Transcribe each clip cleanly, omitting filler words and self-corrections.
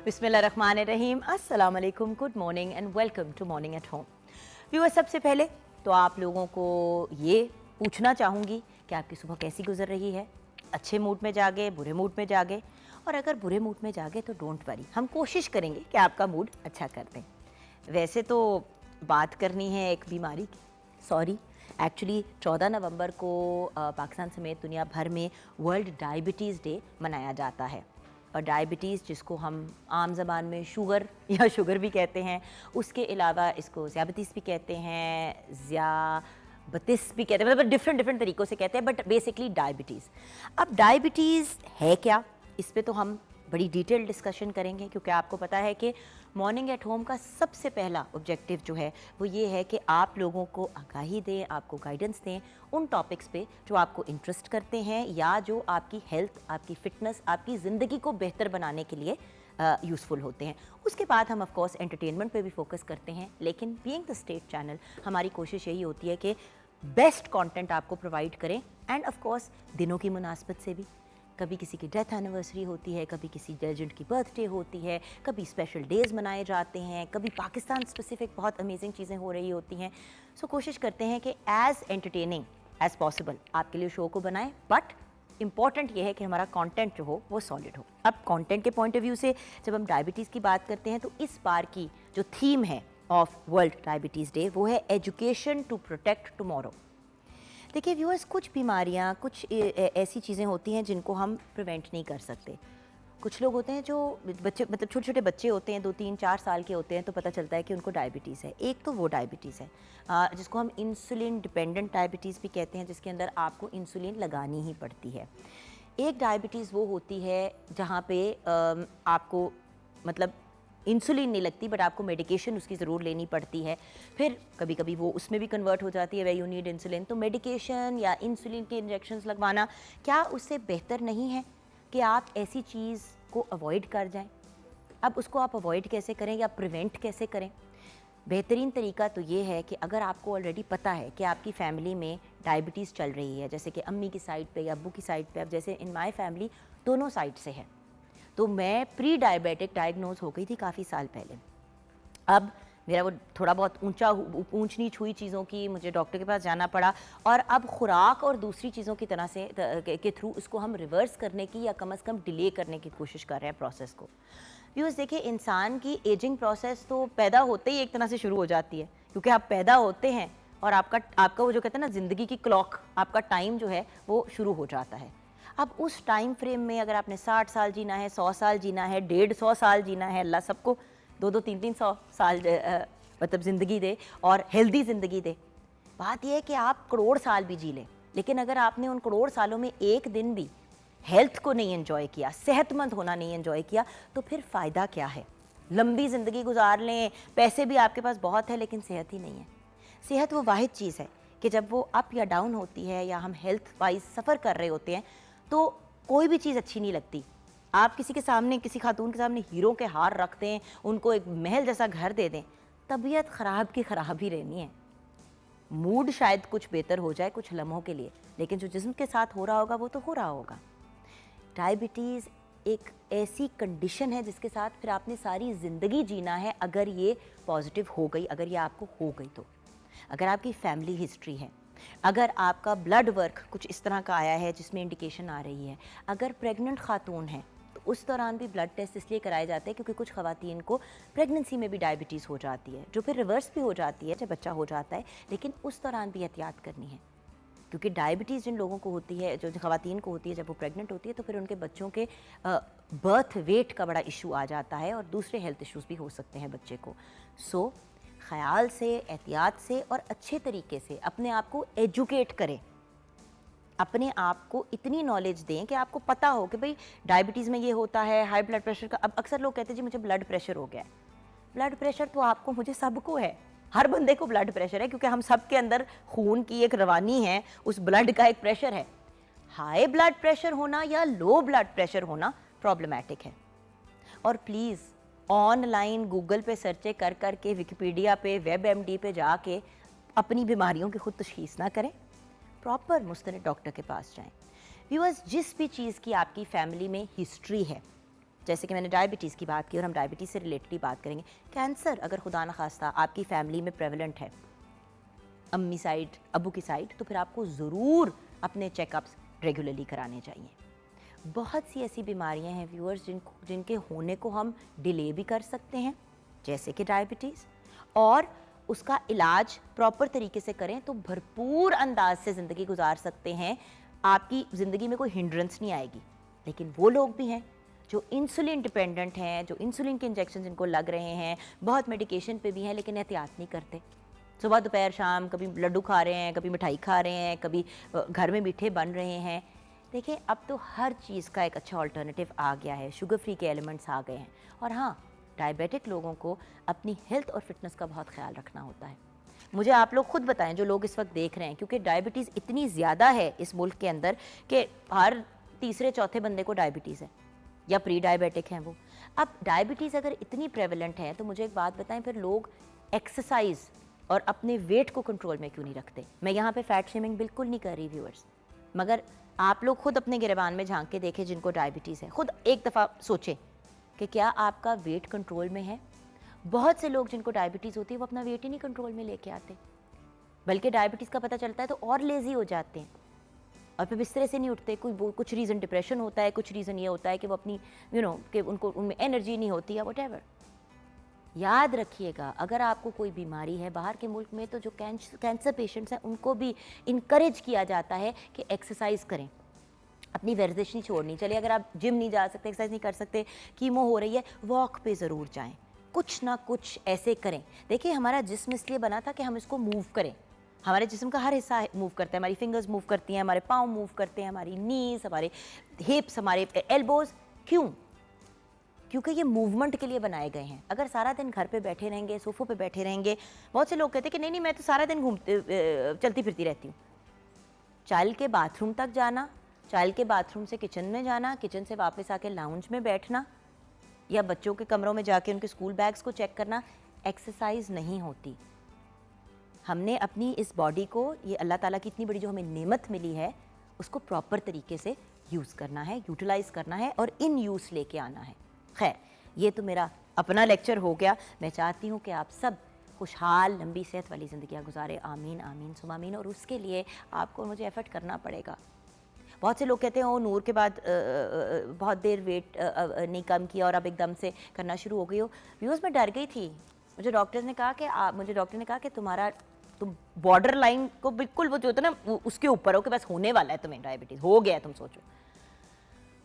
बिस्मिल्लाहिर्रहमानिर्रहीम, अस्सलाम वालेकुम, good morning and welcome to morning at home. Viewers, सबसे पहले तो आप लोगों को ये पूछना चाहूँगी कि आपकी सुबह कैसी गुजर रही है। अच्छे मूड में जागे, बुरे मूड में जागे, और अगर बुरे मूड में जागे तो डोंट वरी, हम कोशिश करेंगे कि आपका मूड अच्छा कर दें। वैसे तो बात करनी है एक बीमारी की, सॉरी एक्चुअली 14 नवंबर को पाकिस्तान समेत दुनिया भर में वर्ल्ड डायबिटीज़ डे मनाया जाता है। और डायबिटीज़, जिसको हम आम ज़बान में शुगर या शुगर भी कहते हैं, उसके अलावा इसको ज़ियाबतीस भी कहते हैं, ज़ियाबतीस भी कहते हैं, मतलब डिफरेंट तरीक़ों से कहते हैं, बट बेसिकली डायबिटीज़। अब डायबिटीज़ है क्या, इस पे तो हम बड़ी डिटेल डिस्कशन करेंगे, क्योंकि आपको पता है कि मॉर्निंग एट होम का सबसे पहला ऑब्जेक्टिव जो है वो ये है कि आप लोगों को आगाही दें, आपको गाइडेंस दें उन टॉपिक्स पे जो आपको इंटरेस्ट करते हैं या जो आपकी हेल्थ, आपकी फ़िटनेस, आपकी ज़िंदगी को बेहतर बनाने के लिए यूज़फुल होते हैं। उसके बाद हम ऑफ कोर्स एंटरटेनमेंट पे भी फोकस करते हैं, लेकिन बीइंग द स्टेट चैनल हमारी कोशिश यही होती है कि बेस्ट कंटेंट आपको प्रोवाइड करें। एंड ऑफ कोर्स दिनों की मुनासबत से भी, कभी किसी की डेथ एनिवर्सरी होती है, कभी किसी लेजेंड की बर्थडे होती है, कभी स्पेशल डेज़ मनाए जाते हैं, कभी पाकिस्तान स्पेसिफिक बहुत अमेजिंग चीज़ें हो रही होती हैं। सो कोशिश करते हैं कि एज़ एंटरटेनिंग एज़ पॉसिबल आपके लिए शो को बनाएं, बट इम्पॉर्टेंट ये है कि हमारा कंटेंट जो हो वो सॉलिड हो। अब कंटेंट के पॉइंट ऑफ व्यू से जब हम डायबिटीज़ की बात करते हैं तो इस बार की जो थीम है ऑफ वर्ल्ड डायबिटीज़ डे वो है एजुकेशन टू प्रोटेक्ट टुमारो। देखिए व्यूअर्स, कुछ बीमारियां, कुछ ऐसी चीज़ें होती हैं जिनको हम प्रिवेंट नहीं कर सकते। कुछ लोग होते हैं जो बच्चे, मतलब छोटे छोटे बच्चे होते हैं, 2-3-4 साल के होते हैं, तो पता चलता है कि उनको डायबिटीज़ है। एक तो वो डायबिटीज़ है जिसको हम इंसुलिन डिपेंडेंट डायबिटीज़ भी कहते हैं, जिसके अंदर आपको इंसुलिन लगानी ही पड़ती है। एक डायबिटीज़ वो होती है जहाँ पे आपको मतलब इंसुलिन नहीं लगती, बट आपको मेडिकेशन उसकी ज़रूर लेनी पड़ती है। फिर कभी कभी वो उसमें भी कन्वर्ट हो जाती है, वे यू नीड इंसुलिन। तो मेडिकेशन या इंसुलिन के इंजेक्शंस लगवाना क्या उससे बेहतर नहीं है कि आप ऐसी चीज़ को अवॉइड कर जाएं? अब उसको आप अवॉइड कैसे करें या प्रिवेंट कैसे करें? बेहतरीन तरीका तो ये है कि अगर आपको ऑलरेडी पता है कि आपकी फ़ैमिली में डायबिटीज़ चल रही है, जैसे कि अम्मी की साइड पे या अब्बू की साइड पे, अब जैसे इन माय फैमिली दोनों साइड से है, तो मैं प्री डायबिटिक डायग्नोज हो गई थी काफ़ी साल पहले। अब मेरा वो थोड़ा बहुत ऊंच नीच हुई चीज़ों की, मुझे डॉक्टर के पास जाना पड़ा, और अब खुराक और दूसरी चीज़ों की तरह से के थ्रू उसको हम रिवर्स करने की या कम से कम डिले करने की कोशिश कर रहे हैं प्रोसेस को। व्यूअर्स देखिए, इंसान की एजिंग प्रोसेस तो पैदा होते ही एक तरह से शुरू हो जाती है, क्योंकि आप पैदा होते हैं और आपका वो जो कहते हैं ना ज़िंदगी की क्लॉक, आपका टाइम जो है वो शुरू हो जाता है। अब उस टाइम फ्रेम में अगर आपने 60 साल जीना है, 100 साल जीना है, 150 साल जीना है, अल्लाह सबको 2-3-300 साल मतलब ज़िंदगी दे और हेल्दी ज़िंदगी दे। बात यह है कि आप करोड़ साल भी जी लें, लेकिन अगर आपने उन करोड़ सालों में एक दिन भी हेल्थ को नहीं एंजॉय किया, सेहतमंद होना नहीं एंजॉय किया, तो फिर फ़ायदा क्या है? लंबी ज़िंदगी गुजार लें, पैसे भी आपके पास बहुत है, लेकिन सेहत ही नहीं है। सेहत वो वाहिद चीज़ है कि जब वो अप या डाउन होती है या हम हेल्थ वाइज सफ़र कर रहे होते हैं तो कोई भी चीज़ अच्छी नहीं लगती। आप किसी के सामने, किसी खातून के सामने हीरों के हार रख दें, उनको एक महल जैसा घर दे दें, तबीयत ख़राब की ख़राब ही रहनी है। मूड शायद कुछ बेहतर हो जाए कुछ लम्हों के लिए, लेकिन जो जिस्म के साथ हो रहा होगा वो तो हो रहा होगा। डायबिटीज़ एक ऐसी कंडीशन है जिसके साथ फिर आपने सारी ज़िंदगी जीना है, अगर ये पॉजिटिव हो गई, अगर ये आपको हो गई तो। अगर आपकी फैमिली हिस्ट्री है, अगर आपका ब्लड वर्क कुछ इस तरह का आया है जिसमें इंडिकेशन आ रही है, अगर प्रेग्नेंट खातून है तो उस दौरान भी ब्लड टेस्ट इसलिए कराए जाते हैं क्योंकि कुछ ख़वातीन को प्रेगनेंसी में भी डायबिटीज़ हो जाती है, जो फिर रिवर्स भी हो जाती है जब बच्चा हो जाता है, लेकिन उस दौरान भी एहतियात करनी है। क्योंकि डायबिटीज़ जिन लोगों को होती है, जो ख़वातीन को होती है जब वो प्रेग्नेंट होती है, तो फिर उनके बच्चों के बर्थ वेट का बड़ा इशू आ जाता है और दूसरे हेल्थ इश्यूज़ भी हो सकते हैं बच्चे को। सो ख़याल से, एहतियात से और अच्छे तरीके से अपने आप को एजुकेट करें, अपने आप को इतनी नॉलेज दें कि आपको पता हो कि भाई डायबिटीज़ में ये होता है, हाई ब्लड प्रेशर का। अब अक्सर लोग कहते हैं जी मुझे ब्लड प्रेशर हो गया है। ब्लड प्रेशर तो आपको, मुझे, सबको है, हर बंदे को ब्लड प्रेशर है, क्योंकि हम सब के अंदर खून की एक रवानी है, उस ब्लड का एक प्रेशर है। हाई ब्लड प्रेशर होना या लो ब्लड प्रेशर होना प्रॉब्लमैटिक है। और प्लीज़ ऑनलाइन गूगल पे सर्चे कर कर के, विकिपीडिया पे, वेब एमडी पे जाके अपनी बीमारियों की खुद तशखीस ना करें, प्रॉपर मुस्तनद डॉक्टर के पास जाएं। व्यूअर्स, जिस भी चीज़ की आपकी फैमिली में हिस्ट्री है, जैसे कि मैंने डायबिटीज़ की बात की और हम डायबिटीज़ से रिलेटेड ही बात करेंगे। कैंसर अगर खुदा न खास्ता आपकी फैमिली में प्रेवलेंट है, अम्मी साइड, अबू की साइड, तो फिर आपको ज़रूर अपने चेकअप्स रेगुलरली कराने चाहिए। बहुत सी ऐसी बीमारियां हैं व्यूअर्स जिनके होने को हम डिले भी कर सकते हैं, जैसे कि डायबिटीज़, और उसका इलाज प्रॉपर तरीके से करें तो भरपूर अंदाज से ज़िंदगी गुजार सकते हैं, आपकी ज़िंदगी में कोई हिंड्रेंस नहीं आएगी। लेकिन वो लोग भी हैं जो इंसुलिन डिपेंडेंट हैं, जो इंसुलिन के इंजेक्शन जिनको लग रहे हैं, बहुत मेडिकेशन पे भी हैं, लेकिन एहतियात नहीं करते। सुबह दोपहर शाम कभी लड्डू खा रहे हैं, कभी मिठाई खा रहे हैं, कभी घर में मीठे बन रहे हैं। देखिए अब तो हर चीज़ का एक अच्छा ऑल्टरनेटिव आ गया है, शुगर फ्री के एलिमेंट्स आ गए हैं। और हाँ, डायबिटिक लोगों को अपनी हेल्थ और फिटनेस का बहुत ख्याल रखना होता है। मुझे आप लोग खुद बताएं जो लोग इस वक्त देख रहे हैं, क्योंकि डायबिटीज़ इतनी ज़्यादा है इस मुल्क के अंदर कि हर तीसरे चौथे बंदे को डायबिटीज़ है या प्री डायबिटिक हैं वो। अब डायबिटीज़ अगर इतनी प्रेवलेंट है तो मुझे एक बात बताएं, फिर लोग एक्सरसाइज और अपने वेट को कंट्रोल में क्यों नहीं रखते? मैं यहाँ पे फैट शेमिंग बिल्कुल नहीं कर रही व्यूअर्स, मगर आप लोग खुद अपने गिरबान में झांक के देखें जिनको डायबिटीज़ है, खुद एक दफ़ा सोचें कि क्या आपका वेट कंट्रोल में है। बहुत से लोग जिनको डायबिटीज़ होती है वो अपना वेट ही नहीं कंट्रोल में लेके आते, बल्कि डायबिटीज़ का पता चलता है तो और लेज़ी हो जाते हैं और फिर बिस्तरे से नहीं उठते। कुछ रीज़न डिप्रेशन होता है, कुछ रीज़न ये होता है कि वो अपनी कि उनको उनमें एनर्जी नहीं होती या व्हाटएवर। याद रखिएगा, अगर आपको कोई बीमारी है बाहर के मुल्क में, तो जो कैंसर पेशेंट्स हैं उनको भी इनकरेज किया जाता है कि एक्सरसाइज करें, अपनी वर्जिश नहीं छोड़नी। चलिए अगर आप जिम नहीं जा सकते, एक्सरसाइज नहीं कर सकते, कीमो हो रही है, वॉक पे ज़रूर जाएं, कुछ ना कुछ ऐसे करें। देखिए हमारा जिस्म इसलिए बना था कि हम इसको मूव करें। हमारे जिस्म का हर हिस्सा मूव करता है, हमारी फिंगर्स मूव करती हैं, हमारे पाँव मूव करते हैं, हमारी नीज, हमारे हिप्स, हमारे एल्बोज। क्यों? क्योंकि ये मूवमेंट के लिए बनाए गए हैं। अगर सारा दिन घर पे बैठे रहेंगे, सोफ़ों पे बैठे रहेंगे, बहुत से लोग कहते हैं कि नहीं मैं तो सारा दिन चलती फिरती रहती हूँ। चाइल्ड के बाथरूम तक जाना, चाइल्ड के बाथरूम से किचन में जाना, किचन से वापस आके लाउंज में बैठना या बच्चों के कमरों में जाके उनके स्कूल बैग्स को चेक करना, एक्सरसाइज नहीं होती। हमने अपनी इस बॉडी को, ये अल्लाह ताला की इतनी बड़ी जो हमें नेमत मिली है, उसको प्रॉपर तरीके से यूज़ करना है, यूटिलाइज़ करना है और इन यूज़ लेके आना है। खैर, ये तो मेरा अपना लेक्चर हो गया। मैं चाहती हूँ कि आप सब खुशहाल लंबी सेहत वाली ज़िंदगी गुजारे। आमीन आमीन सुमा आमीन। और उसके लिए आपको मुझे एफर्ट करना पड़ेगा। बहुत से लोग कहते हैं ओ नूर के बाद बहुत देर वेट नहीं कम किया और अब एकदम से करना शुरू हो गई हो। व्यूअर्स, मैं डर गई थी। मुझे डॉक्टर ने कहा कि तुम बॉर्डर लाइन को बिल्कुल, वो जो होता है ना, उसके ऊपर हो कि बस होने वाला है, तुम्हें डायबिटीज़ हो गया, तुम सोचो।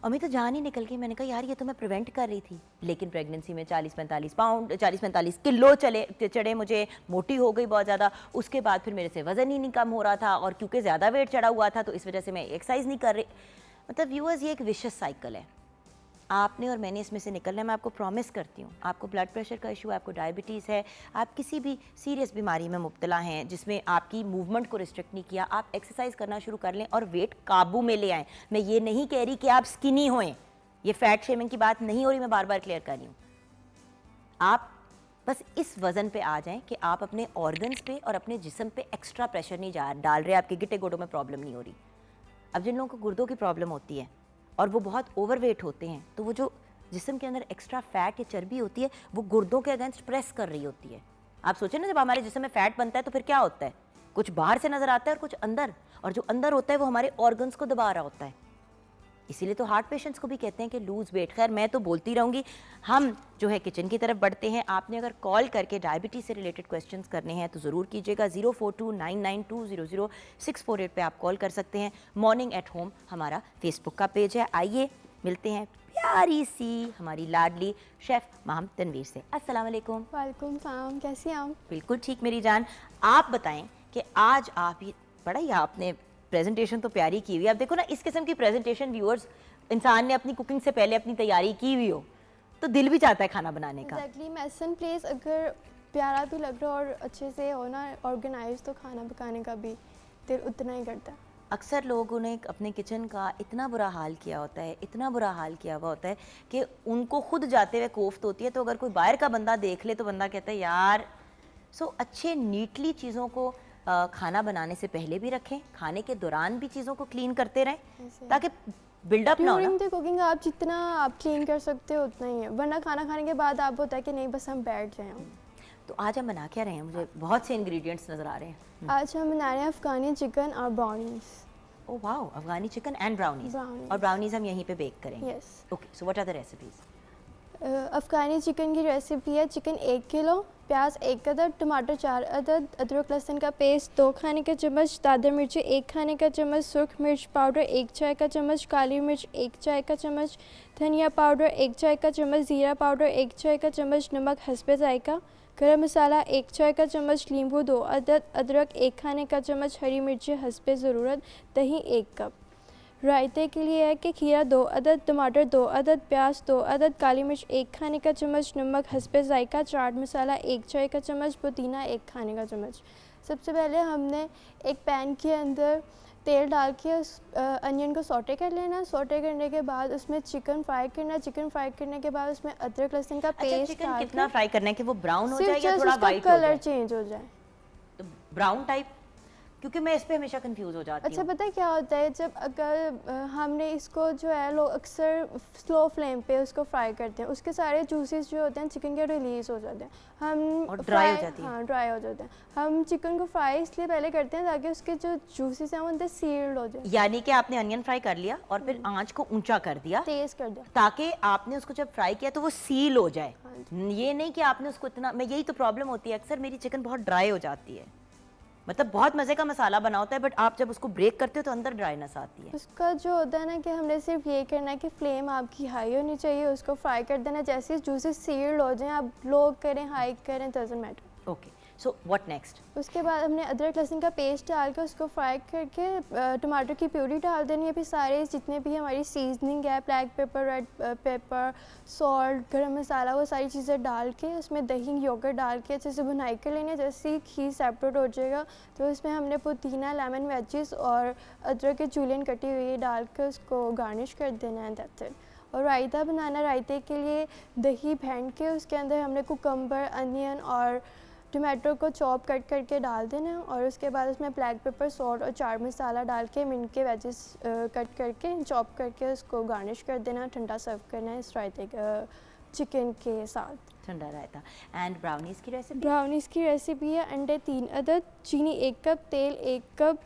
और मैं तो जान ही निकल गई। मैंने कहा यार ये तो मैं प्रिवेंट कर रही थी, लेकिन प्रेगनेंसी में 40-45 किलो चढ़े मुझे, मोटी हो गई बहुत ज़्यादा। उसके बाद फिर मेरे से वज़न ही नहीं कम हो रहा था और क्योंकि ज़्यादा वेट चढ़ा हुआ था तो इस वजह से मैं एक्सरसाइज नहीं कर रही। मतलब व्यूअर्स, ये एक विशियस साइकिल है। आपने और मैंने इसमें से निकलना है। मैं आपको प्रॉमिस करती हूँ, आपको ब्लड प्रेशर का इशू है, आपको डायबिटीज़ है, आप किसी भी सीरियस बीमारी में मुब्तला हैं जिसमें आपकी मूवमेंट को रिस्ट्रिक्ट नहीं किया, आप एक्सरसाइज करना शुरू कर लें और वेट काबू में ले आएँ। मैं ये नहीं कह रही कि आप स्किनी होएं, ये फैट शेमिंग की बात नहीं हो रही, मैं बार बार क्लियर कर रही हूँ। आप बस इस वज़न पे आ जाएं कि आप अपने ऑर्गन्स पे और अपने जिस्म पे एक्स्ट्रा प्रेशर नहीं डाल रहे, आपके गिट्टे गोडों में प्रॉब्लम नहीं हो रही। अब जिन लोगों को गुर्दों की प्रॉब्लम होती है और वो बहुत ओवरवेट होते हैं, तो वो जो जिस्म के अंदर एक्स्ट्रा फैट या चर्बी होती है वो गुर्दों के अगेंस्ट प्रेस कर रही होती है। आप सोचें ना, जब हमारे जिस्म में फैट बनता है तो फिर क्या होता है? कुछ बाहर से नज़र आता है और कुछ अंदर, और जो अंदर होता है वो हमारे ऑर्गन्स को दबा रहा होता है। इसीलिए तो हार्ट पेशेंट्स को भी कहते हैं कि लूज़ वेट। खैर, मैं तो बोलती रहूँगी। हम जो है किचन की तरफ बढ़ते हैं। आपने अगर कॉल करके डायबिटीज़ से रिलेटेड क्वेश्चंस करने हैं तो ज़रूर कीजिएगा। 042992000648 पे आप कॉल कर सकते हैं। मॉर्निंग एट होम हमारा फेसबुक का पेज है। आइए मिलते हैं प्यारी सी हमारी लाडली शेफ़ माहम तनवीर से। अस्सलाम वालेकुम। वालेकुम सलाम, कैसी हैं आप? बिल्कुल ठीक मेरी जान। आप बताएं कि आज आप ये बड़ा ही आपने प्रेजेंटेशन तो प्यारी की हुई है। आप देखो ना, इस किस्म की प्रेजेंटेशन व्यूअर्स, इंसान ने अपनी कुकिंग से पहले अपनी तैयारी की हुई हो तो दिल भी चाहता है खाना बनाने का। एग्जैक्टली, मैसन प्लेस अगर प्यारा भी लग रहा हो और अच्छे से हो ना ऑर्गेनाइज, तो खाना पकाने का भी दिल उतना ही करता है। अक्सर लोगों ने अपने किचन का इतना बुरा हाल किया होता है, इतना बुरा हाल किया हुआ होता है कि उनको खुद जाते हुए कोफ्त होती है। तो अगर कोई बाहर का बंदा देख ले तो बंदा कहता है यार। अच्छे नीटली चीज़ों को खाना बनाने से पहले भी रखें, खाने के दौरान भी चीज़ों को क्लीन करते रहें, ताकि बिल्डअप ना हो ना। ड्यूरिंग द कुकिंग आप जितना आप क्लीन कर सकते हो उतना ही है, वरना खाना खाने के बाद आप होता है कि नहीं बस हम बैठ जाएं। तो आज हम बना क्या रहे हैं? मुझे बहुत से इंग्रेडिएंट्स नज़र आ रहे हैं। आज हम बना रहे हैं अफ़गानी चिकन और brownies. Oh wow, Afghani chicken and brownies. Brownies. और ब्राउनीज हम यहीं पे बेक करेंगे। Yes. Okay, so what are the recipes? Afghani chicken की रेसिपी है, चिकन 1 किलो, प्याज 1 अदद, टमाटर 4 अदद, अदरक लहसुन का पेस्ट 2 खाने का चम्मच, दादर मिर्ची 1 खाने का चम्मच, सुर्ख मिर्च पाउडर 1 चाय का चम्मच, काली मिर्च 1 चाय का चम्मच, धनिया पाउडर 1 चाय का चम्मच, ज़ीरा पाउडर 1 चाय का चम्मच, नमक हस्बे जायका, गरम मसाला 1 चाय का चम्मच, नींबू 2 अदद, अदरक 1 खाने का चम्मच, हरी मिर्ची हस्बे ज़रूरत, दही 1 कप। रायते के लिए है कि खीरा 2 अदद, टमाटर 2 अदद, प्याज 2 अदद, काली मिर्च 1 खाने का चम्मच, नमक हस्बे जायका, चाट मसाला 1 चाय का चम्मच, पुदीना 1 खाने का चम्मच। सबसे पहले हमने एक पैन के अंदर तेल डाल के उस अनियन को सौटे कर लेना। सौटे करने के बाद उसमें चिकन फ्राई करना। चिकन फ्राई करने के बाद उसमें अदरक लहसुन का अच्छा, पेस्ट चिकन डाल कितना फ्राई करना है कि वो ब्राउन हो जाए सिर्फ या जस्ट थोड़ा उसका वाइट हो कलर जाए? चेंज हो जाए। तो ब्राउन टाइप, क्योंकि मैं इस पे हमेशा कंफ्यूज हो जाती अच्छा हूँ। पता है क्या होता है, जब अगर हमने इसको जो है लोग अक्सर स्लो फ्लेम पे उसको फ्राई करते हैं, उसके सारे जूसेस जो होते हैं चिकन के रिलीज हो जाते हैं। हम और dry हो जाती है। हाँ ड्राई हो जाते हैं। हम चिकन को फ्राई इसलिए पहले करते हैं ताकि उसके जो जूसेस हैं वो अंदर सील्ड हो जाए। यानी कि आपने अनियन फ्राई कर लिया और फिर आंच को ऊंचा कर दिया तेज कर दिया। ताकि आपने उसको जब फ्राई किया तो वो सील हो जाए। हाँ ये नहीं कि आपने उसको इतना, मैं यही तो प्रॉब्लम होती है अक्सर, मेरी चिकन बहुत ड्राई हो जाती है। मतलब बहुत मजे का मसाला बना होता है बट आप जब उसको ब्रेक करते हो तो अंदर ड्राइनेस आती है। उसका जो होता है ना कि हमने सिर्फ ये करना है कि फ्लेम आपकी हाई होनी चाहिए, उसको फ्राई कर देना। जैसे जूसेस सील्ड हो जाएं, आप लो करें हाई करें doesn't matter. Okay, so what next? उसके बाद हमने अदरक लहसुन का पेस्ट डाल के उसको फ्राई करके टमाटर की प्यूरी डाल देनी है। फिर सारे जितने भी हमारी सीजनिंग है, black pepper, red pepper, salt, गरम मसाला, वो सारी चीज़ें डाल के उसमें दही योगर्ट डाल के अच्छे से भुनाई कर लेनी है। जैसे ही खीर सेपरेट हो जाएगा तो इसमें हमने पुदीना, लेमन, वेजिस और अदरक के जूलियन कटी हुई डाल के उसको गार्निश कर देना है। That's it. और रायता बनाना, रायते के लिए दही फेंट के उसके अंदर हमने कुकम्बर, अनियन और टमाटो को चॉप कट करके डाल देना है। और उसके बाद उसमें ब्लैक पेपर, सॉल्ट और चाट मसाला डाल के मिंट के वेजेस कट करके चॉप करके उसको गार्निश कर देना। ठंडा सर्व करना है इस रायते चिकन के साथ। ठंडा रायता। एंड ब्राउनीज की रेसिपी? ब्राउनीज़ की रेसिपी है अंडे 3 अदद, चीनी 1 कप, तेल 1 कप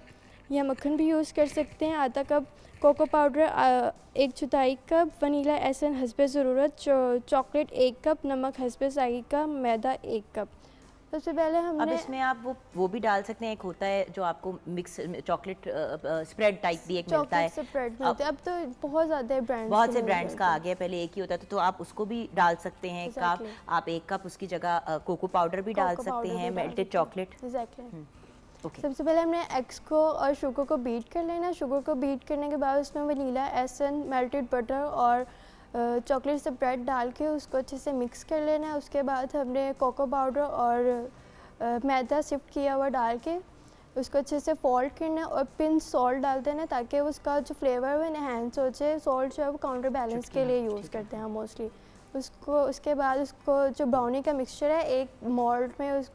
या मक्खन भी यूज़ कर सकते हैं, आधा cup cocoa powder 1/4 cup, vanilla essence हस्बे ज़रूरत, चॉकलेट 1 कप, नमक हस्बे जायका, मैदा 1 कप। सबसे पहले अब हमने इसमें आप वो भी डाल सकते हैं, एक होता है जो आपको मिक्स चॉकलेट स्प्रेड टाइप भी एक मिलता है। चॉकलेट से ब्रेड मिलते हैं। अब तो बहुत ज़्यादा ब्रांड्स बहुत से ब्रांड्स का आ गया, पहले एक ही होता था, तो आप उसको भी डाल सकते हैं। एक कप, Exactly. आप 1 कप उसकी जगह कोको पाउडर भी डाल कोको सकते पाउडर हैं, भी डाल मेल्टेड सकते हैं। चॉकलेट। एग्जैक्टली। ओके, सबसे पहले हमने एग्स को और शुगर को बीट कर लेना। शुगर को बीट करने के बाद उसमें वनीला एसेंस, मेल्टेड बटर और चॉकलेट से ब्रेड डाल के उसको अच्छे से मिक्स कर लेना है। उसके बाद हमने कोको पाउडर और मैदा शिफ्ट किया हुआ डाल के उसको अच्छे से फोल्ड करना है और पिंच सॉल्ट डाल देना ताकि उसका जो फ्लेवर है वो इनहेंस हो जाए। सॉल्ट जो है वो काउंटर बैलेंस के लिए यूज़ करते हैं हम मोस्टली उसको। उसके बाद उसको जो ब्राउनी का मिक्सचर है, एक मोल्ड में उस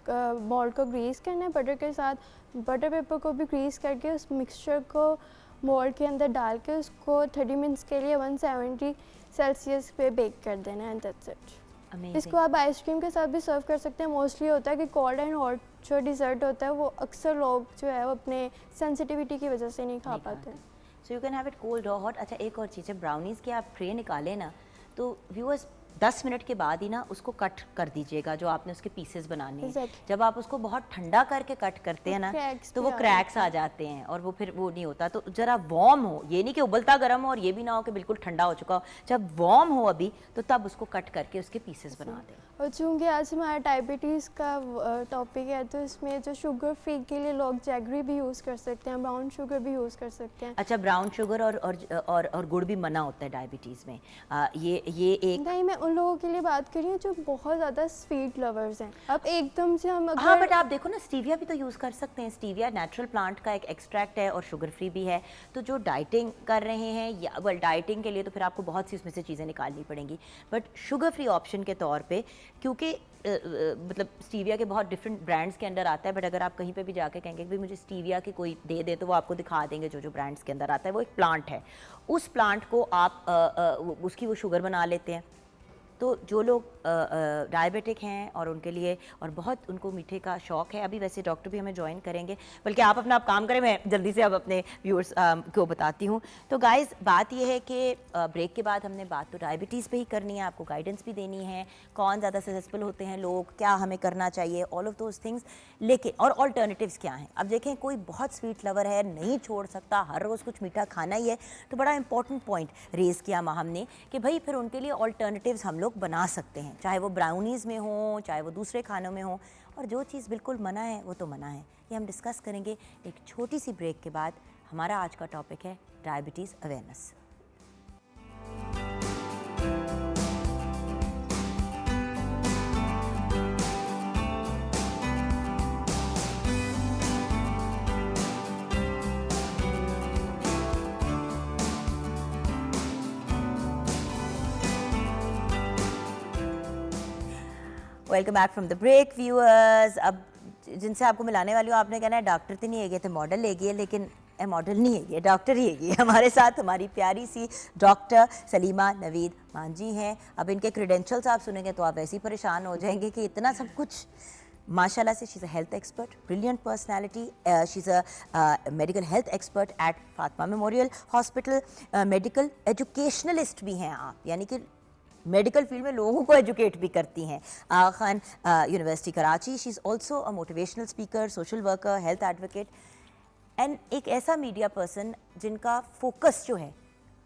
मोल्ड को ग्रीस करना है बटर के साथ। बटर पेपर को भी ग्रीस करके उस मिक्सचर को मोल्ड के अंदर डाल के उसको 30 मिनट्स के लिए 170 सेल्सियस पे बेक कर देना है। That's it. इसको आप आइसक्रीम के साथ भी सर्व कर सकते हैं। मोस्टली होता है कि कोल्ड एंड हॉट जो डिज़र्ट होता है वो अक्सर लोग जो है वो अपने सेंसिटिविटी की वजह से नहीं खा पाते। So you can have it cold और हॉट। अच्छा, एक और चीज़ है, ब्राउनीज़ की आप ट्रे निकालें ना तो व्यूअर्स 10 मिनट के बाद ही ना उसको कट कर दीजिएगा जो आपने उसके पीसेस बनाने हैं। Exactly. जब आप उसको बहुत ठंडा करके कट करते हैं ना cracks तो भी वो आ क्रैक्स आ जाते हैं और वो फिर वो नहीं होता। तो ज़रा वार्म हो, ये नहीं कि उबलता गर्म हो और ये भी ना हो कि बिल्कुल ठंडा हो चुका हो। जब वार्म हो अभी तो तब उसको कट करके उसके पीसेस बना दें। और चूँकि आज हमारा डायबिटीज़ का टॉपिक है तो इसमें जो शुगर फ्री के लिए लोग जैगरी भी यूज़ कर सकते हैं, ब्राउन शुगर भी यूज़ कर सकते हैं। अच्छा, ब्राउन शुगर और गुड़ भी मना होता है डायबिटीज़ में। ये एक नहीं, मैं उन लोगों के लिए बात कर रही हूँ जो बहुत ज़्यादा स्वीट लवर्स हैं। अब एकदम से हम हाँ, अगर बट आप देखो ना, स्टीविया भी तो यूज़ कर सकते हैं। स्टीविया नेचुरल प्लांट का एक एक्सट्रैक्ट है और शुगर फ्री भी है। तो जो डाइटिंग कर रहे हैं या वेल डाइटिंग के लिए तो फिर आपको बहुत सी उसमें से चीज़ें निकालनी पड़ेंगी, बट शुगर फ्री ऑप्शन के तौर पे क्योंकि मतलब स्टीविया के बहुत डिफरेंट ब्रांड्स के अंदर आता है, बट अगर आप कहीं पे भी जाके कहेंगे कि भाई मुझे स्टीविया के कोई दे दे, तो वो आपको दिखा देंगे जो जो ब्रांड्स के अंदर आता है वो एक प्लांट है। उस प्लांट को आप उसकी वो शुगर बना लेते हैं। तो जो लोग डायबिटिक हैं और उनके लिए और बहुत उनको मीठे का शौक़ है, अभी वैसे डॉक्टर भी हमें ज्वाइन करेंगे, बल्कि आप अपना काम करें, मैं जल्दी से अब अपने व्यूअर्स को बताती हूँ। तो गाइस बात यह है कि ब्रेक के बाद हमने बात तो डायबिटीज़ पे ही करनी है, आपको गाइडेंस भी देनी है, कौन ज़्यादा सक्सेसफुल होते हैं लोग, क्या हमें करना चाहिए, ऑल ऑफ दोज थिंग्स, लेकिन और ऑल्टरनेटिव्स क्या हैं। अब देखें कोई बहुत स्वीट लवर है, नहीं छोड़ सकता, हर रोज़ कुछ मीठा खाना ही है, तो बड़ा इंपॉर्टेंट पॉइंट रेज़ किया हमने कि भाई फिर उनके लिए ऑल्टरनेटिव्स हम लोग बना सकते हैं, चाहे वो ब्राउनीज़ में हो, चाहे वो दूसरे खानों में हो, और जो चीज़ बिल्कुल मना है वो तो मना है। ये हम डिस्कस करेंगे एक छोटी सी ब्रेक के बाद। हमारा आज का टॉपिक है diabetes awareness. Welcome back from the break viewers. अब जिनसे आपको मिलाने वाली हूँ, आपने कहना है डॉक्टर तो नहीं है, तो मॉडल है, लेकिन मॉडल नहीं है, डॉक्टर ही है। हमारे साथ हमारी प्यारी सी डॉक्टर सलीमा नवीद मांझी हैं। अब इनके क्रेडेंशियल्स आप सुनेंगे तो आप वैसे ही परेशान हो जाएंगे कि इतना सब कुछ माशाल्लाह से। She is a health expert, brilliant personality, she is a medical health expert at Fatima memorial hospital, medical educationalist भी हैं आप, यानी कि मेडिकल फील्ड में लोगों को एजुकेट भी करती हैं। Aga Khan university Karachi, she is also a motivational speaker, social worker, health advocate and एक ऐसा मीडिया पर्सन जिनका फोकस जो है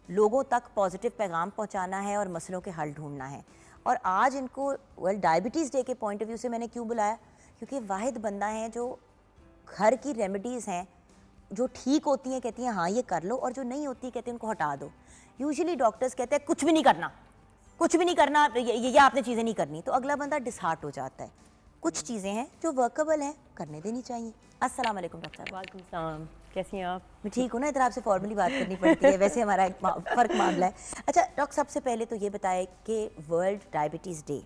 लोगों तक पॉजिटिव पैगाम पहुंचाना है और मसलों के हल ढूंढना है। और आज इनको वर्ल्ड डायबिटीज़ डे के पॉइंट ऑफ व्यू से मैंने क्यों बुलाया, क्योंकि वाहिद बंदा है जो घर की रेमेडीज़ हैं जो ठीक होती हैं कहती हैं हाँ ये कर लो, और जो नहीं होती कहते हैं उनको हटा दो। यूजुअली डॉक्टर्स कहते हैं कुछ भी नहीं करना, कुछ भी नहीं करना, ये आपने चीज़ें नहीं करनी, तो अगला बंदा डिसहार्ट हो जाता है। कुछ चीज़ें हैं जो वर्केबल हैं, करने देनी चाहिए। अस्सलाम वालेकुम डॉक्टर साहब। वालेकुम सलाम, कैसी हैं आप? मैं ठीक हूँ ना, इधर आपसे फॉर्मली बात करनी पड़ती है, वैसे हमारा एक फ़र्क मामला है। अच्छा डॉक्टर, सबसे पहले तो ये बताएं कि वर्ल्ड डायबिटीज़ डे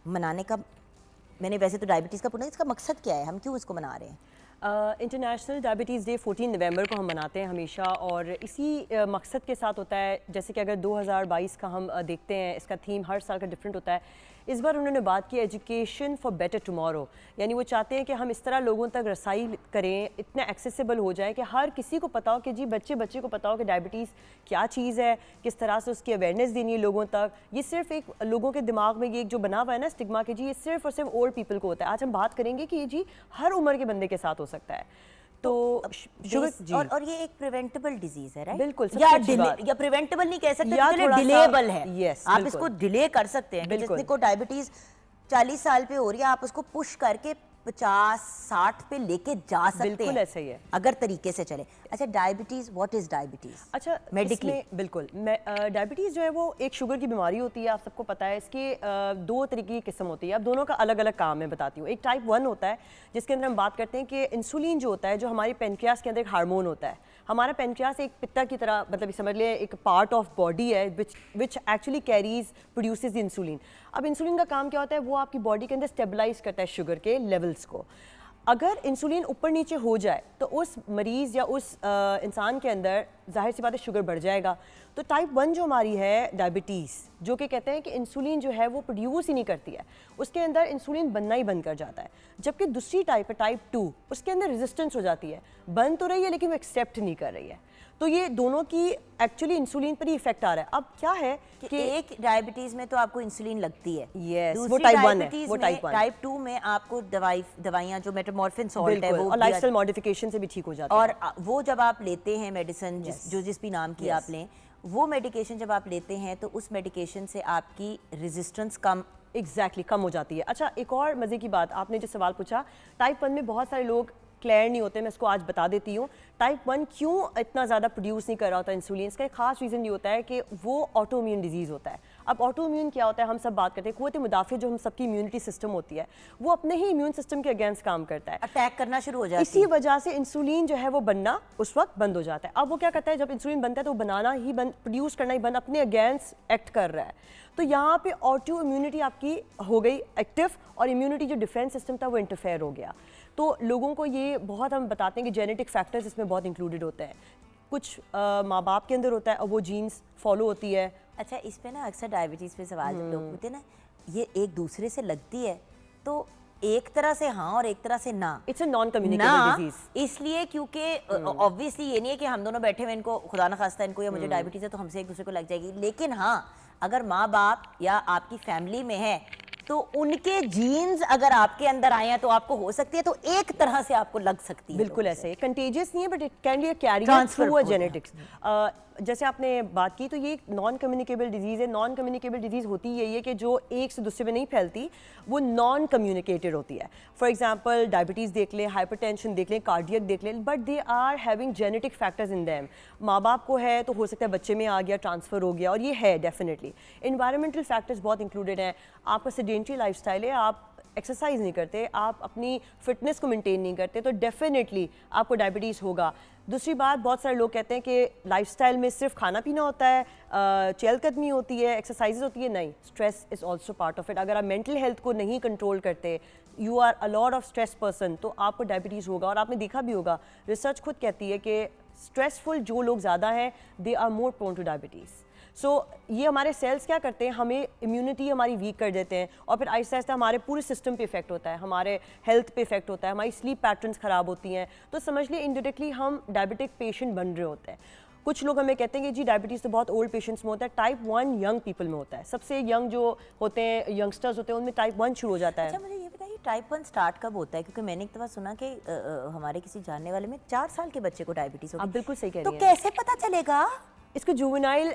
मनाने का, मैंने वैसे तो डायबिटीज़ का पूछा, इसका मकसद क्या है, हम क्यों इसको मना रहे हैं? इंटरनेशनल डायबिटीज़ डे 14 नवंबर को हम मनाते हैं हमेशा, और इसी मकसद के साथ होता है। जैसे कि अगर 2022 का हम देखते हैं, इसका थीम हर साल का डिफरेंट होता है। इस बार उन्होंने बात की एजुकेशन फॉर बेटर टुमारो, यानी वो चाहते हैं कि हम इस तरह लोगों तक रसाई करें, इतना एक्सेसिबल हो जाए कि हर किसी को पता हो कि जी बच्चे को पता हो कि डायबिटीज़ क्या चीज़ है, किस तरह से उसकी अवेयरनेस देनी है लोगों तक। ये सिर्फ एक लोगों के दिमाग में ये एक जो बना हुआ है ना स्टिग्मा कि जी ये सिर्फ और सिर्फ ओल्ड पीपल को होता है। आज हम बात करेंगे कि ये जी हर उम्र के बंदे के साथ हो सकता है। तो शुगर और ये एक प्रिवेंटेबल डिजीज है, राइट? बिल्कुल, या प्रिवेंटेबल नहीं कह सकते, चलिए डिलेबल है। यस, आप इसको डिले कर सकते हैं। जिसने को डायबिटीज 40 साल पे हो रही है, आप उसको पुश करके 50-60 पे लेके जा सकते हैं। बिल्कुल ऐसा ही है अगर तरीके से चले। अच्छा डायबिटीज, व्हाट इज डायबिटीज? अच्छा मेडिकली बिल्कुल, डायबिटीज़ जो है वो एक शुगर की बीमारी होती है, आप सबको पता है। इसके दो तरीके की किस्म होती है। अब दोनों का अलग अलग काम मैं बताती हूँ। एक टाइप 1 होता है जिसके अंदर हम बात करते हैं कि इंसुलिन जो होता है, जो हमारे पेनक्रियास के अंदर एक हार्मोन होता है। हमारा पेनक्रियास एक पित्ता की तरह, मतलब समझ लें एक पार्ट ऑफ बॉडी है which actually carries produces the insulin. अब इंसुलिन का काम क्या होता है, वो आपकी बॉडी के अंदर स्टेबलाइज करता है शुगर के लेवल्स को। अगर इंसुलिन ऊपर नीचे हो जाए तो उस मरीज़ या उस इंसान के अंदर जाहिर सी बात है शुगर बढ़ जाएगा। तो टाइप 1 जो हमारी है डायबिटीज़, जो कि कहते हैं कि इंसुलिन जो है वो प्रोड्यूस ही नहीं करती है, उसके अंदर इंसुलिन बनना ही बंद कर जाता है। जबकि दूसरी टाइप है टाइप 2, उसके अंदर रेजिस्टेंस हो जाती है, बन तो रही है लेकिन वो एक्सेप्ट नहीं कर रही है। तो ये दोनों की एक्चुअली इंसुलिन पर ही इफेक्ट आ रहा है। अब क्या है कि एक डायबिटीज में तो आपको इंसुलिन लगती है, यस, वो टाइप 1 है, वो टाइप 1। टाइप 2 में आपको दवाइयाँ जो मेटामॉर्फिन सॉल्ट है वो और लाइफस्टाइल मॉडिफिकेशन से भी ठीक हो जाता है। और वो जब आप लेते हैं मेडिसिन, जिस भी नाम की आप लें, वो मेडिकेशन जब आप लेते हैं तो उस मेडिकेशन से आपकी रेजिस्टेंस कम कम हो जाती है। अच्छा, एक और मज़े की बात, आपने जो सवाल पूछा, टाइप 1 में बहुत सारे लोग क्लियर नहीं होते, मैं इसको आज बता देती हूँ। टाइप 1 क्यों इतना ज़्यादा प्रोड्यूस नहीं कर रहा होता इंसुलिन, इसका एक खास रीज़न ये होता है कि वो ऑटोइम्यून डिजीज़ होता है। अब ऑटो इम्यून क्या होता है, हम सब बात करते हैं, क़ुव्वत मुदाफ़िया जो हम सबकी इम्यूनिटी सिस्टम होती है वो अपने ही इम्यून सिस्टम के अगेंस्ट काम करता है, अटैक करना शुरू हो जाती इसी है। वजह से इंसुलिन जो है वो बनना उस वक्त बंद हो जाता है। अब वो क्या करता है, जब इंसुलिन बनता है तो वो बनाना ही बंद, प्रोड्यूस करना ही बंद, अपने अगेंस्ट एक्ट कर रहा है। तो यहाँ पे ऑटो इम्यूनिटी आपकी हो गई एक्टिव और इम्यूनिटी जो डिफेंस सिस्टम था वो इंटरफेयर हो गया। तो लोगों को ये बहुत हम बताते हैं कि जेनेटिक फैक्टर्स इसमें बहुत इंक्लूडेड होते हैं, कुछ माँ बाप के अंदर होता है और वो जीन्स फॉलो होती है। अच्छा, इस पे ना अक्सर डायबिटीज़ पे सवाल जब लोग पूछते हैं ना, ये एक दूसरे से लगती है, तो एक तरह से हाँ और एक तरह से ना। It's a non communicable disease. इसलिए क्योंकि ऑब्वियसली ये नहीं है कि हम दोनों बैठे हुए इनको खुदा ना खास्ता इनको या मुझे डायबिटीज़ है तो हमसे एक दूसरे को लग जाएगी, लेकिन हाँ अगर माँ बाप या आपकी फैमिली में है तो उनके जीन्स अगर आपके अंदर आए हैं तो आपको हो सकती है, तो एक तरह से आपको लग सकती है। बिल्कुल ऐसे कंटेजियस नहीं है, but it can be a carrier Transfer through a होता है। जेनेटिक्स। जैसे आपने बात की तो ये एक नॉन कम्युनिकेबल डिजीज़ है। नॉन कम्युनिकेबल डिजीज़ होती यही है कि जो एक से दूसरे में नहीं फैलती, वो नॉन कम्युनिकेटेड होती है। फॉर एग्जांपल डायबिटीज़ देख लें, हाइपरटेंशन देख लें, कार्डियक देख लें, but they are having genetic factors in them. माँ बाप को है तो हो सकता है बच्चे में आ गया, ट्रांसफ़र हो गया, और ये है डेफिनेटली। इन्वायरमेंटल फैक्टर्स बहुत इंक्लूडेड हैं। आपका सेडेंटरी लाइफस्टाइल है, आप एक्सरसाइज नहीं करते, आप अपनी फिटनेस को मेंटेन नहीं करते, तो डेफिनेटली आपको डायबिटीज़ होगा। दूसरी बात, बहुत सारे लोग कहते हैं कि लाइफस्टाइल में सिर्फ खाना पीना होता है, चहलकदमी होती है, एक्सरसाइज होती है, नहीं, stress is also part of it. अगर आप मेंटल हेल्थ को नहीं कंट्रोल करते, you are a lot of stress person, तो आपको डायबिटीज़ होगा। और आपने देखा भी होगा, रिसर्च खुद कहती है कि स्ट्रेसफुल जो लोग ज़्यादा हैं, they are more prone to diabetes. So ये हमारे सेल्स क्या करते हैं, हमें इम्यूनिटी हमारी वीक कर देते हैं, और फिर आहिस्ता आहिस्ता हमारे पूरे सिस्टम पे इफेक्ट होता है, हमारे हेल्थ पे इफेक्ट होता है, हमारी स्लीप पैटर्न्स ख़राब होती हैं। तो समझ लिए इनडायरेक्टली हम डायबिटिक पेशेंट बन रहे होते हैं। कुछ लोग हमें कहते हैं कि जी डायबिटीज़ तो बहुत ओल्ड पेशेंट्स में होता है, टाइप 1 यंग पीपल में होता है। सबसे यंग जो होते हैं, यंगस्टर्स होते हैं, उनमें टाइप 1 शुरू हो जाता है। अच्छा, मुझे ये बताइए टाइप 1 स्टार्ट कब होता है? क्योंकि मैंने एक दफ़ा सुना कि हमारे किसी जानने वाले में 4 साल के बच्चे को डायबिटीज़ हो आप गई। बिल्कुल सही कह तो रही हैं। कैसे पता चलेगा? इसको जुवेनाइल,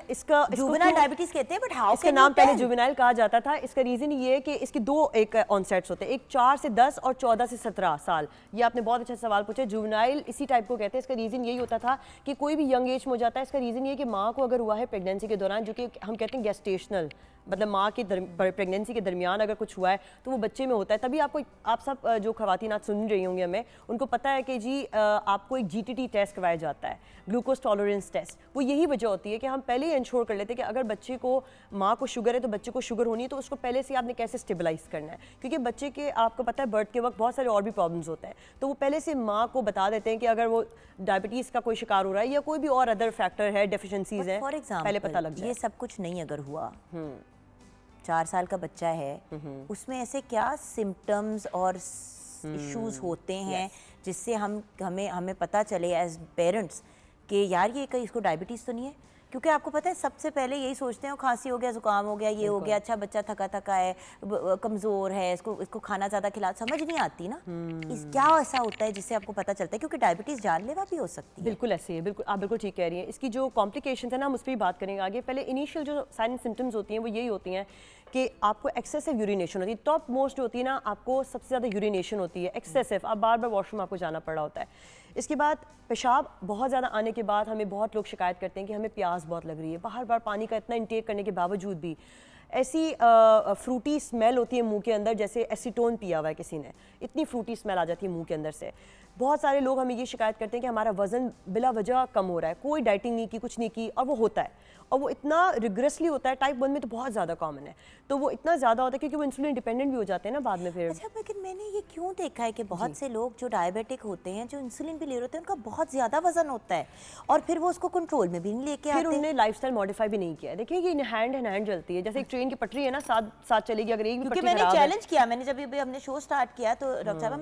जुवेनाइल डायबिटीज कहते हैं, बट हाउ इसका नाम पहले जुवेनाइल कहा जाता था। इसका रीज़न ये है कि इसके दो एक ऑनसेट्स होते हैं, एक 4 से 10 और 14 से 17 साल। ये आपने बहुत अच्छा सवाल पूछा। जुवेनाइल इसी टाइप को कहते हैं। इसका रीज़न यही होता था कि कोई भी यंग एज में हो जाता है। इसका रीज़न ये है कि माँ को अगर हुआ है प्रेगनेंसी के दौरान, जो कि हम कहते हैं गेस्टेशनल, मतलब माँ की प्रेगनेंसी के दरमियान अगर कुछ हुआ है तो वो बच्चे में होता है। तभी आपको, आप सब जो खवातीन आज सुन रही होंगी हमें, उनको पता है कि जी आपको एक GTT टेस्ट करवाया जाता है, ग्लूकोज टॉलरेंस टेस्ट। वो यही वजह होती है कि हम पहले ही इंश्योर कर लेते हैं कि अगर बच्चे को, माँ को शुगर है तो बच्चे को शुगर होनी है, तो उसको पहले से आपने कैसे स्टेबलाइज करना है। क्योंकि बच्चे के, आपको पता है, बर्थ के वक्त बहुत सारे और भी प्रॉब्लम्स होते हैं, तो वो पहले से माँ को बता देते हैं कि अगर वो डायबिटीज़ का कोई शिकार हो रहा है या कोई भी और अदर फैक्टर है, डेफिशिएंसीज है, फॉर एग्जाम्पल पहले पता लग जाए। ये सब कुछ नहीं अगर हुआ, 4 साल का बच्चा है, उसमें ऐसे क्या सिम्टम्स और इश्यूज होते हैं जिससे हमें पता चले एज पेरेंट्स कि यार ये कहीं इसको डायबिटीज़ तो नहीं है? क्योंकि आपको पता है सबसे पहले यही सोचते हैं, खांसी हो गया, जुकाम हो गया, ये हो गया, अच्छा बच्चा थका थका है, कमज़ोर है, इसको खाना ज़्यादा खिला, समझ नहीं आती ना इस क्या ऐसा होता है जिससे आपको पता चलता है, क्योंकि डायबिटीज़ जानलेवा भी हो सकती है। बिल्कुल ऐसे है, बिल्कुल आप बिल्कुल ठीक कह रही हैं। इसकी जो कॉम्प्लिकेशंस है ना, हम उस पर भी बात करेंगे आगे। पहले इनिशियल जो साइन एंड सिम्टम्स होती हैं वो यही होती हैं कि आपको एक्सेसिव यूरिनेशन होती है। टॉप मोस्ट होती है ना, आपको सबसे ज़्यादा यूरिनेशन होती है, एक्सेसिव, आप बार बार वॉशरूम आपको जाना पड़ रहा होता है। इसके बाद पेशाब बहुत ज़्यादा आने के बाद हमें बहुत लोग शिकायत करते हैं कि हमें प्यास बहुत लग रही है, बार बार पानी का इतना इंटेक करने के बावजूद भी। ऐसी फ्रूटी स्मेल होती है मुंह के अंदर, जैसे एसीटोन पिया हुआ है किसी ने, इतनी फ्रूटी स्मेल आ जाती है मुंह के अंदर से। बहुत सारे लोग हमें ये शिकायत करते हैं कि हमारा वज़न बिला वजह कम हो रहा है, कोई डाइटिंग नहीं की, कुछ नहीं की, और वो होता है, और वो इतना रिग्रेसली होता है। टाइप 1 में तो बहुत ज़्यादा कॉमन है, तो वो इतना ज़्यादा होता है क्योंकि वो इंसुलिन डिपेंडेंट भी हो जाते हैं ना बाद में फिर। अच्छा, लेकिन मैंने ये क्यों देखा है कि बहुत से लोग जो डायबिटिक होते हैं, जो इंसुलिन भी ले रहे होते हैं, उनका बहुत ज़्यादा वजन होता है और फिर वो उसको कंट्रोल में भी नहीं लेके आते। फिर उन्होंने लाइफस्टाइल मॉडिफाई भी नहीं किया है। देखिए ये हैंड इन हैंड चलती है, जैसे एक ट्रेन की पटरी है ना, साथ साथ चलेगी। अगर एक भी क्योंकि पटरी मैंने खराब है, चैलेंज किया, मैंने जब ये हमने शो स्टार्ट किया तो डॉक्टर साहब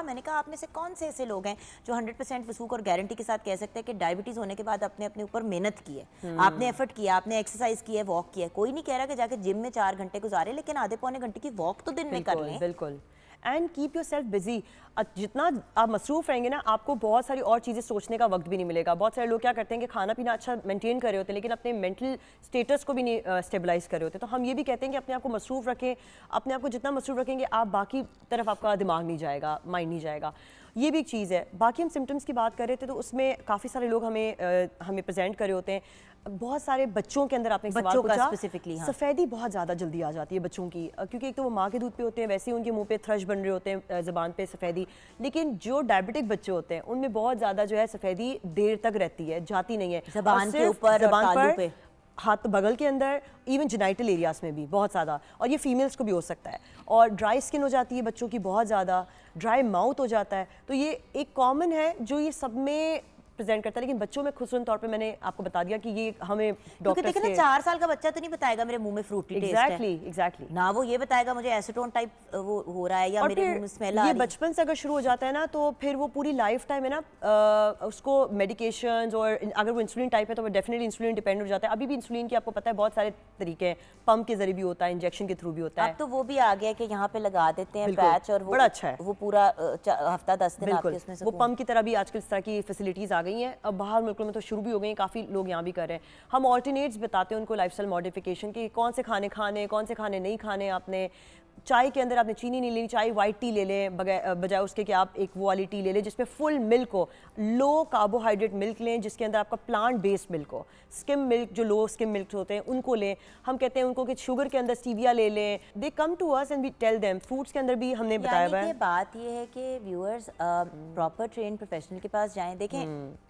मैंने कहा आप में से कौन से ऐसे लोग हैं जो 100% वसूख और गारंटी के साथ कह सकते हैं कि डायबिटीज़ होने के बाद आपने अपने ऊपर मेहनत की है, आपने एफर्ट किया, आपने एक्सरसाइज की है, वॉक किया है। कोई नहीं कह रहा कि जाके जिम में 4 घंटे गुजारे, लेकिन आधे पौने घंटे की वॉक तो दिन में कर लें। बिल्कुल। And keep your self busy. जितना आप मसरूफ़ रहेंगे ना, आपको बहुत सारी और चीज़ें सोचने का वक्त भी नहीं मिलेगा। बहुत सारे लोग क्या करते हैं कि खाना पीना अच्छा मेंटेन कर रहे होते हैं, लेकिन अपने मेंटल स्टेटस को भी नहीं स्टेबलाइज कर रहे होते। तो हम ये भी कहते हैं कि अपने आप को मसरूफ़ रखें। अपने आप को जितना मसरूफ़ रखेंगे, आप बाकी तरफ आपका दिमाग नहीं जाएगा, माइंड नहीं जाएगा। ये भी एक चीज़ है। बाकी हम सिम्टम्स की बात कर रहे थे तो उसमें काफ़ी सारे लोग हमें प्रेजेंट करे होते हैं। बहुत सारे बच्चों के अंदर आपने एक सवाल बच्चों का पूछा, स्पेसिफिकली, हाँ। सफ़ेदी बहुत ज़्यादा जल्दी आ जाती है बच्चों की, क्योंकि एक तो वो माँ के दूध पे होते हैं, वैसे ही उनके मुंह पे थ्रश बन रहे होते हैं, ज़बान पे सफ़ेदी। लेकिन जो डायबिटिक बच्चे होते हैं उनमें बहुत ज़्यादा जो है सफ़ेदी देर तक रहती है, जाती नहीं है। ज़बान और के सिर्फ ऊपर और ज़बान तालू पर, पे। हाथ बगल के अंदर, इवन जेनाइटल एरियाज में भी बहुत ज़्यादा, और ये फीमेल्स को भी हो सकता है। और ड्राई स्किन हो जाती है बच्चों की बहुत ज़्यादा, ड्राई माउथ हो जाता है। तो ये एक कॉमन है जो ये सब में प्रेजेंट करता है, लेकिन बच्चों में खुसूसन तौर पे मैंने आपको बता दिया कि ये हमें क्योंकि डॉक्टर देखिए ना 4 साल का बच्चा तो नहीं बताएगा मेरे मुंह में फ्रूटी टेस्ट है। एग्जैक्टली ना वो ये बताएगा मुझे एसीटोन टाइप वो हो रहा है या और मेरे मुंह फिर में स्मेल आ ये रही है। बचपन से अगर शुरू हो जाता है ना तो फिर वो पूरी लाइफ टाइम है ना, उसको मेडिकेशंस, और अगर वो इंसुलिन टाइप है तो वो डेफिनेटली इंसुलिन डिपेंडेंट हो जाता है। अभी भी इंसुलिन की आपको पता है बहुत सारे तरीके हैं, पंप के जरिए भी होता है, इंजेक्शन के थ्रू भी होता है। अब तो वो भी आ गया कि यहाँ पे लगा देते हैं बिल्कुल, पैच, और वो बड़ा अच्छा है। वो पूरा हफ्ता 10 दिन आपके बिल्कुल, उसमें से वो पंप की तरह भी आजकल इस तरह की फैसिलिटीज़ आ गई हैं। अब बाहर मुल्कों में तो शुरू भी हो गई हैं, काफ़ी लोग यहाँ भी कर रहे हैं। हम ऑल्टरनेट्स बताते हैं उनको लाइफस्टाइल मॉडिफिकेशन की, कौन से खाने खाने, कौन से खाने नहीं खाने। आपने चाय के अंदर आपने चीनी नहीं लेनी, चाय वाइट टी ले लें, बजाय उसके कि आप एक वो वाली टी ले लें जिसमें फुल मिल्क हो, लो कार्बोहाइड्रेट मिल्क लें जिसके अंदर आपका प्लांट बेस्ड मिल्क हो। स्किम मिल्क, जो लो स्किम मिल्क होते हैं उनको लें। हम कहते हैं उनको कि शुगर के अंदर स्टीविया ले लें। They come to us and we tell them. Fruits के अंदर भी हमने बताया हुआ यानी है। कि बात ये है कि व्यूअर्स प्रॉपर ट्रेन प्रोफेशनल के पास जाएं। देखें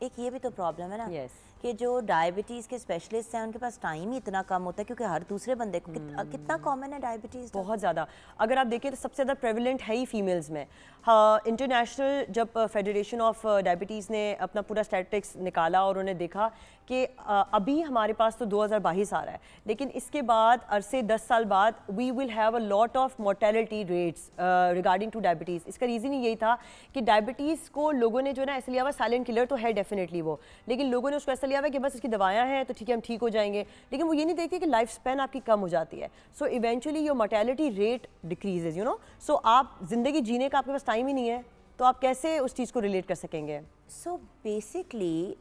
एक ये भी तो प्रॉब्लम है ना Yes. कि जो डायबिटीज़ के स्पेशलिस्ट हैं उनके पास टाइम ही इतना कम होता है, क्योंकि हर दूसरे बंदे को कितना कॉमन है डायबिटीज़। बहुत ज़्यादा। अगर आप देखें तो सबसे ज़्यादा प्रेवलेंट है ही फीमेल्स में। हाँ, इंटरनेशनल जब फेडरेशन ऑफ डायबिटीज़ ने अपना पूरा स्टैटिस्टिक्स निकाला और उन्होंने देखा कि अभी हमारे पास तो 2022 आ रहा है, लेकिन इसके बाद अरसे 10 साल बाद we will have a lot of mortality rates regarding to diabetes. इसका रीज़न ही यही था कि डायबिटीज़ को लोगों ने जो ना ऐसे लिया हुआ, साइलेंट किलर तो है डेफिनेटली वो, लेकिन लोगों ने उसको ऐसा लिया हुआ कि बस इसकी दवाएं हैं तो ठीक है हम ठीक हो जाएंगे, लेकिन वो ये नहीं देखते कि लाइफ स्पैन आपकी कम हो जाती है। So eventually your mortality rate decreases, you know. So आप ज़िंदगी जीने का आपके पास टाइम ही नहीं है, तो आप कैसे उस चीज़ को रिलेट कर सकेंगे? सो बेसिकली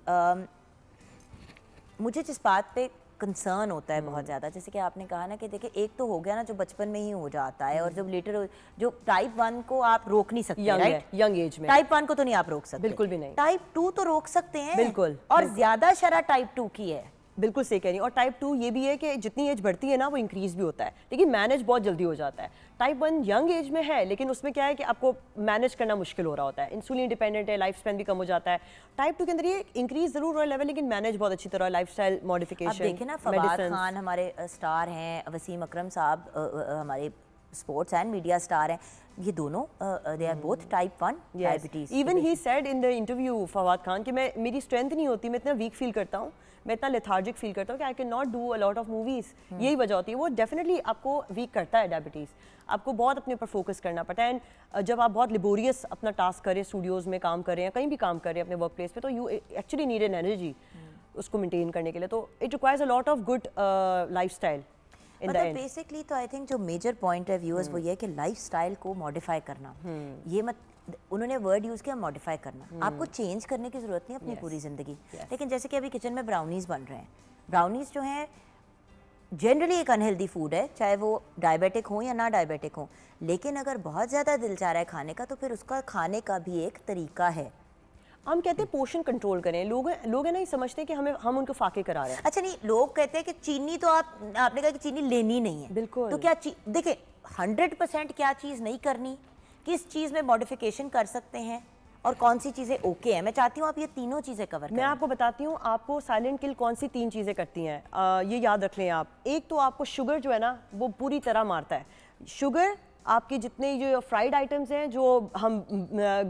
मुझे जिस बात पे कंसर्न होता है बहुत ज़्यादा, जैसे कि आपने कहा ना कि देखिए एक तो हो गया ना जो बचपन में ही हो जाता है, और जब लेटर जो टाइप 1 को आप रोक नहीं सकते, राइट? यंग एज में टाइप 1 को तो नहीं आप रोक सकते, बिल्कुल भी नहीं। टाइप 2 तो रोक सकते हैं, बिल्कुल, और ज्यादा शरह टाइप 2 की है। बिल्कुल सही कह रही हैं। और टाइप 2 ये भी है कि जितनी एज बढ़ती है ना वो इंक्रीज भी होता है, लेकिन मैनेज बहुत जल्दी हो जाता है। टाइप 1 यंग एज में है, लेकिन उसमें क्या है कि आपको मैनेज करना मुश्किल हो रहा होता है, इंसुलिन डिपेंडेंट है, लाइफ स्पैन भी कम हो जाता है। टाइप 2 के अंदर ये इंक्रीज जरूर हो रहा है लेवल, लेकिन मैनेज बहुत अच्छी तरह, लाइफस्टाइल मॉडिफिकेशन। अब देखें ना फवाद खान हमारे स्टार हैं, वसीम अकरम साहब हमारे स्पोर्ट्स एंड मीडिया स्टार हैं, ये दोनों they are both type 1 diabetes. Even he said in the interview, Fawad Khan, कि मैं, मेरी स्ट्रेंथ नहीं होती, मैं इतना वीक फील करता हूँ, मैं इतना लेथार्जिक फील करता हूँ कि I can not do a lot of movies. यही वजह होती है, वो डेफिनेटली आपको वीक करता है डायबिटीज़। आपको बहुत अपने ऊपर फोकस करना पड़ता है, एंड जब आप बहुत लिबोरियस अपना टास्क करें, स्टूडियोज़ में काम करें या कहीं भी काम करें अपने वर्क प्लेस पे, तो you actually need an energy उसको मेंटेन करने के लिए। तो it requires a lot of good lifestyle in the मतलब एंड। बेसिकली तो आई थिंक जो मेजर पॉइंट है व्यूअर्स वो ये है कि लाइफस्टाइल को मॉडिफाई करना। ये मत, उन्होंने वर्ड यूज़ किया मॉडिफाई करना। आपको चेंज करने की ज़रूरत नहीं अपनी पूरी ज़िंदगी। लेकिन जैसे कि अभी किचन में ब्राउनीज़ बन रहे हैं, ब्राउनीज़ जो हैं जनरली एक अनहेल्दी फूड है, चाहे वो डायबिटिक हो या ना डायबिटिक हो, लेकिन अगर बहुत ज़्यादा दिल चाह रहा है खाने का तो फिर उसका खाने का भी एक तरीका है। हम कहते हैं पोर्शन कंट्रोल करें। लोग है ना, ये समझते हैं कि हम उनको फाके करा रहे हैं। अच्छा नहीं, लोग कहते हैं कि चीनी तो आपने कहा कि चीनी लेनी नहीं है। बिल्कुल। तो क्या देखिए 100% क्या चीज़ नहीं करनी, किस चीज़ में मॉडिफिकेशन कर सकते हैं और कौन सी चीज़ें ओके हैं, मैं चाहती हूँ आप ये तीनों चीज़ें कवर करें। मैं आपको बताती हूँ आपको साइलेंट किल कौन सी 3 चीज़ें करती हैं, ये याद रख लें आप। एक तो आपको शुगर जो है ना वो पूरी तरह मारता है। शुगर आपके जितने जो फ्राइड आइटम्स हैं जो हम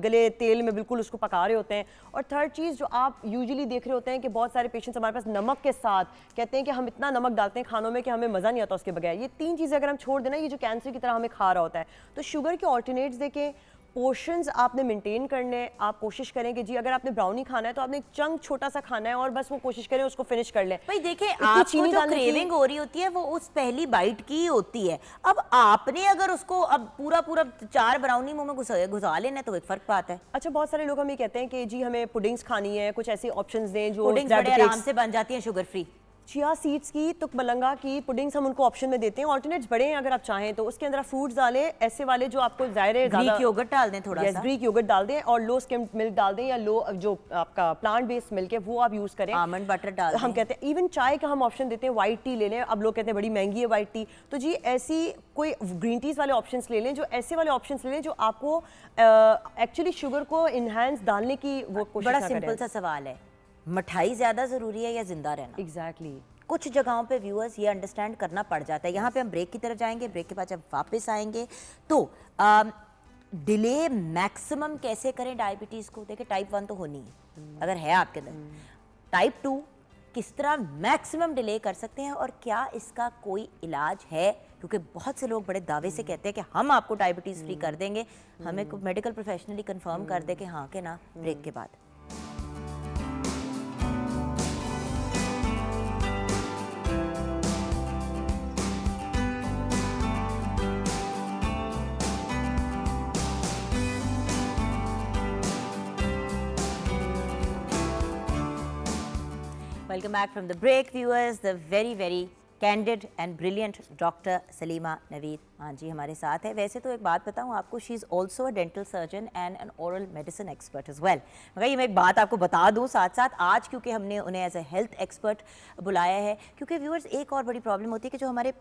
गले तेल में बिल्कुल उसको पका रहे होते हैं, और थर्ड चीज़ जो आप यूजुअली देख रहे होते हैं कि बहुत सारे पेशेंट्स हमारे पास नमक के साथ कहते हैं कि हम इतना नमक डालते हैं खानों में कि हमें मज़ा नहीं आता उसके बगैर। ये 3 चीज़ें अगर हम छोड़ देना, ये जो कैंसर की तरह हमें खा रहा होता है, तो शुगर के ऑल्टरनेट्स देखें, पोर्शंस आपने मेंटेन करने। आप कोशिश करें कि जी अगर आपने ब्राउनी खाना है तो आपने एक चंक छोटा सा खाना है और बस वो कोशिश करें उसको फिनिश कर लें। भाई देखिए आपको जो क्रेविंग हो रही होती है वो उस पहली बाइट की ही होती है। अब आपने अगर उसको अब पूरा 4 ब्राउनी मुंह में घुसा लेना तो एक फर्क पाता है। अच्छा, बहुत सारे लोग हमें कहते हैं कि जी हमें पुडिंग्स खानी है, कुछ ऐसे ऑप्शंस दें जो पुडिंग्स बड़े आराम से बन जाती हैं शुगर फ्री। चिया सीड्स की, तुक मलंगा की पुडिंग्स हम उनको ऑप्शन में देते हैं। ऑल्टरनेट्स बड़े हैं अगर आप चाहें तो, उसके अंदर फ्रूट्स डालें ऐसे वाले जो आपको ज़ाहिर ग्रीक योगर्ट डाल दें थोड़ा सा, ग्रीक योगर्ट डाल दें और लो स्किम्ड मिल्क डाल दें, या लो जो आपका प्लांट बेस्ड मिल्क है वो आप यूज़ करें। आमंड बटर डाल दें। हम कहते हैं इवन चाय का हम ऑप्शन देते हैं, वाइट टी ले लें। अब लोग कहते हैं बड़ी महंगी है वाइट टी, तो जी ऐसी कोई ग्रीन टीज़ वाले ऑप्शंस ले लें, जो ऐसे वाले ऑप्शंस ले लें जो आपको एक्चुअली शुगर को इनहेंस डालने की वो कोशिश बड़ा ना करें। सिंपल सा सवाल है, मिठाई ज्यादा जरूरी है या जिंदा रहना? एग्जैक्टली। कुछ जगहों पे व्यूअर्स ये अंडरस्टैंड करना पड़ जाता है। यहाँ पे हम ब्रेक की तरफ जाएंगे, ब्रेक के बाद जब वापस आएंगे तो डिले मैक्सिमम कैसे करें डायबिटीज़ को। देखिए टाइप 1 तो होनी है अगर है आपके अंदर, टाइप 2 किस तरह मैक्सिमम डिले कर सकते हैं और क्या इसका कोई इलाज है, क्योंकि बहुत से लोग बड़े दावे से कहते हैं कि हम आपको डायबिटीज़ फ्री कर देंगे, हमें मेडिकल प्रोफेशनली कंफर्म कर दे कि हाँ कि ना। ब्रेक के बाद Welcome back from the break, viewers. The very candid and brilliant Dr. Salima Naveed मान जी हमारे साथ है। वैसे तो एक बात बताऊं आपको, she is also a dental surgeon and an oral medicine expert as well. मगर ये मैं एक बात आपको बता दूं साथ साथ, आज क्योंकि हमने उन्हें एज ए हेल्थ एक्सपर्ट बुलाया है, क्योंकि व्यूअर्स एक और बड़ी प्रॉब्लम होती है कि जो हमारे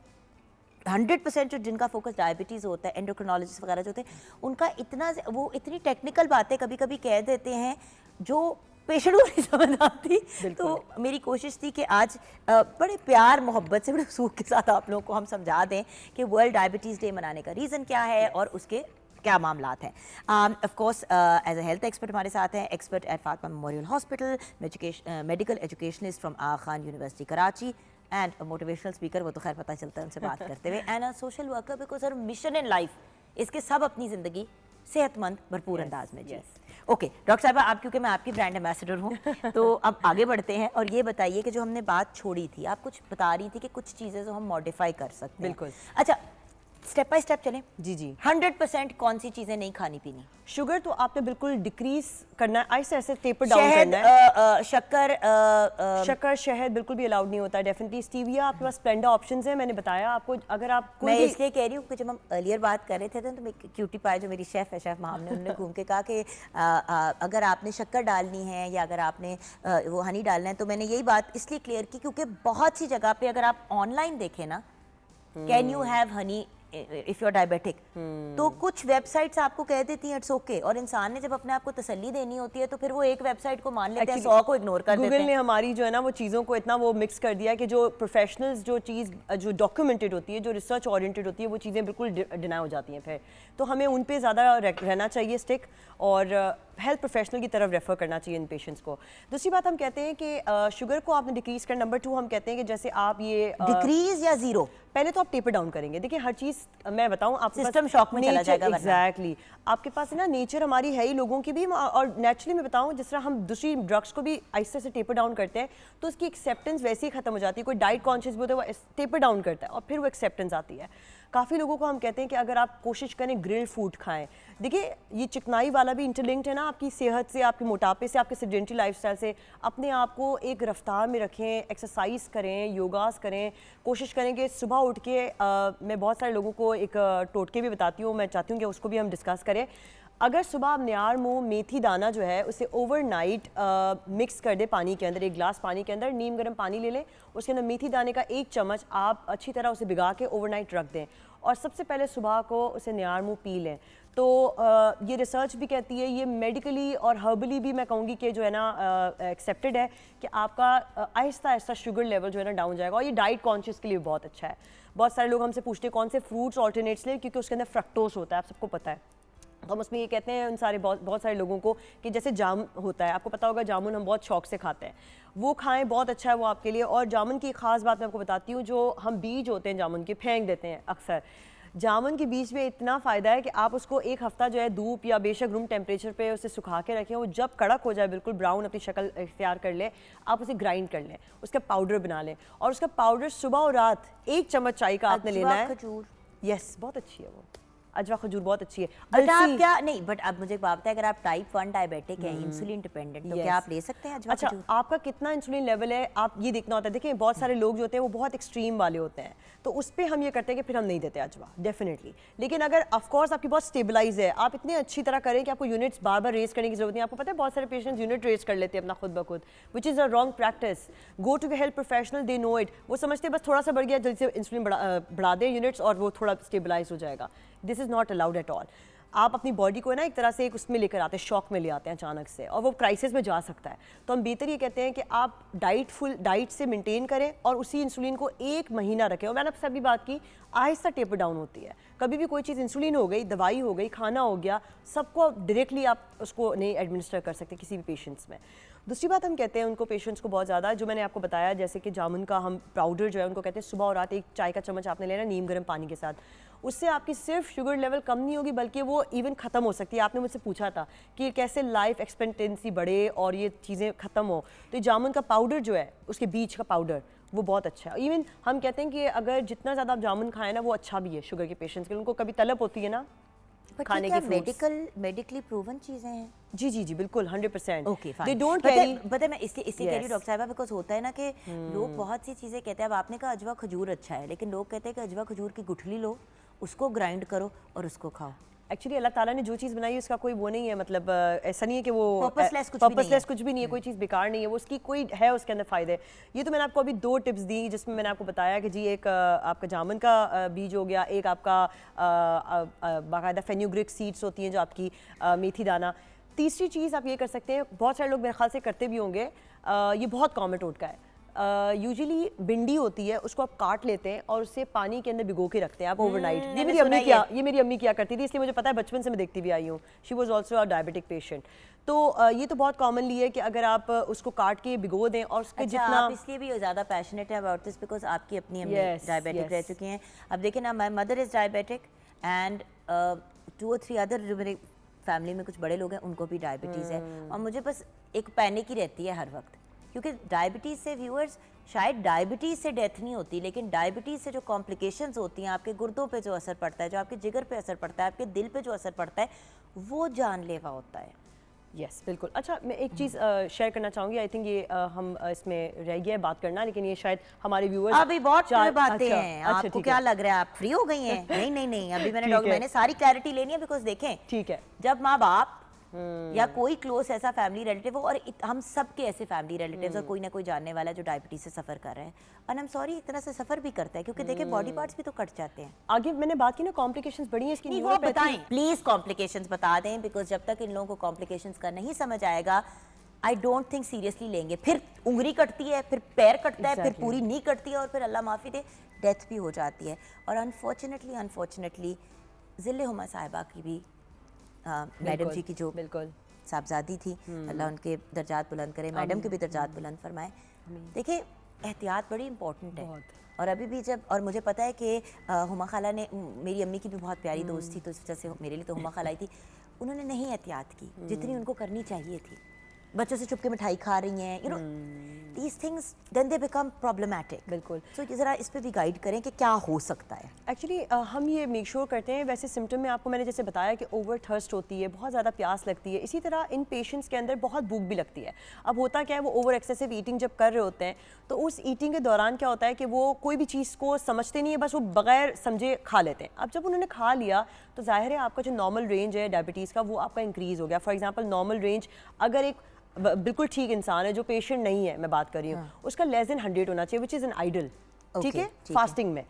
100% जो जिनका फोकस डायबिटीज़ होता है, एंडोक्रिनोलॉजिस्ट वगैरह जो होते हैं, उनका इतना वो इतनी टेक्निकल बातें कभी कभी कह देते हैं जो पेशेंट को नहीं समझ आती। तो मेरी कोशिश थी कि आज बड़े प्यार मोहब्बत से, बड़े सूख के साथ आप लोगों को हम समझा दें कि वर्ल्ड डायबिटीज़ डे मनाने का रीज़न क्या है और उसके क्या मामलात हैं। Of course as a health expert हमारे साथ हैं, expert at Fatima memorial hospital, medical educationist from Aga Khan university Karachi, and motivational speaker, वो तो खैर पता चलता है उनसे बात करते हुए, and a social worker, because her mission in life इसके सब अपनी ज़िंदगी सेहतमंद भरपूर अंदाज में जी। ओके डॉक्टर साहब, आप क्योंकि मैं आपकी ब्रांड एम्बेसडर हूँ तो अब आगे बढ़ते हैं और ये बताइए कि जो हमने बात छोड़ी थी, आप कुछ बता रही थी कि कुछ चीज़ें जो हम मॉडिफाई कर सकते हैं। बिल्कुल। अच्छा, स्टेप बाय स्टेप चलें। जी 100% कौन सी चीज़ें नहीं खानी पीनी? शुगर तो आपने बिल्कुल डिक्रीज करना है, ऐसे ऐसे टेपर डाउन करना है। शक्कर शहद बिल्कुल भी अलाउड नहीं होता। डेफिनेटली स्टीविया, आपके पास स्प्लेंडा ऑप्शंस है, मैंने बताया आपको। अगर आप मैं इसलिए कह रही हूँ कि जब हम अर्लियर बात कर रहे थे तो मैं क्यूटी पाई जो मेरी शेफ़ है, शेफ़ माम ने, उन्होंने घूम के कहा कि अगर आपने शक्कर डालनी है या अगर आपने वो हनी डालना है, तो मैंने यही बात इसलिए क्लियर की क्योंकि बहुत सी जगह पे अगर आप ऑनलाइन देखें ना, can you have honey if you are diabetic, तो कुछ वेबसाइट्स आपको कह देती हैं इट्स ओके, और इंसान ने जब अपने आप को तसल्ली देनी होती है तो फिर वो एक वेबसाइट को मान लेते हैं, 100 को इग्नोर कर देते हैं। गूगल ने हमारी जो है ना वो चीज़ों को इतना वो मिक्स कर दिया कि जो प्रोफेशनल्स जो चीज़ जो डॉक्यूमेंटेड होती है, जो रिसर्च ओरिएंटेड होती है, वो चीज़ें बिल्कुल डिनाई हो जाती हैं। फिर तो हमें उन पे ज़्यादा रहना चाहिए स्टिक, और हेल्थ प्रोफेशनल की तरफ रेफर करना चाहिए इन पेशेंट्स को। दूसरी बात हम कहते हैं कि शुगर को आपने डिक्रीज कर, नंबर 2 हम कहते हैं कि जैसे आप ये डिक्रीज या जीरो, पहले तो आप टेपर डाउन करेंगे। देखिए हर चीज़ मैं बताऊं, आपके सिस्टम शॉक में चला जाएगा। एग्जैक्टली, आपके पास है ना नेचर हमारी है ही लोगों की भी, और नेचुरली मैं बताऊं जिस तरह हम दूसरी ड्रग्स को भी आहिस्ते से टेपर डाउन करते हैं तो उसकी एक्सेप्टेंस वैसे ही खत्म हो जाती है। कोई डाइट कॉन्शियस भी होता है, वो टेपर डाउन करता है और फिर वो एक्सेप्टेंस आती है। काफ़ी लोगों को हम कहते हैं कि अगर आप कोशिश करें ग्रिल्ड फूड खाएं। देखिए ये चिकनाई वाला भी इंटरलिंक्ड है ना आपकी सेहत से, आपके मोटापे से, आपके सेडेंटरी लाइफस्टाइल से। अपने आप को एक रफ्तार में रखें, एक्सरसाइज करें, योगास करें, कोशिश करें कि सुबह उठ के मैं बहुत सारे लोगों को एक टोटके भी बताती हूँ, मैं चाहती हूँ कि उसको भी हम डिस्कस करें। अगर सुबह आप नियार मुँह मेथी दाना जो है उसे ओवरनाइट मिक्स कर दे पानी के अंदर, एक गिलास पानी के अंदर नीम गर्म पानी ले लें, उसके अंदर मेथी दाने का 1 चम्मच आप अच्छी तरह उसे भिगा के ओवरनाइट रख दें और सबसे पहले सुबह को उसे नियार मुँह पी लें। तो ये रिसर्च भी कहती है, ये मेडिकली और हर्बली भी मैं कहूँगी कि जो है ना एक्सेप्टेड है कि आपका आहिस्ता आहिस्ता शुगर लेवल जो है ना डाउन जाएगा, और ये डाइट कॉन्शियस के लिए बहुत अच्छा है। बहुत सारे लोग हमसे पूछते हैं कौन से फ्रूट्स ऑल्टरनेट्स लें, क्योंकि उसके अंदर फ्रक्टोस होता है, आप सबको पता है। तो हम उसमें ये कहते हैं उन सारे बहुत सारे लोगों को कि जैसे जाम होता है, आपको पता होगा जामुन हम बहुत शौक से खाते हैं, वो खाएं, बहुत अच्छा है वो आपके लिए। और जामुन की ख़ास बात मैं आपको बताती हूँ, जो हम बीज होते हैं जामुन के फेंक देते हैं अक्सर, जामुन के बीज में इतना फ़ायदा है कि आप उसको 1 हफ़्ता जो है धूप या बेशक रूम टेम्परेचर पे उसे सुखा के रखें, वो जब कड़क हो जाए, बिल्कुल ब्राउन अपनी शक्ल इख्तियार कर ले, आप उसे ग्राइंड कर लें, उसका पाउडर बना लें, और उसका पाउडर सुबह और रात 1 चम्मच चाय का आपने लेना है। खजूर, यस, बहुत अच्छी है वो। अजवा खजूर बहुत अच्छी है। बट आप अलसी, क्या नहीं, बट अब मुझे एक बात है, अगर आप टाइप 1 डायबिटिक हैं, इंसुलिन डिपेंडेंट, तो Yes. क्या आप ले सकते हैं अजवा अच्छा, खजूर? आपका कितना इंसुलिन लेवल है आप ये देखना होता है। देखिए बहुत सारे लोग जो होते हैं वो बहुत एक्सट्रीम वाले होते हैं, तो उस पर हम ये करते हैं कि फिर हम नहीं देते अजवा डेफिनेटली। लेकिन अगर ऑफ कोर्स आपकी बहुत स्टेबलाइज है, आप इतनी अच्छी तरह करें कि आपको यूनिट्स बार बार रेज करने की जरूरत नहीं। आपको पता है बहुत सारे पेशेंट्स यूनिट रेज कर लेते हैं अपना खुद ब खुद, which is a wrong practice. Go to health professional, they know it. वो समझते हैं बस थोड़ा सा बढ़ गया, जल्दी से इंसुलिन बढ़ा दें यूनिट्स और वो थोड़ा स्टेबलाइज हो जाएगा। This is not allowed at all. आप अपनी बॉडी को ना एक तरह से एक उसमें लेकर आते हैं, शॉक में ले आते हैं अचानक से, और वो क्राइसिस में जा सकता है। तो हम बेहतर ये कहते हैं कि आप डाइट से मेंटेन करें और उसी इंसुलिन को 1 महीना रखें। और मैंने आपसे अभी बात की, आहिस्ता टेपर डाउन होती है। कभी भी कोई चीज़, इंसुलिन हो गई, दवाई हो गई, खाना हो गया, सबको डायरेक्टली आप उसको नहीं एडमिनिस्टर कर सकते किसी भी पेशेंट्स में। दूसरी बात हम कहते हैं उनको, पेशेंट्स को बहुत ज़्यादा, जो मैंने आपको बताया जैसे कि जामुन का हम पाउडर जो है उनको कहते हैं सुबह और रात 1 चाय का चम्मच आपने लेना नीम गर्म पानी के साथ। उससे आपकी सिर्फ शुगर लेवल कम नहीं होगी बल्कि वो इवन ख़त्म हो सकती है। आपने मुझसे पूछा था कि कैसे लाइफ एक्सपेक्टेंसी बढ़े और ये चीज़ें ख़त्म हो, तो ये जामुन का पाउडर जो है, उसके बीज का पाउडर, वो बहुत अच्छा है। इवन हम कहते हैं कि अगर जितना ज़्यादा आप जामुन खाएं ना वो अच्छा भी है शुगर के पेशेंट्स के लिए। उनको कभी तलब होती है ना खाने की fruits। मेडिकली प्रूवन चीजें हैं। जी जी जी बिल्कुल 100%। Okay they don't carry. पता मैं इसलिए कह रही हूँ Yes. डॉक्टर साहबा, बिकॉज होता है ना कि लोग बहुत सी चीज़ें कहते हैं। अब आपने कहा अजवा खजूर अच्छा है, लेकिन लोग कहते हैं कि अजवा खजूर की गुठली लो, उसको ग्राइंड करो और उसको खाओ। एक्चुअली अल्लाह ताला ने जो चीज़ बनाई है उसका कोई वो नहीं है, मतलब ऐसा नहीं है कि वो Purposeless कुछ भी नहीं है। purposeless कुछ भी नहीं है, कोई चीज़ बेकार नहीं है, वो उसकी कोई है उसके अंदर फ़ायदे। ये तो मैंने आपको अभी 2 टिप्स दी जिसमें मैंने आपको बताया कि जी एक आपका जामुन का बीज हो गया, एक आपका बाकायदा फेन्यूग्रिक सीड्स होती हैं जो आपकी मेथी दाना। तीसरी चीज़ आप ये कर सकते हैं, बहुत सारे लोग मेरे ख्याल से करते भी होंगे, ये बहुत कॉमन टोटका है। यूजुअली भिंडी होती है, उसको आप काट लेते हैं और उसे पानी के अंदर भिगो के रखते हैं आप ओवरनाइट। ये मेरी अम्मी किया करती थी, इसलिए मुझे पता है, बचपन से मैं देखती भी आई हूँ। She was also a diabetic patient. तो ये तो बहुत कॉमनली है कि अगर आप उसको काट के भिगो दें और उसके अच्छा, जितना आप इसलिए भी ज़्यादा पैशनेट है अबाउट दिस बिकॉज आपकी अपनी अम्मी Yes, डायबिटिक रह yes. चुकी हैं। अब देखिए ना, my mother is diabetic and 2 और 3 अदर जो मेरे फैमिली में कुछ बड़े लोग हैं उनको भी डायबिटीज़ है। और मुझे बस एक पैनिक ही रहती है हर वक्त, क्योंकि डायबिटीज़ से व्यूअर्स, शायद डायबिटीज़ से डेथ नहीं होती, लेकिन डायबिटीज़ से जो कॉम्प्लिकेशंस होती हैं, आपके गुर्दों पे जो असर पड़ता है, जो आपके जिगर पे असर पड़ता है, आपके दिल पे जो असर पड़ता है, वो जानलेवा होता है। यस बिल्कुल। अच्छा, मैं एक चीज़ शेयर करना चाहूँगी। आई थिंक ये हम इसमें रह गया है बात करना, लेकिन ये शायद हमारे व्यूअर्स अभी बहुत बातें हैं। अच्छा आपको ठीक क्या है, लग रहा है आप फ्री हो गई हैं? नहीं नहीं नहीं, अभी ठीक है। मैंने सारी क्लैरिटी लेनी है, बिकॉज देखें, ठीक है। जब माँ बाप या कोई क्लोज ऐसा फैमिली रिलेटिव हो, और हम सब के ऐसे फैमिली रिलेटिव्स और कोई ना कोई जानने वाला जो डायबिटीज से सफर कर रहा है, और आई एम सॉरी इतना से सफर भी करता है, क्योंकि देखिए बॉडी पार्ट्स भी तो कट जाते हैं। आगे मैंने बात की ना, कॉम्प्लिकेशंस बड़ी हैं इसकी। नहीं, वो बताएं प्लीज, कॉम्प्लिकेशंस बता दें, बिकॉज जब तक इन लोगों को कॉम्प्लिकेशंस का नहीं समझ आएगा, आई डोंट थिंक सीरियसली लेंगे। फिर उंगली कटती है, फिर पैर कटता है, फिर पूरी नी कटती है, और फिर अल्लाह माफ़ी दे डेथ भी हो जाती है। और अनफॉर्चुनेटली जिले हुमा साहिबा की भी, मैडम जी की जो बिल्कुल साहबजादी थी, अल्लाह उनके दर्जात बुलंद करे, मैडम के भी दर्जात बुलंद फरमाए। देखिए एहतियात बड़ी इंपॉर्टेंट है। और अभी भी जब, और मुझे पता है कि हुमा खाला ने, मेरी अम्मी की भी बहुत प्यारी दोस्त थी, तो इस वजह से मेरे लिए तो हुमा खाला ही थी, उन्होंने नहीं एहतियात की जितनी उनको करनी चाहिए थी। बच्चों से छुप के मिठाई खा रही हैं, you know these things, then they become problematic. बिल्कुल। सो ज़रा इस पे भी गाइड करें कि क्या हो सकता है। एक्चुअली हम ये मेक श्योर करते हैं, वैसे सिम्टम में आपको मैंने जैसे बताया कि ओवर थर्स्ट होती है, बहुत ज़्यादा प्यास लगती है, इसी तरह इन पेशेंट्स के अंदर बहुत भूख भी लगती है। अब होता क्या है, वो ओवर एक्सेसिव ईटिंग जब कर रहे होते हैं, तो उस ईटिंग के दौरान क्या होता है कि वो कोई भी चीज़ को समझते नहीं है, बस वो बगैर समझे खा लेते हैं। अब जब उन्होंने खा लिया तो जाहिर है आपका जो नॉर्मल रेंज है डायबिटीज़ का, वो आपका इंक्रीज़ हो गया। फॉर एग्जाम्पल नॉर्मल रेंज, अगर एक बिल्कुल ठीक इंसान है जो पेशेंट नहीं है, मैं बात कर रही हूँ, उसका लेस देन 100 होना चाहिए, विच इज़ एन आइडल। ठीक है, फास्टिंग में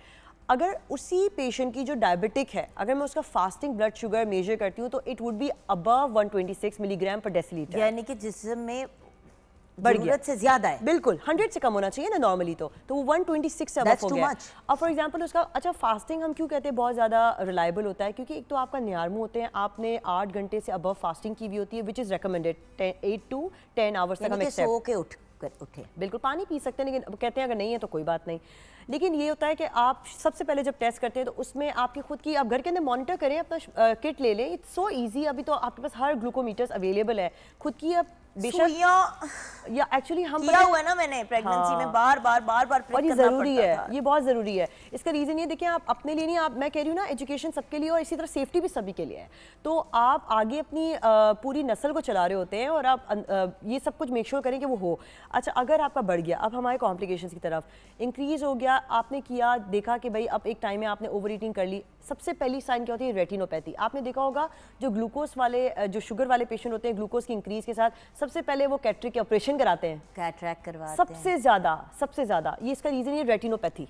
अगर उसी पेशेंट की जो डायबिटिक है, अगर मैं उसका फास्टिंग ब्लड शुगर मेजर करती हूँ तो it would be above 126 milligram पर डेसीलीटर, यानी कि जिस्म में बढ़ गया, ज़रूरत से ज़्यादा है। बिल्कुल 100 से कम होना चाहिए ना नॉर्मली, तो वो 126 से That's अबव हो too गया। much. अब फॉर एग्जांपल उसका, अच्छा फास्टिंग हम क्यों कहते हैं बहुत ज़्यादा रिलायबल होता है, क्योंकि एक तो आपका नियारमू होते हैं, आपने 8 घंटे से अबव फास्टिंग की हुई होती है, which is recommended 8 to 10 hours तक हम एक्सेप्ट। सो के उठे बिल्कुल पानी पी सकते हैं, लेकिन कहते हैं अगर नहीं है तो कोई बात नहीं। लेकिन ये होता है कि आप सबसे पहले जब टेस्ट करते हैं तो उसमें आपकी खुद की, आप घर के अंदर मॉनिटर करें, अपना किट ले लें, इट्स सो ईजी। अभी तो आपके पास हर ग्लूकोमीटर्स अवेलेबल है, खुद की आप सुइयां या एक्चुअली हम किया हुआ है ना मैंने प्रेगनेंसी में बार बार prick और ये करना ज़रूरी पड़ता है, था। ये बहुत ज़रूरी है। इसका रीज़न ये देखिए, आप अपने लिए नहीं, आप मैं कह रही हूँ ना, एजुकेशन सबके लिए और इसी तरह सेफ्टी भी सभी के लिए है। तो आप आगे अपनी पूरी नस्ल को चला रहे होते हैं और आप ये सब कुछ मेक श्योर करें कि वो हो। अच्छा, अगर आपका बढ़ गया, अब हमारे कॉम्प्लिकेशंस की तरफ इंक्रीज़ हो गया, आपने किया, देखा कि भाई अब एक टाइम में आपने ओवर ईटिंग कर ली, सबसे पहली साइन क्या होती है? रेटिनोपैथी। आपने देखा होगा जो ग्लूकोज वाले, जो शुगर वाले पेशेंट होते हैं, ग्लूकोज की इंक्रीज के साथ सबसे पहले वो कैटरेक्ट के ऑपरेशन कराते हैं। कैटरैक्ट करवाते हैं। सबसे ज्यादा ये इसका रीजन है रेटिनोपैथी।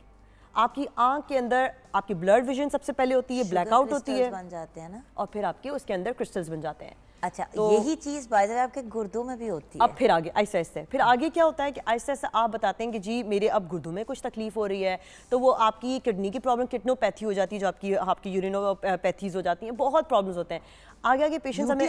आपकी आंख के अंदर आपकी ब्लड विजन सबसे पहले होती है, ब्लैकआउट होती है, बन जाते हैं ना, और फिर आपके उसके अंदर क्रिस्टल्स बन जाते हैं। अच्छा, यही चीज बाय द वे आपके गुर्दों में भी होती है। अब फिर आगे आहिस्ते आहिस्ते फिर आगे क्या होता है कि आहिस्ते आहिस्ते आप बताते हैं कि जी मेरे अब गुर्दों में कुछ तकलीफ हो रही है, तो वो आपकी किडनी की प्रॉब्लम, किडनोपैथी हो जाती है, जो आपकी यूरिनोपैथीज हो जाती हैं, बहुत प्रॉब्लम्स होते हैं। आगे पेशेंट्स हमें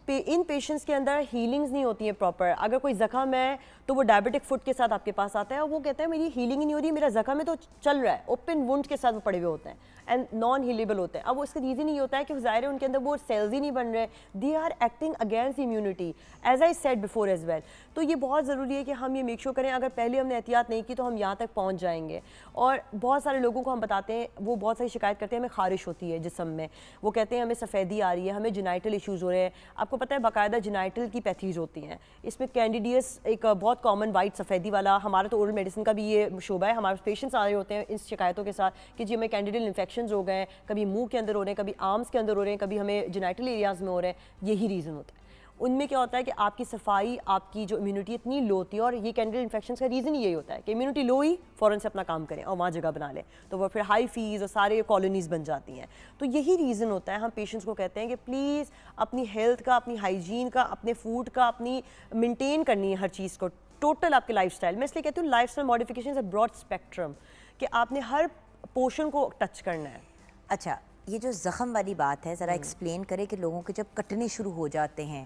इन पेशेंट्स के अंदर हीलिंग्स नहीं होती है प्रॉपर। अगर कोई जख्म है तो वो डायबिटिक फुट के साथ आपके पास आता है और वो कहता है मेरी हीलिंग ही नहीं हो रही, मेरा जख्म है तो चल रहा है, ओपन वुंड के साथ वो पड़े हुए होते हैं एंड नॉन हीलेबल होते हैं। अब वो इसका रीज़न ये होता है कि ज़ाहिर है उनके अंदर वो सेल्स ही नहीं बन रहे, they are acting against immunity, as I said before as well. तो ये बहुत ज़रूरी है कि हम ये मेक श्योर करें, अगर पहले हमने एहतियात नहीं की तो हम यहाँ तक पहुँच जाएंगे। और बहुत सारे लोगों को हम बताते हैं, वो बहुत सारी शिकायत करते हैं हमें खारिश होती है जिस्म में, वो कहते हैं हमें सफ़ेदी आ रही है, हमें जिनाइटल इश्यूज़ हो रहे हैं। आपको पता है बाकायदा जिनाइटल की पैथीज होती हैं, इसमें कैंडिडियस एक बहुत कॉमन वाइट सफ़ेदी वाला, हमारा तो ओरल मेडिसिन का भी ये शोबा है, हमारे पेशेंट्स आ रहे होते हैं इस शिकायतों के साथ कि जी हमें कैंडिडियल इन्फेक्शन हो गए, कभी मुंह के अंदर हो रहे हैं, कभी आर्म्स के अंदर हो रहे हैं, कभी हमें जिनाइटल एरियाज़ में हो रहे हैं। यही रीज़न होता है। उनमें क्या होता है कि आपकी सफाई, आपकी जो इम्यूनिटी इतनी लो होती है, और ये कैंडिडियल इन्फेक्शन का रीज़न यही होता है कि इम्यूनिटी लो ही फ़ौरन से अपना काम करें और वहाँ जगह बना लें, तो वो फिर हाई फीस और सारे कॉलोनीज़ बन जाती हैं। तो यही रीज़न होता है। हम पेशेंट्स को कहते हैं कि प्लीज़ अपनी हेल्थ का, अपनी हाइजीन का, अपने फूड का, अपनी मेंटेन करनी है हर चीज़ को, टोटल आपके लाइफस्टाइल। मैं इसलिए कहती हूँ lifestyle modification is a broad spectrum, कि आपने हर पोर्शन को टच करना है। अच्छा, ये जो जख्म वाली बात है, जरा एक्सप्लेन करें कि लोगों के जब कटने शुरू हो जाते हैं,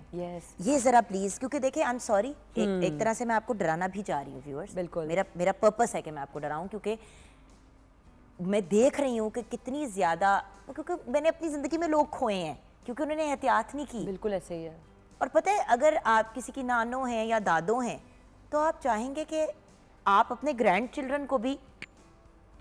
ये जरा प्लीज, क्योंकि देखिए आई एम सॉरी, एक तरह से मैं आपको डराना भी चाह रही हूँ व्यूअर्स। बिल्कुल, मेरा पर्पस है कि मैं आपको डराऊं, क्योंकि मैं देख रही हूँ कि कितनी ज्यादा, क्योंकि मैंने अपनी जिंदगी में लोग खोए हैं क्योंकि उन्होंने एहतियात नहीं की। बिल्कुल ऐसे ही है। और पता है, अगर आप किसी की नानो हैं या दादो हैं तो आप चाहेंगे कि आप अपने ग्रैंड चिल्ड्रन को भी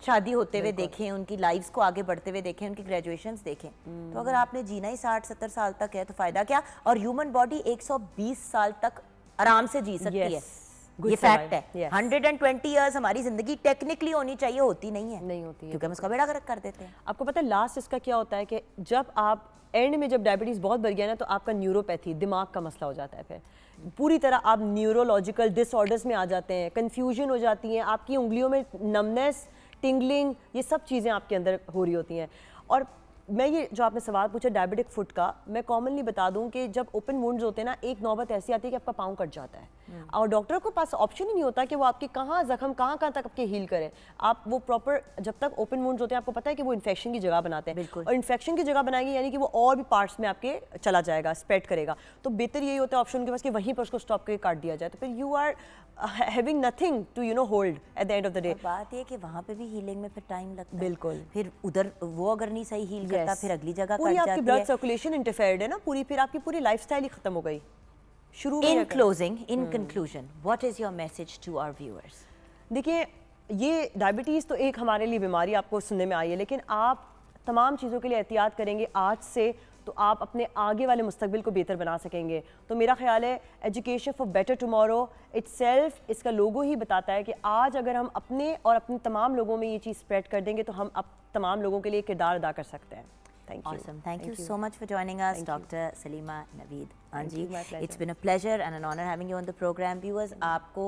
शादी होते हुए देखें, उनकी लाइफ्स को आगे बढ़ते हुए देखें, उनकी ग्रेजुएशंस देखें। तो अगर आपने जीना ही 60-70 साल तक है तो फायदा क्या? और ह्यूमन बॉडी 120 साल तक आराम से जी सकती है, ये फैक्ट है। 120 ईयर्स हमारी जिंदगी टेक्निकली होनी चाहिए, होती नहीं है, नहीं होती है, क्योंकि हम उसका बेड़ा गर्क कर देते हैं। आपको पता है लास्ट इसका क्या होता है कि जब आप एंड में, जब डायबिटीज़ बहुत बढ़ गया ना, तो आपका न्यूरोपैथी, दिमाग का मसला हो जाता है, फिर पूरी तरह आप न्यूरोलॉजिकल डिसऑर्डर्स में आ जाते हैं, कन्फ्यूजन हो जाती है, आपकी उंगलियों में नमनेस, टिंगलिंग, ये सब चीज़ें आपके अंदर हो रही होती हैं। और मैं ये जो आपने सवाल पूछा डायबिटिक फुट का, मैं कॉमनली बता दूं कि जब ओपन वुंड्स होते हैं ना, एक नौबत ऐसी आती है कि आपका पाँव कट जाता है और डॉक्टर के पास ऑप्शन ही नहीं होता कि वो आपके कहाँ जख्म कहाँ तक आपके हील करे। आप वो प्रॉपर, जब तक ओपन वुंड्स होते हैं आपको पता है कि वो इन्फेक्शन की जगह बनाते हैं, और इन्फेक्शन की जगह बनाएंगे यानी कि वो और भी पार्ट्स में आपके चला जाएगा, स्प्रेड करेगा। तो बेहतर यही होता है ऑप्शन के पास कि वहीं पर उसको स्टॉप करके काट दिया जाए, तो फिर you are having nothing to hold at the end of the day. बात ये कि वहाँ पे भी हीलिंग में फिर टाइम लगता है। बिल्कुल। फिर उधर वो अगर नहीं सही हील करता, फिर अगली जगह पूरी आपकी ब्लड सर्कुलेशन इंटरफेयर्ड है ना, पूरी फिर आपकी पूरी लाइफस्टाइल ही खत्म हो गई शुरू में। In closing, in conclusion, what is your message to our viewers? देखिए, ये डायबिटीज़ तो एक हमारे लिए बीमारी आपको सुनने में आई है, लेकिन आप तमाम चीज़ों के लिए एहतियात करेंगे आज से तो आप अपने आगे वाले मुस्तकबिल को बेहतर बना सकेंगे। तो मेरा ख्याल है education for better tomorrow itself, इसका लोगो ही बताता है कि आज अगर हम अपने और अपने तमाम लोगों में ये चीज़ स्प्रेड कर देंगे तो हम अब तमाम लोगों के लिए किरदार अदा कर सकते हैं। Thank you so much for joining us, Dr. Salima Naveed. Anji, it's been a pleasure and an honor having you on the program. Viewers, आपको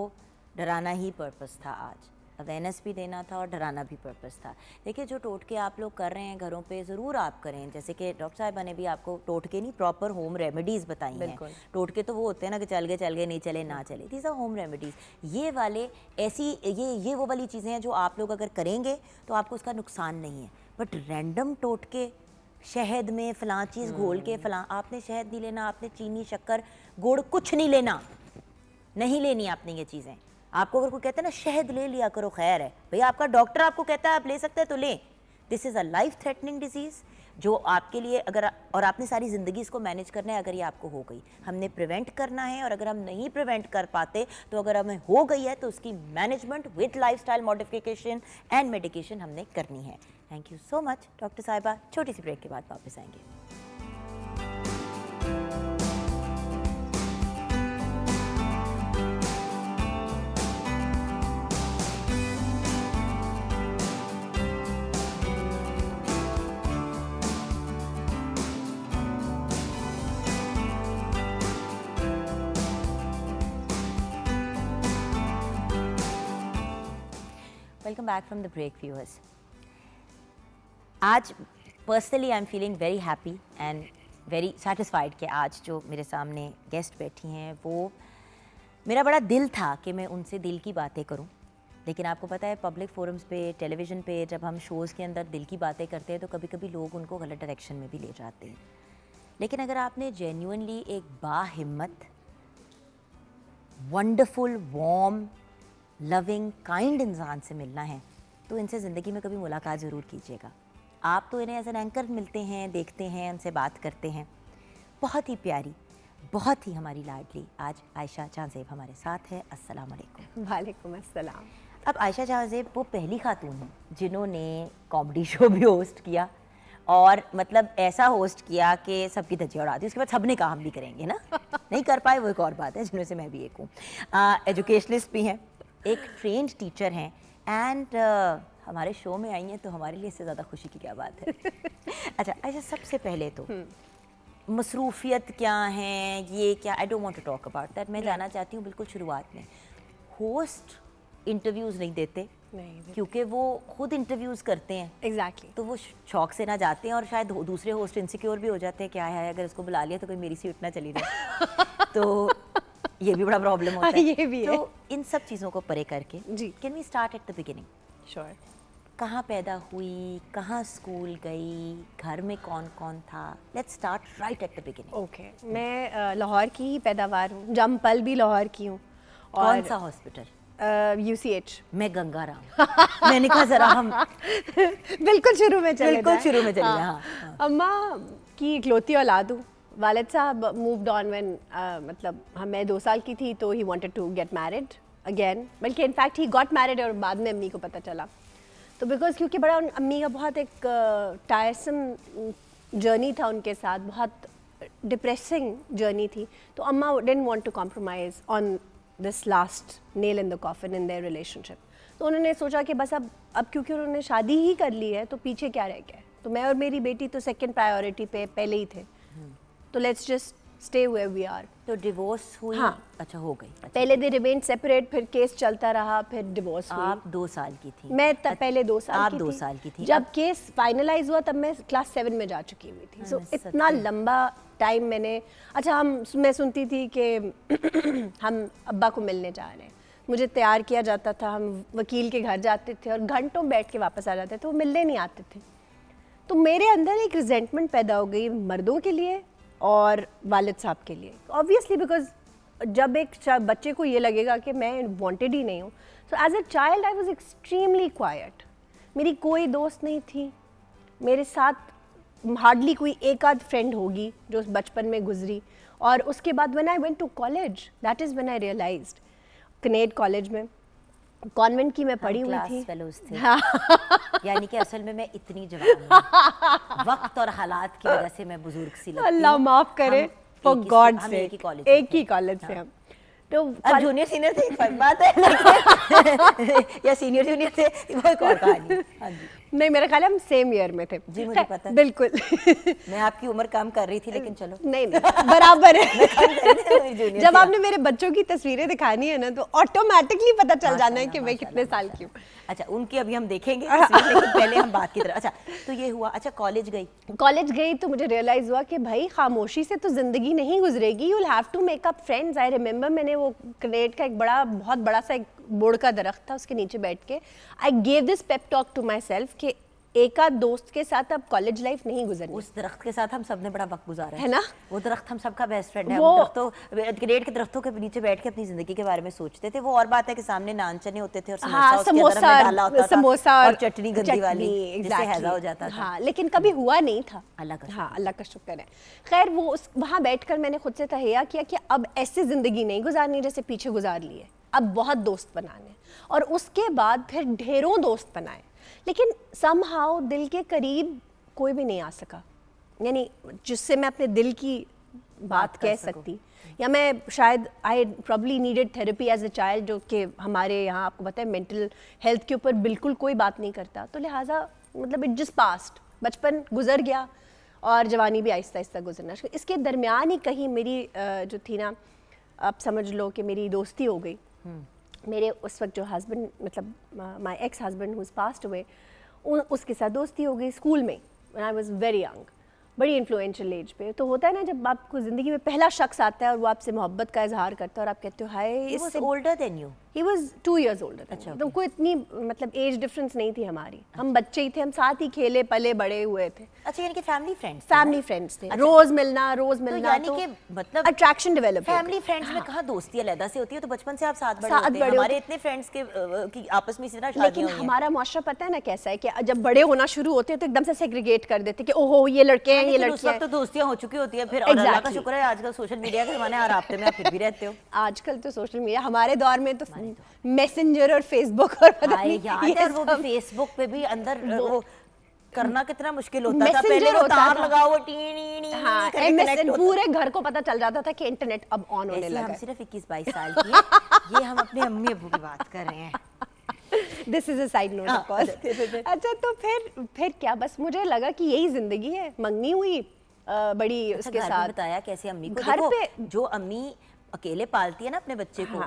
डराना ही पर्पस था आज, अवेयरनेस भी देना था और डराना भी पर्पस था। देखिए, जो टोटके आप लोग कर रहे हैं घरों पे, ज़रूर आप करें। जैसे कि डॉक्टर साहिबा ने भी आपको टोटके नहीं, प्रॉपर होम रेमेडीज़ बताई हैं। टोटके तो वो होते हैं ना कि चल गए नहीं चले ना चले, दीज आर होम रेमेडीज़। ये वाले ऐसी ये वो वाली चीज़ें हैं जो आप लोग अगर करेंगे तो आपको उसका नुकसान नहीं है। बट रैंडम टोटके, शहद में फ़लाँ चीज़ घोल के फ़लाँ, आपने शहद नहीं लेना, आपने चीनी, शक्कर, गुड़ कुछ नहीं लेना, नहीं लेनी आपने ये चीज़ें। आपको अगर कोई कहता है ना शहद ले लिया करो, खैर है भाई, आपका डॉक्टर आपको कहता है आप ले सकते हैं तो लें। This is a life threatening disease. जो आपके लिए अगर और आपने सारी ज़िंदगी इसको मैनेज करना है, अगर ये आपको हो गई, हमने प्रिवेंट करना है, और अगर हम नहीं प्रिवेंट कर पाते तो अगर हमें हो गई है तो उसकी management with lifestyle modification and medication हमने करनी है। Thank you so much doctor साहिबा। छोटी सी ब्रेक के बाद वापस आएंगे। Welcome back from the break viewers. आज personally I am feeling very happy and very satisfied कि आज जो मेरे सामने गेस्ट बैठी हैं वो मेरा बड़ा दिल था कि मैं उनसे दिल की बातें करूं, लेकिन आपको पता है पब्लिक फोरम्स पे, टेलीविज़न पे जब हम शोज़ के अंदर दिल की बातें करते हैं तो कभी कभी लोग उनको गलत डायरेक्शन में भी ले जाते हैं। लेकिन अगर आपने जेन्युइनली एक बाहिम्मत, वंडरफुल, वार्म, लविंग, काइंड इंसान से मिलना है तो इनसे ज़िंदगी में कभी मुलाकात ज़रूर कीजिएगा। आप तो इन्हें एज एन एंकर मिलते हैं, देखते हैं, उनसे बात करते हैं। बहुत ही प्यारी, बहुत ही हमारी लाडली आज आयशा जहाँज़ेब हमारे साथ है। अस्सलाम वालेकुम। वालेकुम अस्सलाम। अब आयशा जहाँज़ेब वो पहली खातून हैं जिन्होंने कॉमेडी शो भी होस्ट किया, और मतलब ऐसा होस्ट किया कि सबकी धज्जियाँ उड़ा दी। उसके बाद सबने कहा हम भी करेंगे ना, नहीं कर पाए वो एक और बात है, जिनमें से मैं भी एक हूँ। एजुकेशनिस्ट भी हैं, एक ट्रेंड टीचर हैं, एंड हमारे शो में आई हैं तो हमारे लिए इससे ज़्यादा खुशी की क्या बात है। अच्छा, सबसे पहले तो मसरूफियत क्या है, ये क्या, I don't want to talk about that. मैं जानना चाहती हूँ बिल्कुल शुरुआत में, होस्ट इंटरव्यूज़ नहीं देते क्योंकि वो खुद इंटरव्यूज़ करते हैं, एग्जैक्टली तो वो शौक से ना जाते हैं, और शायद दूसरे होस्ट इनसिक्योर भी हो जाते हैं क्या है अगर इसको बुला लिया तो कोई मेरी सीट ना चली जाए। तो ये भी बड़ा प्रॉब्लम होता है। ये भी है। तो इन सब चीज़ों को परे करके जी। Can we start at the beginning. Sure. कहाँ पैदा हुई, कहाँ स्कूल गई, घर में कौन कौन था? Let's start right eight the beginning. Okay, मैं लाहौर की ही पैदावार हूँ, जम पल भी लाहौर की हूँ। कौन सा हॉस्पिटल? UCH। मैं गंगाराम। मैंने कहा जरा हम बिल्कुल शुरू में चले बिल्कुल जाएं। शुरू में चले हाँ। हाँ। अम्मा की इकलौती औलाद हूँ। वालिद साहब मूव्ड ऑन व्हेन मतलब मैं 2 साल की थी तो he wanted to get married again, बल्कि इनफैक्ट ही गॉट मैरिड और बाद में अम्मी को पता चला। तो बिकॉज क्योंकि बड़ा अम्मी का बहुत एक टायरसम जर्नी था उनके साथ, बहुत डिप्रेसिंग जर्नी थी, तो अम्मा didn't want to compromise on this last nail in the coffin in their relationship. तो उन्होंने सोचा कि बस अब क्योंकि उन्होंने शादी ही कर ली है तो पीछे क्या रह गया है। तो मैं और मेरी बेटी तो सेकंड प्रायोरिटी पे पहले ही थे, तो let's just stay where we are. तो डिवोर्स हुई? हाँ। अच्छा, हो गई। अच्छा, पहले दे रिमेन सेपरेट, फिर केस चलता रहा, फिर डिवोर्स हुई। आप 2 साल की थी? मैं पहले 2 साल आप की 2 थी। साल की थी। जब केस फाइनलाइज हुआ तब मैं क्लास 7 में जा चुकी हुई थी। सो इतना लंबा टाइम मैंने, अच्छा मैं सुनती थी कि हम अब्बा को मिलने जा रहे हैं, मुझे तैयार किया जाता था, हम वकील के घर जाते थे और घंटों बैठ के वापस आ जाते थे, वो मिलने नहीं आते थे। तो मेरे अंदर एक रिजेंटमेंट पैदा हो गई मर्दों के लिए और वालिद साहब के लिए, ऑब्वियसली, बिकॉज जब एक बच्चे को ये लगेगा कि मैं वांटेड ही नहीं हूँ। So as a child I was extremely quiet. मेरी कोई दोस्त नहीं थी, मेरे साथ हार्डली कोई एक आध फ्रेंड होगी जो बचपन में गुजरी। और उसके बाद when I went to college, that is when I realised, Kinnaird college में, कॉन्वेंट की मैं पढ़ी हुई थी। फेलोज थे। यानी कि असल में मैं इतनी जवान हूँ, वक्त और हालात की वजह से मैं बुजुर्ग सी लगती हूँ। अल्लाह माफ करे, फॉर गॉड से एक ही कॉलेज से हम। तो अब जूनियर सीनियर थे एक फर्क बात है, या सीनियर जूनियर थे वो एक और कहानी। हाँ जी। नहीं, मेरा ख्याल है हम सेम ईयर में थे। जी मुझे पता है। बिल्कुल। मैं आपकी उम्र कम कर रही थी, लेकिन चलो नहीं बराबर है। जूनियर जब आपने मेरे बच्चों की तस्वीरें दिखानी है ना तो ऑटोमेटिकली पता चल जाना है कि मैं कितने साल की हूँ। अच्छा, उनकी अभी हम देखेंगे तस्वीर, लेकिन पहले हम बात की तरफ। अच्छा, तो ये हुआ। अच्छा, कॉलेज गई तो मुझे रियलाइज हुआ कि भाई खामोशी से तो जिंदगी नहीं गुजरेगी, you will have to make up friends. I remember मैंने वो कनेड का एक बहुत बड़ा सा एक बोर्ड का दरख्त था, उसके नीचे बैठ के I gave this pep talk to myself कि एक आध दोस्त के साथ अब कॉलेज लाइफ नहीं गुजरनी। उस दरख्त के साथ हम सबने बड़ा वक्त गुजारा है ना? वो दरख्त हम सबका बेस्ट फ्रेंड है। वो हम दरख्तों ग्रेड के दरख्तों के नीचे बैठ के अपनी जिंदगी के बारे में सोचते थे। वो और बात है कि सामने नान चने होते थे और समोसा हाँ, उसके अंदर हमने डाला होता था, समोसा और चटनी गंदी वाली जिससे हैजा हो जाता था। हाँ, लेकिन कभी हुआ नहीं था। अल्लाह का हाँ, अल्लाह का शुक्र है। खैर वो उस वहाँ बैठकर मैंने खुद से तहैया किया कि अब ऐसी ज़िंदगी नहीं गुजारनी जैसे पीछे गुजार ली है, अब बहुत दोस्त बनाने, और उसके बाद फिर ढेरों दोस्त बनाए, लेकिन समहाउ दिल के करीब कोई भी नहीं आ सका, यानी जिससे मैं अपने दिल की बात कह सकती, या मैं शायद I probably needed therapy as a child, जो कि हमारे यहाँ आपको पता है मेंटल हेल्थ के ऊपर बिल्कुल कोई बात नहीं करता, तो लिहाजा मतलब इट जस्ट पास्ट, बचपन गुजर गया और जवानी भी आहिस्ता आहिस्ता गुजरना। इसके दरमियान ही कहीं मेरी जो थी ना, आप समझ लो कि मेरी दोस्ती हो गई। मेरे उस वक्त जो हस्बैंड, मतलब my ex husband who is passed away, उसके साथ दोस्ती हो गई स्कूल में, when I was very young, बड़ी इन्फ्लुएंशियल एज पे। तो होता है ना जब आपको ज़िंदगी में पहला शख्स आता है और वो आपसे मोहब्बत का इजहार करता है और आप कहते हो हाय, इससे older than you? He was 2 years older। अच्छा, तो कोई इतनी मतलब एज डिफरेंस नहीं थी हमारी, हम बच्चे ही थे, हम साथ ही खेले पले बड़े हुए थे। अच्छा, यानी कि फैमिली फ्रेंड्स? फैमिली फ्रेंड्स थे, रोज मिलना यानी कि मतलब अट्रैक्शन डेवलप। फैमिली फ्रेंड्स में कहाँ दोस्ती अलग से होती है, तो बचपन से आप साथ बड़े साथ होते हैं। बड़े हमारे इतने फ्रेंड्स के कि आपस में इसी तरह शादियां लेकिन हुई हैं। हमारा मुआशरा पता है ना कैसा है कि जब बड़े होना शुरू होते हैं तो एकदम से सेग्रीगेट कर देते हैं कि ओहो ये लड़के हैं, ये लेकिन उस लड़कियां वक्त हैं। तो दोस्तियां हो चुकी होती है फिर, और अल्लाह का Exactly. शुक्र है आजकल सोशल मीडिया के ज़माने और राब्ते में आप फिर भी रहते हो। आजकल तो सोशल मीडिया, हमारे दौर में तो मैसेंजर और फेसबुक और पता हाय, नहीं याद ये है, और वो सब। फेसबुक पे भी अंदर वो करना कितना मुश्किल होता था। Messenger पहले वो होता तार था। लगाओ, वो टी हाँ, करके connect MSN होता। पूरे घर को पता चल जाता था कि इंटरनेट अब ऑन होने ऐसे लगा हम है। सिर्फ 21-22 साल की हैं। ये हम अपने अम्मी अब्बू की बात कर रहे हैं। This is a side note of course. अच्छा, तो फिर क्या, बस मुझे लगा कि यही जिंदगी है। मंगनी हुई बड़ी अच्छा, उसके घर पे साथ। बताया कैसे अम्मी को? घर देखो, पे जो अम्मी अकेले पालती है ना अपने बच्चे को,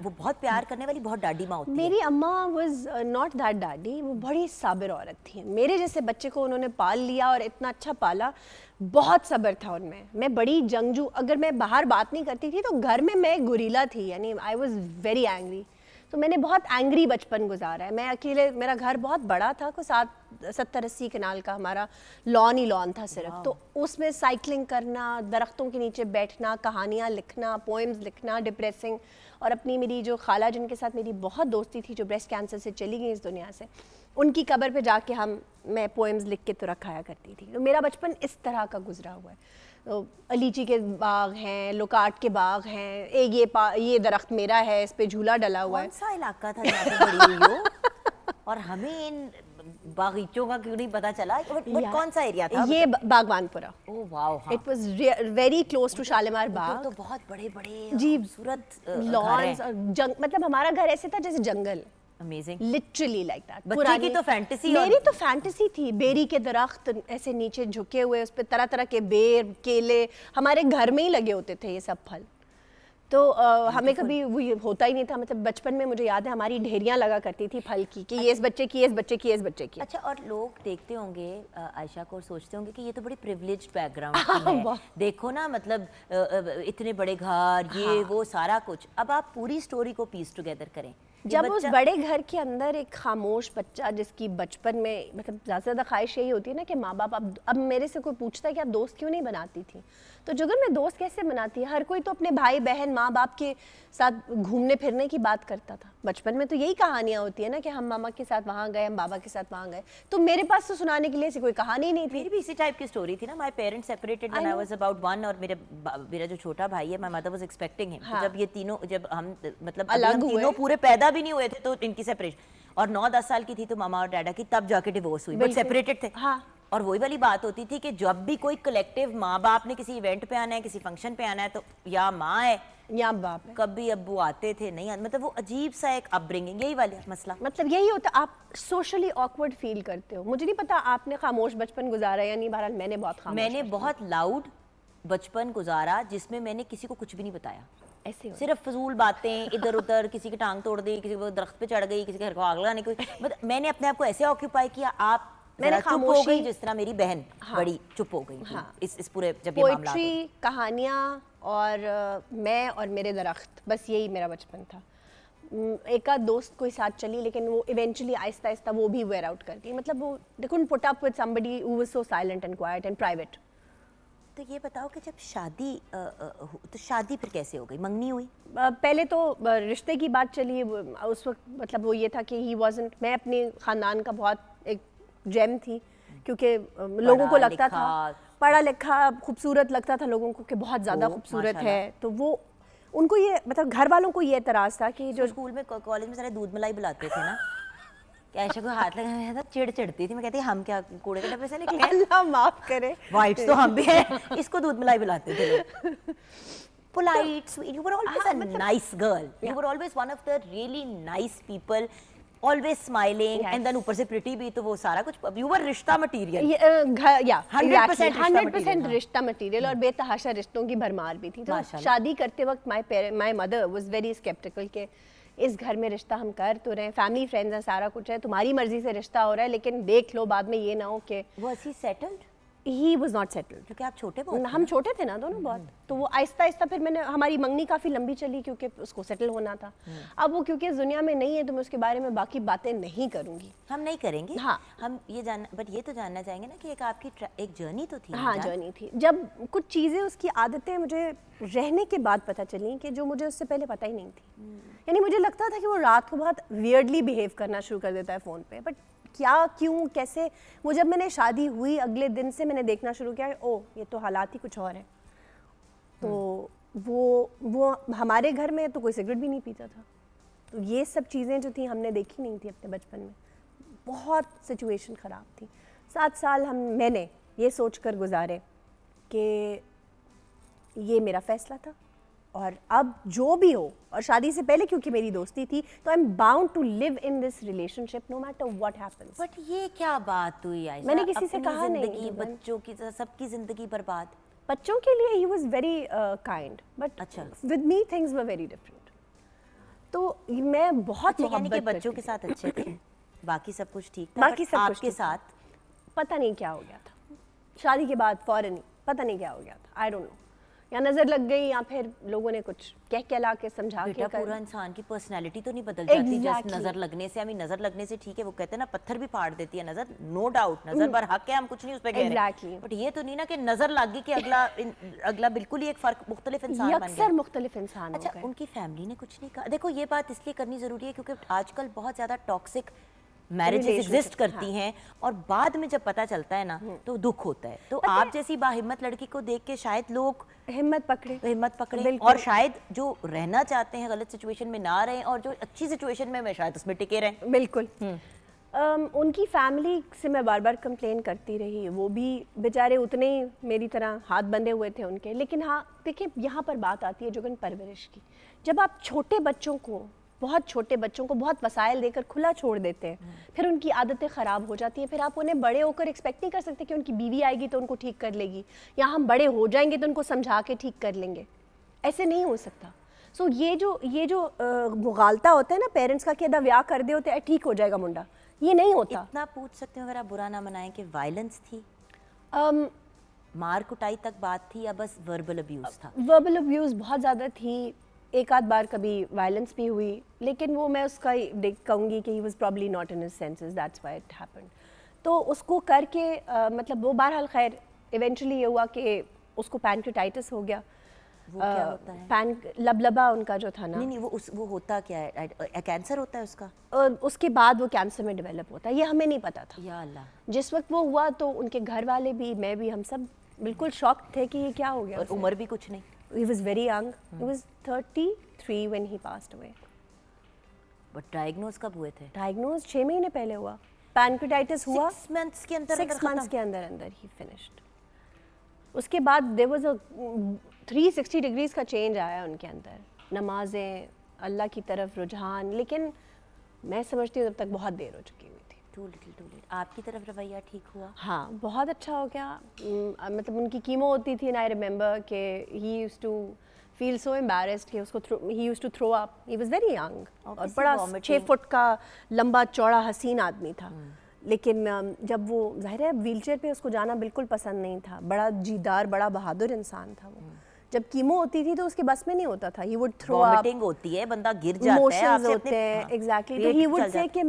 वो बहुत प्यार करने वाली बहुत डाडी माँ होती है। मेरी अम्मा वाज नॉट दैट डैडी, वो बड़ी साबिर औरत थी। मेरे जैसे बच्चे को उन्होंने पाल लिया और इतना अच्छा पाला, बहुत सब्र था उनमें। मैं बड़ी जंगजू, अगर मैं बाहर बात नहीं करती थी तो घर में मैं गुरीला थी, यानी आई वाज वेरी एंग्री। तो मैंने बहुत एंग्री बचपन गुजारा है। मैं अकेले, मेरा घर बहुत बड़ा था, कोई 70-80 कनाल का हमारा लॉन ही लॉन था सिर्फ। तो उसमें साइकिलिंग करना, दरख्तों के नीचे बैठना, कहानियाँ लिखना, पोएम्स लिखना, डिप्रेसिंग। और अपनी मेरी जो खाला जिनके साथ मेरी बहुत दोस्ती थी, जो ब्रेस्ट कैंसर से चली गई इस दुनिया से, उनकी कब्र पे जाके मैं पोएम्स लिख के तो रखाया करती थी। तो मेरा बचपन इस तरह का गुजरा हुआ है। तो लीची के बाग हैं, लोकाट के बाग हैं, एक ये दरख्त मेरा है, इस पे झूला डला हुआ है। कौन सा इलाका था जहाँ पे बड़ी हुई हो? और हमें इन बागीचों का क्यों नहीं पता चला? बट कौन सा एरिया था? ये बागवानपुरा। ओह वाओ, हाँ। It was very close to Shalimar Bagh. तो बहुत बड़े बड़े जी, खूबसूरत लॉन्स और मतलब हमारा घर ऐसे था जैसे जंगल, अमेजिंग। Literally like that. बच्चे की तो फैंटेसी, मेरी तो फैंटेसी थी। बेरी के दरख्त ऐसे नीचे झुके हुए, उस पे तरह तरह के बेर, केले, हमारे घर में ही लगे होते थे ये सब फल। तो हमें कभी वो होता ही नहीं था। मतलब बचपन में मुझे याद है हमारी ढेरियां लगा करती थी फल की, कि ये इस बच्चे की, इस बच्चे की, इस बच्चे की। अच्छा, और लोग देखते होंगे आयशा को और सोचते होंगे कि ये तो बड़ी प्रिविलेज्ड बैकग्राउंड की है। देखो ना, मतलब इतने बड़े घर, ये वो सारा कुछ। अब आप पूरी स्टोरी को पीस टुगेदर करें। जब उस बड़े घर के अंदर एक खामोश बच्चा, जिसकी बचपन में मतलब ज़्यादा से ज़्यादा ख्वाहिश यही होती है ना कि माँ बाप, अब मेरे से कोई पूछता है कि आप दोस्त क्यों नहीं बनाती थी, तो जुगर मैं दोस्त कैसे बनाती है? हर कोई तो अपने भाई बहन माँ बाप के साथ घूमने फिरने की बात करता था। बचपन में तो यही कहानियाँ होती है ना कि हम मामा के साथ वहाँ गए, हम बाबा के साथ वहाँ गए। तो मेरे पास तो सुनाने के लिए ऐसी कोई कहानी नहीं थी। मेरी भी इसी टाइप की स्टोरी थी ना। My parents separated when I was about 1, और मेरा जो छोटा भाई है, my mother was expecting him. तो जब ये तीनों, जब हम मतलब अलग हम तीनों पूरे पैदा भी नहीं हुए थे तो इनकी सेपरेशन, और 9-10 साल की थी तो मामा और डैडा की तब जाके डिवोर्स हुई, बट सेपरेटेड थे। हाँ। और वही वाली बात होती थी कि जब भी कोई कलेक्टिव, माँ बाप ने किसी इवेंट पे आना है, किसी फंक्शन पे आना है, तो या माँ है या बाप है। कभी अब्बू आते थे, नहीं मतलब वो अजीब सा एक अपब्रिंगिंग, यही वाला मसला। मतलब यही होता, आप सोशली ऑकवर्ड फील करते हो। मुझे नहीं पता आपने खामोश बचपन गुजारा या नहीं, बहरहाल मैंने बहुत खामोश, मैंने बहुत लाउड बचपन गुजारा जिसमें मैंने किसी को कुछ भी नहीं बताया। ऐसे सिर्फ फजूल बातें इधर उधर, किसी की टांग तोड़ दी, किसी को दरख्त पे चढ़ गई, किसी के घर को आग लगाने की, मतलब मैंने अपने आप को ऐसे ऑक्यूपाई किया। आप मैंने चुप हो गई जिस तरह मेरी बहन बड़ी चुप हो गई थी इस पूरे जब ये मामला। पोइट्री, कहानियाँ और मैं और मेरे दरख्त, बस यही मेरा बचपन था। एक आध दोस्त कोई साथ चली, लेकिन वो इवेंचुअली आहिस्ता आहिस्ता वो भी वेयर आउट कर दी। मतलब वो they couldn't put up with somebody who was so silent and quiet and private. तो ये बताओ कि जब शादी तो शादी फिर कैसे हो गई, मंगनी हुई? पहले तो रिश्ते की बात चली उस वक्त, मतलब वो ये था कि ही वाजंट, मैं अपने ख़ानदान का बहुत एक जेम थी, क्योंकि लोगों को लगता था पढ़ा लिखा खूबसूरत लगता था लोगों को कि बहुत ज़्यादा खूबसूरत है, तो वो उनको ये मतलब घर वालों को ये एतराज़ था कि जो स्कूल में कॉलेज में सारे दूध मलाई बुलाते थे ना, क्या ऐसा कोई हाथ लगाया था, चिढ़ चढ़ती थी, मैं कहती हम क्या कूड़े के डब्बे से निकले हैं? अल्लाह माफ़ करे, वाइट्स तो हम भी हैं, इसको दूध मलाई बुलाते थे लोग। Polite, sweet, you were always a nice girl, you were always one of the really nice people, always smiling, and then ऊपर से pretty भी, तो वो सारा कुछ, you were रिश्ता मटीरियल। 100% रिश्ता मटीरियल और बेतहाशा रिश्तों की भरमार भी थी। तो शादी करते वक्त my mother was very sceptical कि इस घर में रिश्ता हम कर तो रहे हैं, फैमिली फ्रेंड्स हैं, सारा कुछ है, तुम्हारी मर्जी से रिश्ता हो रहा है, लेकिन देख लो बाद में ये ना हो कि Was he settled? He was not settled, क्योंकि आप छोटे बहुत हम छोटे थे ना दोनों बहुत, तो वो आहिस्ता आहिस्ता फिर मैंने, हमारी मंगनी काफ़ी लंबी चली क्योंकि उसको सेटल होना था। अब वो क्योंकि इस दुनिया में नहीं है तो मैं उसके बारे में बाकी बातें नहीं करूंगी। हम नहीं करेंगे, हाँ, हम ये जानना, बट ये तो जानना चाहेंगे ना कि एक आपकी एक जर्नी तो थी। हाँ, जर्नी थी। जब कुछ चीज़ें, उसकी आदतें मुझे रहने के बाद पता चली कि जो मुझे उससे पहले पता ही नहीं थी। यानी मुझे लगता था कि वो रात को बहुत वियर्डली बिहेव करना शुरू कर देता है फ़ोन पे, बट क्या, क्यों, कैसे, वो जब मैंने शादी हुई अगले दिन से मैंने देखना शुरू किया, ओ ये तो हालात ही कुछ और हैं। तो वो हमारे घर में तो कोई सिगरेट भी नहीं पीता था, तो ये सब चीज़ें जो थी हमने देखी नहीं थी अपने बचपन में। बहुत सिचुएशन ख़राब थी। 7 साल मैंने ये सोच कर गुजारे कि ये मेरा फ़ैसला था और अब जो भी हो, और शादी से पहले क्योंकि मेरी दोस्ती थी, तो I am bound to live in this relationship no matter what happens. But ये क्या बात हुई आयशा? मैंने किसी से कहा नहीं, जिंदगी, बच्चों की, सबकी जिंदगी बर्बाद। बच्चों के लिए he was very kind, but अच्छा, with me things were very different. तो मैं बहुत यानी कि बच्चों के साथ अच्छे थे, बाकी सब कुछ ठीक था, बाकी सब आपके साथ पता नहीं क्या हो गया था। शादी के बाद फौरन ही पता नहीं क्या हो गया था, आई डोंट नो, या नजर लग गई या फिर लोगों ने कुछ कह ला के समझा के। पूरा इंसान की पर्सनालिटी तो नहीं बदल जाती जस्ट नजर लगने से? नजर लगने से ठीक है, वो कहते हैं ना पत्थर भी फाड़ देती है नजर, नो डाउट, नजर पर हक है, हम कुछ नहीं उस पे कह रहे, बट ये तो नहीं ना कि नजर लग गई कि अगला बिल्कुल ही एक फर्क मुख्तलिफ इंसान बन गया, मुख्तलिफ इंसान। अच्छा, उनकी फैमिली ने कुछ नहीं कहा? देखो ये बात इसलिए करनी जरूरी है क्योंकि आजकल बहुत ज्यादा टॉक्सिक मैरिजेस एग्जिस्ट करती हैं और बाद में जब पता चलता है ना तो दुख होता है। तो आप जैसी बाहिम्मत लड़की को देख के शायद लोग हिम्मत पकड़े और शायद जो रहना चाहते हैं गलत सिचुएशन में ना रहें और जो अच्छी सिचुएशन में शायद उसमें टिके रहें। बिल्कुल। उनकी फैमिली से मैं बार बार कंप्लेन करती रही, वो भी बेचारे उतने ही मेरी तरह हाथ बंधे हुए थे उनके। लेकिन हाँ देखिए, यहाँ पर बात आती है जोगन परवरिश की। जब आप छोटे बच्चों को, बहुत छोटे बच्चों को बहुत वसाइल देकर खुला छोड़ देते हैं, फिर उनकी आदतें ख़राब हो जाती हैं, फिर आप उन्हें बड़े होकर एक्सपेक्ट नहीं कर सकते कि उनकी बीवी आएगी तो उनको ठीक कर लेगी, या हम बड़े हो जाएंगे तो उनको समझा के ठीक कर लेंगे। ऐसे नहीं हो सकता। सो ये जो मुगालता होता है ना पेरेंट्स का कि अदा ब्याह कर दे होते ठीक हो जाएगा मुंडा, ये नहीं होता। इतना पूछ सकते हो अगर आप बुरा ना मनाएं कि वायलेंस थी, मार कुटाई तक बात थी या बस वर्बल अब्यूज़ था? वर्बल अब्यूज़ बहुत ज़्यादा थी, एक आध बार कभी वायलेंस भी हुई, लेकिन वो मैं उसका कहूँगी कि he was probably not in his senses, that's why it happened. तो उसको करके मतलब वो बहरहाल खैर इवेंचुअली ये हुआ कि उसको पैनक्रेटाइटिस हो गया। वो क्या होता है? लबलबा उनका जो था ना, नहीं वो होता क्या है? कैंसर होता है उसका? उसके बाद वो कैंसर में डेवलप होता है, ये हमें नहीं पता था। या अल्लाह। जिस वक्त वो हुआ तो उनके घर वाले भी, मैं भी, हम सब बिल्कुल शॉक थे कि ये क्या हो गया। और उम्र भी कुछ नहीं। He was very young. He was 33 when he passed away. But diagnose कब हुए थे? Diagnose 6 महीने पहले हुआ। Pancreatitis हुआ 6 months के अंदर 6 months के अंदर he finished. उसके बाद there was a 360 degrees का change आया उनके अंदर, नमाजें, अल्लाह की तरफ रुझान, लेकिन मैं समझती हूँ तब तक बहुत देर हो चुकी हुई थी। Too little. आपकी तरफ रवैया ठीक हुआ? हाँ, बहुत अच्छा हो गया। मतलब उनकी कीमो होती थी ना, आई रिमेंबर कि he used to feel so embarrassed कि उसको he used to throw up. He was very young और बड़ा 6 फुट का लंबा चौड़ा हसीन आदमी था, लेकिन जब वो जाहिर है व्हीलचेयर पे उसको जाना बिल्कुल पसंद नहीं था। बड़ा जीदार, बड़ा बहादुर इंसान था वो, जब कीमो होती थी तो उसके बस में नहीं होता था, he would throw up, vomiting होती है, बंदा गिर जाता है, इमोशंस आपसे होते हैं, हाँ, एग्जैक्टली। तो पेट ही वुड चल से जाता कि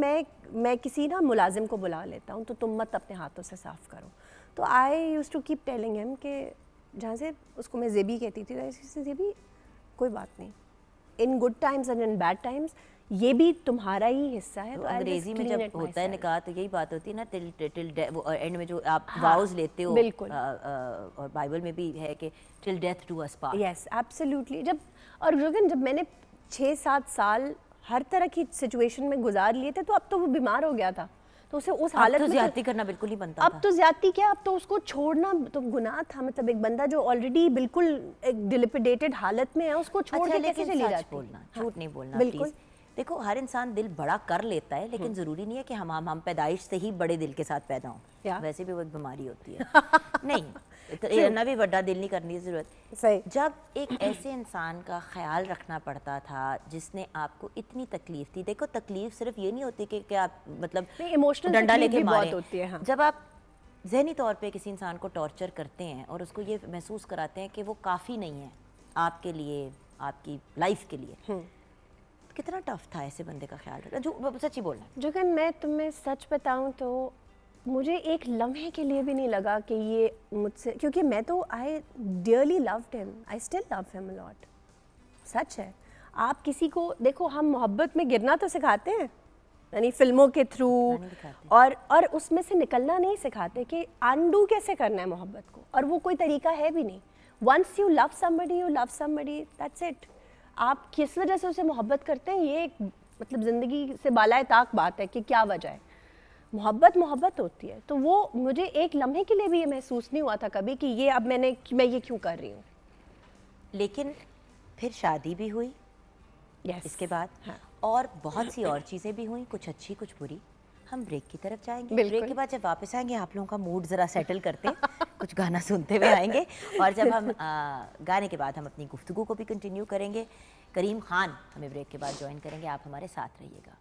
मैं किसी ना मुलाजिम को बुला लेता हूँ तो तुम मत अपने हाथों से साफ करो। तो I used to keep telling him कि जहाँ से उसको मैं जेबी कहती थी, ऐसे जेबी कोई बात नहीं, in good times and in bad times ये भी तुम्हारा ही हिस्सा है। तो तो I'll just अंग्रेजी में clean जब it होता है myself. निकाह तो यही बात होती है ना, टिल वो एंड में जो आप हाँ, वाउज लेते हो, बिल्कुल। और बाइबल में भी है कि till death do us part. Yes absolutely. जब मैंने 6-7 साल हर तरह की सिचुएशन में गुजार लिए थे, तो अब तो वो बीमार हो गया था, तो उसे उस अब हालत तो में ज्यादती करना बिल्कुल नहीं बनता अब था। तो ज्यादती क्या, अब तो उसको छोड़ना तो गुनाह था। मतलब एक बंदा जो ऑलरेडी बिल्कुल एक डिलिपिडेटेड हालत में है, उसको छोड़ अच्छा, के कैसे लेकिन चली सच जाती? बोलना, हाँ, झूठ नहीं बोलना बिल्कुल। प्लीज। देखो, हर इंसान दिल बड़ा कर लेता है, लेकिन जरूरी नहीं है कि हम पैदाइश से ही बड़े दिल के साथ पैदा या। हों। वैसे भी वो एक बीमारी होती है। नहीं, तो इतना भी बड़ा दिल नहीं करने की जरूरत। सही। जब एक ऐसे इंसान का ख्याल रखना पड़ता था जिसने आपको इतनी तकलीफ थी, देखो तकलीफ सिर्फ ये नहीं होती कि आप मतलब नहीं, emotional डंडा तकलीफ लेके भी बहुत मारें। होती है, हाँ। जब आप जहनी तौर पे किसी इंसान को टॉर्चर करते हैं और उसको ये महसूस कराते हैं कि वो काफ़ी नहीं है आपके लिए, आपकी लाइफ के लिए, कितना टफ था ऐसे बंदे का ख्याल रखना। जो सच्ची बोलना, जुगन मैं तुम्हें सच बताऊं तो मुझे एक लम्हे के लिए भी नहीं लगा कि ये मुझसे, क्योंकि मैं तो I dearly loved him, I still love him a lot. सच है। आप किसी को देखो, हम मोहब्बत में गिरना तो सिखाते हैं, यानी फिल्मों के थ्रू, नहीं दिखाते। और उसमें से निकलना नहीं सिखाते कि अनडू कैसे करना है मोहब्बत को, और वो कोई तरीका है भी नहीं। Once you love somebody that's it. आप किस वजह से उसे मोहब्बत करते हैं, ये एक मतलब ज़िंदगी से बालाए ताक बात है कि क्या वजह है। मोहब्बत होती है। तो वो मुझे एक लम्हे के लिए भी ये महसूस नहीं हुआ था कभी कि ये अब मैं ये क्यों कर रही हूँ। लेकिन फिर शादी भी हुई yes. इसके बाद, हाँ। और बहुत सी और चीज़ें भी हुई, कुछ अच्छी कुछ बुरी। हम ब्रेक की तरफ जाएंगे। बिल्कुल। ब्रेक के बाद जब वापस आएंगे, आप लोगों का मूड ज़रा सेटल करते हैं, कुछ गाना सुनते हुए आएंगे, और जब हम गाने के बाद हम अपनी गुफ्तगू को भी कंटिन्यू करेंगे। करीम खान हमें ब्रेक के बाद ज्वाइन करेंगे, आप हमारे साथ रहिएगा।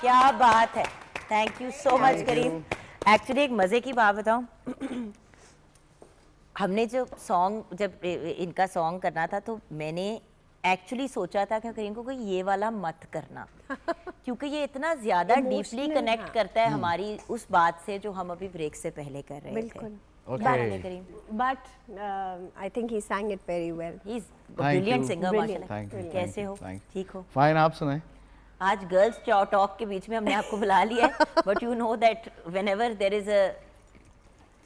क्या बात है, thank you so much Karim. Actually एक मज़े की बात बताऊं, हमने जो सॉन्ग, जब इनका सॉन्ग करना था, तो मैंने एक्चुअली सोचा था कि करीम को कोई ये वाला मत करना, क्योंकि ये इतना ज़्यादा डीपली कनेक्ट हाँ। करता है हमारी उस बात से जो हम अभी ब्रेक से पहले कर रहे थे। बिल्कुल। बात करीम, But I think he sang it very well. He is Thank brilliant you. Singer Brilliant. माशाल्लाह। कैसे हो? ठीक हो? फाइन, आप सुनाएं। आज गर्ल्स टॉक के बीच में हमने आपको बुला लिया है, but you know that whenever there is a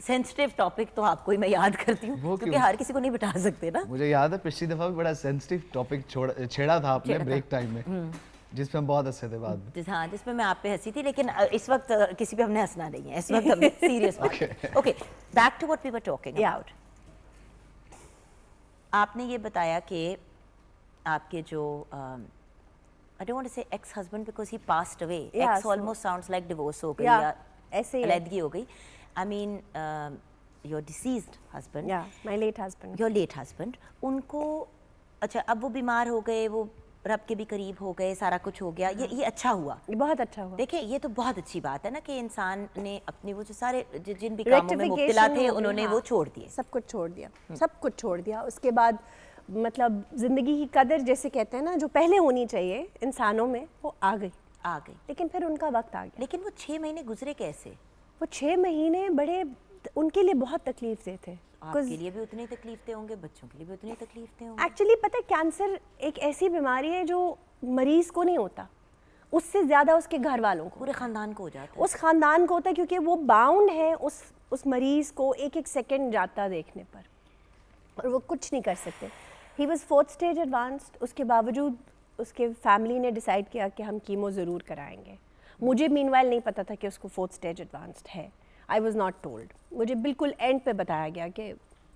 sensitive topic तो आपको ही मैं याद करती हूँ, वो क्योंकि क्यों? हर किसी को नहीं बिठा सकते ना। मुझे याद है पिछली दफा भी बड़ा सेंसिटिव टॉपिक छेड़ा था आपने छेड़ा था। ब्रेक टाइम में, जिसमें हम बहुत हंसे थे बाद में। हाँ, जिसमें मैं आप पे हंसी थी, लेकिन इस वक्त किसी पे हमने हंसना नहीं है, इस वक्त हमने सीरियस बात। Okay, back to what we were talking Yeah. About. आपने ये बताया कि आपके जो I don't want to say ex-husband because he passed away. Yeah, Ex so- almost sounds like divorce हो गई, Yeah, या ऐसे ही है। अलहदगी हो गई। I mean, your deceased husband, Yeah, my late husband. your late husband, उनको, अच्छा अब वो बीमार हो गए, वो रब के भी करीब हो गए, सारा कुछ हो गया, ये अच्छा हुआ। ये बहुत अच्छा हुआ। देखिए, ये तो बहुत अच्छी बात है ना कि इंसान ने अपने वो जो सारे जिन भी कामों में मुब्तला Rectification थे, हो गई, उन्होंने हाँ। वो छोड़ दिए। सब कुछ छोड़ दिया, सब कुछ छोड़ दिया। उसके बाद मतलब ज़िंदगी की कदर जैसे कहते हैं ना, जो पहले होनी चाहिए इंसानों में, वो आ गई। आ गई। लेकिन फिर उनका वक्त आ गया। लेकिन वो 6 महीने गुजरे कैसे? वो 6 महीने बड़े उनके लिए बहुत तकलीफ दे थे। आपके लिए भी उतनी तकलीफें होंगे, बच्चों के लिए भी उतनी तकलीफें होंगी। एक्चुअली पता है, कैंसर एक ऐसी बीमारी है जो मरीज को नहीं होता, उससे ज़्यादा उसके घर वालों को, पूरे खानदान को हो जाता है। उस खानदान को होता है, क्योंकि वो बाउंड है उस मरीज़ को एक एक सेकंड जाता देखने पर, और वो कुछ नहीं कर सकते। He was 4th stage advanced. उसके बावजूद उसके फैमिली ने डिसाइड किया कि हम कीमो ज़रूर कराएंगे। मुझे मीनवाइल नहीं पता था कि उसको 4th स्टेज एडवांस्ड है। I was not told. मुझे बिल्कुल एंड पे बताया गया कि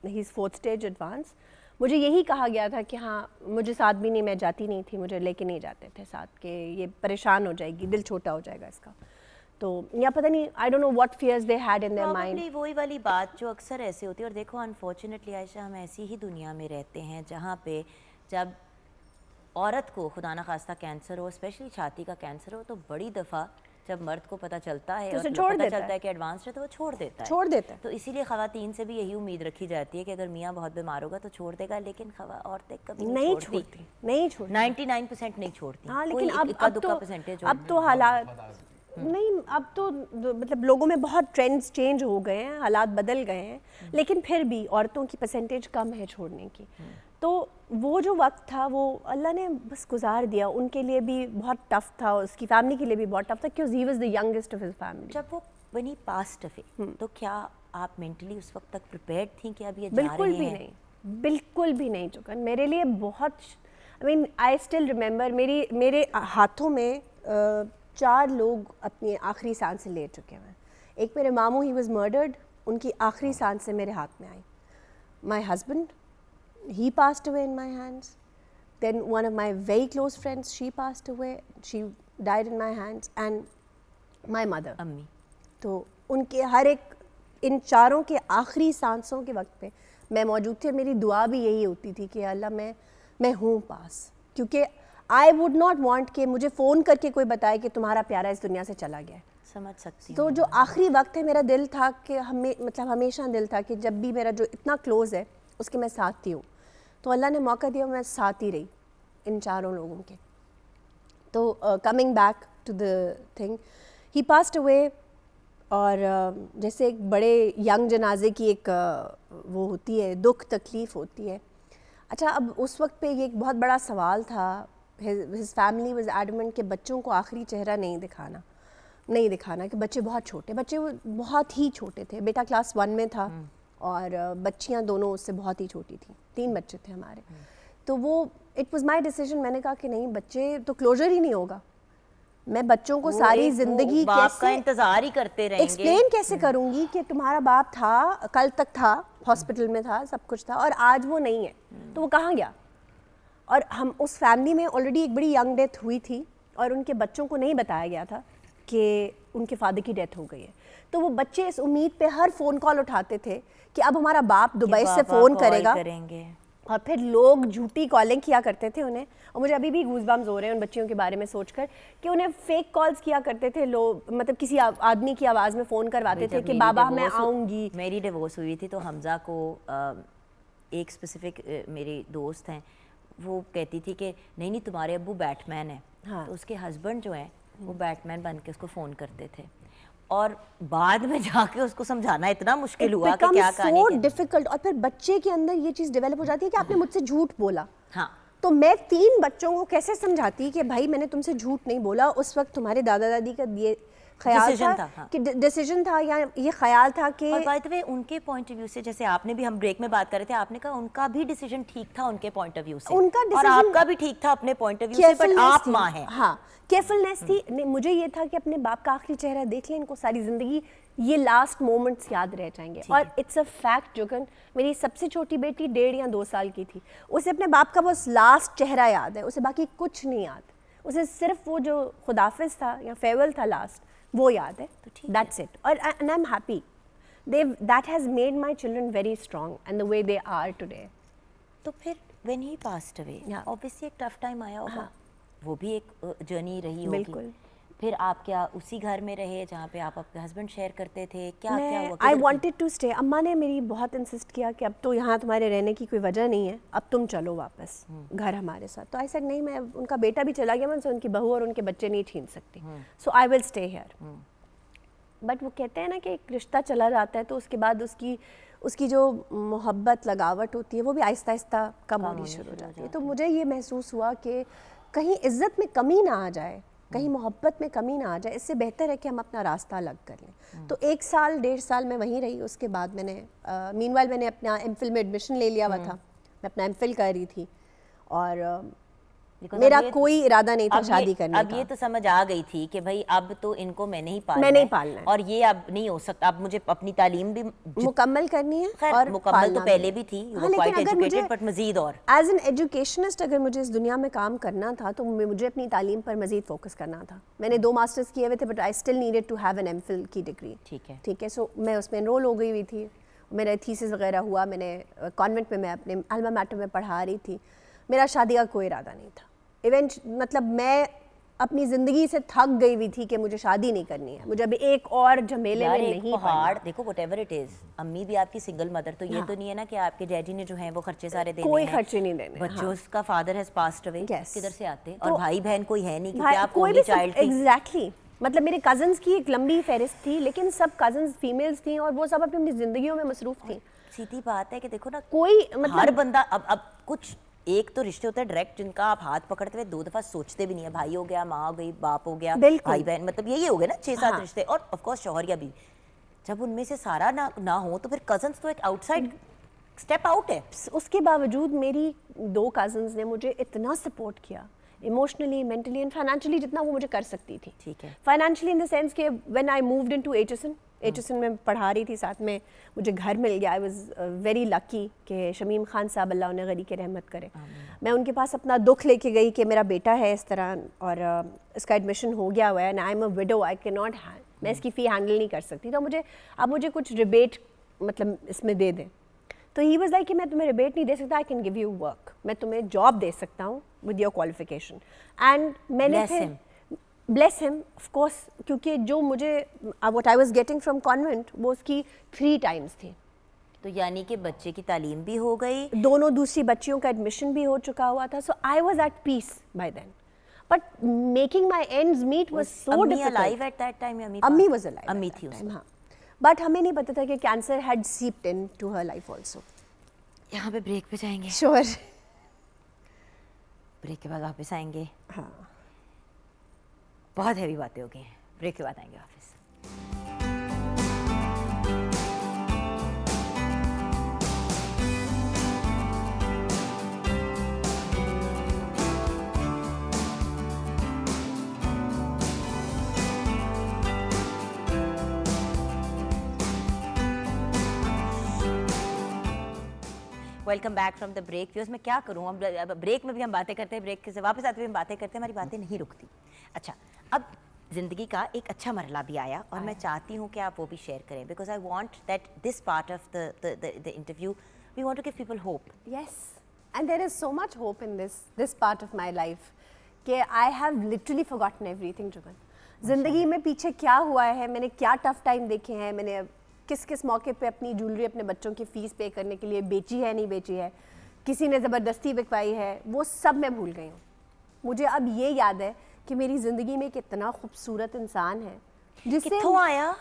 he is 4th stage advance. मुझे यही कहा गया था कि हाँ, मुझे साथ भी नहीं, मैं जाती नहीं थी, मुझे लेके नहीं जाते थे साथ, के ये परेशान हो जाएगी, दिल छोटा हो जाएगा इसका। तो या पता नहीं, I don't know what fears they had in their mind. Probably वही वाली बात जो अक्सर ऐसी होती है। और देखो अनफॉर्चुनेटली आयशा, हम ऐसी ही दुनिया में रहते हैं जहाँ पे जब औरत को खुदा न खास्ता कैंसर हो, स्पेशली छाती का कैंसर हो, तो बड़ी दफ़ा जब मर्द को पता चलता है तो और उसे छोड़ पता देता चलता है है कि एडवांस है, तो वो छोड़ देता है। छोड़ देता है। तो इसीलिए ख़वातीन से भी यही उम्मीद रखी जाती है कि अगर मियाँ बहुत बीमार होगा तो छोड़ देगा, लेकिन औरतें कभी नहीं छोड़ती, नहीं छोड़ती। 99% नहीं छोड़ती। हाँ, कोई लेकिन इक्का दुक्का परसेंटेज अब तो हालात नहीं, अब तो मतलब लोगों में बहुत ट्रेंड्स चेंज हो गए हैं, हालात बदल गए हैं, लेकिन फिर भी औरतों की परसेंटेज कम है छोड़ने की। तो वो जो वक्त था वो अल्लाह ने बस गुजार दिया। उनके लिए भी बहुत टफ था, उसकी फैमिली के लिए भी बहुत टफ था, क्योंकि he was the youngest of his family. जब वो व्हेन ही पास्ड अवे, तो क्या आप मेंटली उस वक्त तक प्रिपेयर्ड थी कि अब ये जा बिल्कुल रहे भी हैं? नहीं, बिल्कुल भी नहीं चुकन। मेरे लिए बहुत, I mean I still remember, मेरे हाथों में 4 लोग अपनी आखिरी सांस ले चुके हैं। एक मेरे मामू, ही वाज मर्डर्ड, उनकी आखिरी सांस से मेरे हाथ में आई। My husband, he passed away in my hands. Then one of my very close friends, she passed away, she died in my hands, and my mother. अम्मी। तो उनके हर एक, इन चारों के आखिरी सांसों के वक्त पे मैं मौजूद थी। मेरी दुआ भी यही होती थी कि अल्लाह मैं हूँ पास, क्योंकि आई वुड नॉट वांट कि मुझे फ़ोन करके कोई बताए कि तुम्हारा प्यारा इस दुनिया से चला गया है। समझ सकती तो हूँ। जो आखिरी वक्त है, मेरा दिल था कि हमेशा दिल था कि जब भी मेरा जो इतना क्लोज़ है उसके मैं साथ ही हूँ। तो अल्लाह ने मौका दिया, मैं साथ ही रही इन चारों लोगों के। तो coming back to the thing, he passed away. और जैसे एक बड़े यंग जनाजे की एक वो होती है, दुख तकलीफ़ होती है। अच्छा, अब उस वक्त पे ये एक बहुत बड़ा सवाल था। हिज फैमिली वाज एडमेंट कि बच्चों को आखिरी चेहरा नहीं दिखाना कि बच्चे बहुत छोटे, बच्चे वो बहुत ही छोटे थे। बेटा क्लास 1 में था और बच्चियां दोनों उससे बहुत ही छोटी थी। 3 बच्चे थे हमारे। तो वो इट वाज माय डिसीजन। मैंने कहा कि नहीं, बच्चे तो क्लोजर ही नहीं होगा। मैं बच्चों को सारी जिंदगी बाप का कैसे इंतजार ही करते रहेंगे, एक्सप्लेन कैसे करूंगी कि तुम्हारा बाप था, कल तक था, हॉस्पिटल में था, सब कुछ था, और आज वो नहीं है, तो वो कहाँ गया। और हम उस फैमिली में ऑलरेडी एक बड़ी यंग डेथ हुई थी और उनके बच्चों को नहीं बताया गया था कि उनके फादर की डेथ हो गई है। तो वो बच्चे इस उम्मीद पे हर फ़ोन कॉल उठाते थे कि अब हमारा बाप दुबई से फ़ोन करेगा, और फिर लोग झूठी कॉलिंग किया करते थे उन्हें। और मुझे अभी भी गूज़बम्स हो रहे हैं उन बच्चियों के बारे में सोचकर कि उन्हें फेक कॉल्स किया करते थे लोग, मतलब किसी आदमी की आवाज़ में फ़ोन करवाते थे कि बाबा मैं आऊँगी। मेरी डिवोर्स हुई थी तो हमजा को एक स्पेसिफिक मेरी दोस्त हैं, वो कहती थी कि नहीं तुम्हारे अब्बू बैटमैन है। हाँ। तो उसके हस्बैंड जो हैं वो बैटमैन बन के उसको फ़ोन करते थे, और बाद में जाके उसको समझाना इतना मुश्किल हुआ कि क्या कहानी so है। डिफिकल्ट। और फिर बच्चे के अंदर ये चीज़ डेवलप हो जाती है कि आपने मुझसे झूठ बोला। हाँ, तो मैं 3 बच्चों को कैसे समझाती कि भाई मैंने तुमसे झूठ नहीं बोला। उस वक्त तुम्हारे दादा दादी का ये ख्याल Decision था, हाँ। कि डिसीजन था, या ये ख्याल था कि और बाय द वे उनके पॉइंट ऑफ व्यू से, जैसे आपने भी, हम ब्रेक में बात कर रहे थे, आपने कहा उनका भी डिसीजन ठीक था उनके पॉइंट ऑफ व्यू से, उनका और decision आपका भी ठीक था अपने पॉइंट ऑफ व्यू से, बट आप माँ हैं। हाँ, केयरफुलनेस थी। नहीं, मुझे ये था कि अपने बाप का आखिरी चेहरा देख लें, इनको सारी ज़िंदगी ये लास्ट मोमेंट्स याद रह जाएंगे। और इट्स अ फैक्ट, जो कि मेरी सबसे छोटी बेटी 1.5 या 2 साल की थी, उसे अपने बाप का बस लास्ट चेहरा याद है, उसे बाकी कुछ नहीं याद। उसे सिर्फ वो जो खुदाफिज था या फेयरवेल था लास्ट, वो याद है। That's it. और and I am happy that has made my children very strong and the way they are today. तो फिर when he passed away, Yeah. Obviously एक टफ टाइम आया होगा। हाँ। वो भी एक जर्नी रही होगी। बिल्कुल। फिर आप क्या उसी घर में रहे जहाँ पे आप अपने हस्बैंड शेयर करते थे? क्या क्या हुआ? I wanted to stay. अम्मा ने मेरी बहुत इंसिस्ट किया कि अब तो यहाँ तुम्हारे रहने की कोई वजह नहीं है, अब तुम चलो वापस घर हमारे साथ। तो आई सेड नहीं, मैं, उनका बेटा भी चला गया, मैं उनकी बहू और उनके बच्चे नहीं छीन सकती, so I will stay here. But वो कहते हैं ना कि एक रिश्ता चला जाता है तो उसके बाद उसकी जो मोहब्बत लगावट होती है वो भी आहिस्ता आहिस्ता कम होनी शुरू हो जाती है। तो मुझे ये महसूस हुआ कि कहीं इज़्ज़त में कमी ना आ जाए, कहीं मोहब्बत में कमी ना आ जाए, इससे बेहतर है कि हम अपना रास्ता अलग कर लें। तो 1 साल 1.5 साल मैं वहीं रही। उसके बाद मैंने मीनवाइल मैंने अपना एमफिल में एडमिशन ले लिया हुआ था, मैं अपना एमफिल कर रही थी, और Because मेरा अब ये- कोई इरादा नहीं था अब शादी ये- करने अब का। ये तो समझ आ गई थी कि भाई अब तो इनको मैंने ही पालना मैंने ही है पालना है। और ये अब नहीं हो सकता, अब मुझे अपनी तालीम भी मुकम्मल करनी है खैर और मुकम्मल पालना तो पहले है। भी थी, हाँ, लेकिन क्वाइट अगर मुझे एजुकेटेड बट मजीद और एज एन एजुकेशनिस्ट अगर मुझे इस दुनिया में काम करना था तो मुझे अपनी तालीम पर मजीद फोकस करना था। मैंने 2 मास्टर्स किए हुए थे but I still needed to have an MPhil की डिग्री। ठीक है, सो मैं उसमें एनरोल हो गई हुई थी, मेरा थीसिस वगैरह हुआ, मैंने कॉन्वेंट में मैं अपने अल्मा मैटर में पढ़ा रही थी। मेरा शादी का कोई इरादा नहीं था। इवेंट मतलब मैं अपनी ज़िंदगी से थक गई हुई थी कि मुझे शादी नहीं करनी है, मुझे अभी एक और झमेले यार में एक नहीं पहाड़ पड़ना। देखो, व्हाटएवर इट इज, अम्मी भी आपकी सिंगल मदर, तो ये तो नहीं है ना कि आपके डैडी ने जो है वो खर्चे सारे देने कोई हैं। खर्चे नहीं देने, बच्चों का father has passed away, Yes. किधर से आते? तो और भाई बहन कोई है नहीं, क्योंकि भाई- आप कोई ओनली भी चाइल्ड थी। एग्जैक्टली मतलब मेरे कजन्स की एक लंबी फहरिस्त थी, लेकिन सब कजन्स फीमेल्स थी और वो सब अपनी अपनी जिंदगियों में मसरूफ थी। सीधी बात है कि देखो ना, कोई हर मतलब बंदा अब कुछ एक तो रिश्ते होते हैं डायरेक्ट जिनका आप हाथ पकड़ते हुए 2 दफा सोचते भी नहीं है, भाई हो गया, माँ हो गई, बाप हो गया, बिल्कुल। भाई बहन, मतलब यही हो गया ना 6-7 हाँ। रिश्ते, और ऑफ कोर्स शौहर या बीवी। जब उनमें से सारा ना हो तो फिर कजन्स तो एक आउटसाइड स्टेप आउट है। उसके बावजूद मेरी 2 कजन्स ने मुझे इतना सपोर्ट किया इमोशनली, मेंटली एंड फाइनेंशियली जितना वो मुझे कर सकती थी। ठीक है। फाइनेंशियली इन द सेंस कि when I moved into HSN में पढ़ा रही थी, साथ में मुझे घर मिल गया। आई वाज वेरी लकी कि शमीम खान साहब अल्लाह उन्हें गनी के रहमत करे, मैं उनके पास अपना दुख लेके गई कि मेरा बेटा है इस तरह और इसका एडमिशन हो गया हुआ है, and I am a window, I can not, मैं इसकी फ़ी हैंडल नहीं कर सकती, तो मुझे कुछ रिबेट मतलब इसमें दे दें। तो ही वाज लाइक कि मैं तुम्हें रिबेट नहीं दे सकता, I can give you work, मैं तुम्हें जॉब दे सकता हूँ विद योर क्वालिफिकेशन। एंड मैंने Bless फिर him. Bless him of course, क्योंकि जो मुझे what I was getting from convent वो उसकी 3 टाइम्स थी। तो यानी कि बच्चे की तालीम भी हो गई, दोनों दूसरी बच्चियों का एडमिशन भी हो चुका हुआ था, so I was at peace by then, but making my ends meet was so अम्मी difficult. Alive at that time? अम्मी वाज अलाइव, अम्मी थी उस हाँ, बट हमें नहीं पता था कि cancer had seeped into her life also. यहाँ पे ब्रेक पे जाएंगे, श्योर। ब्रेक के बाद वापस आएंगे। हाँ, बहुत हैवी बातें हो गई हैं, ब्रेक के बाद आएंगे वापस। Welcome back from the break. Viewers, मैं क्या करूँ, अब ब्रेक में भी हम बातें करते हैं, ब्रेक से वापस आते हुए हम बातें करते हैं, हमारी बातें नहीं रुकती। अच्छा, अब ज़िंदगी का एक अच्छा मरहला भी आया और मैं चाहती हूँ कि आप वो भी शेयर करें, because I want that this part of the interview we want to give people hope. yes, and there is so much hope in this part of my life कि I have literally forgotten everything, Jugan. ज़िंदगी में पीछे क्या हुआ है, मैंने क्या tough time देखे हैं, मैंने किस किस मौके पे अपनी ज्वेलरी अपने बच्चों की फ़ीस पे करने के लिए बेची है, नहीं बेची है, किसी ने ज़बरदस्ती बिकवाई है, वो सब मैं भूल गई हूँ। मुझे अब ये याद है कि मेरी ज़िंदगी में एक इतना खूबसूरत इंसान है जिससे कित्थों आया?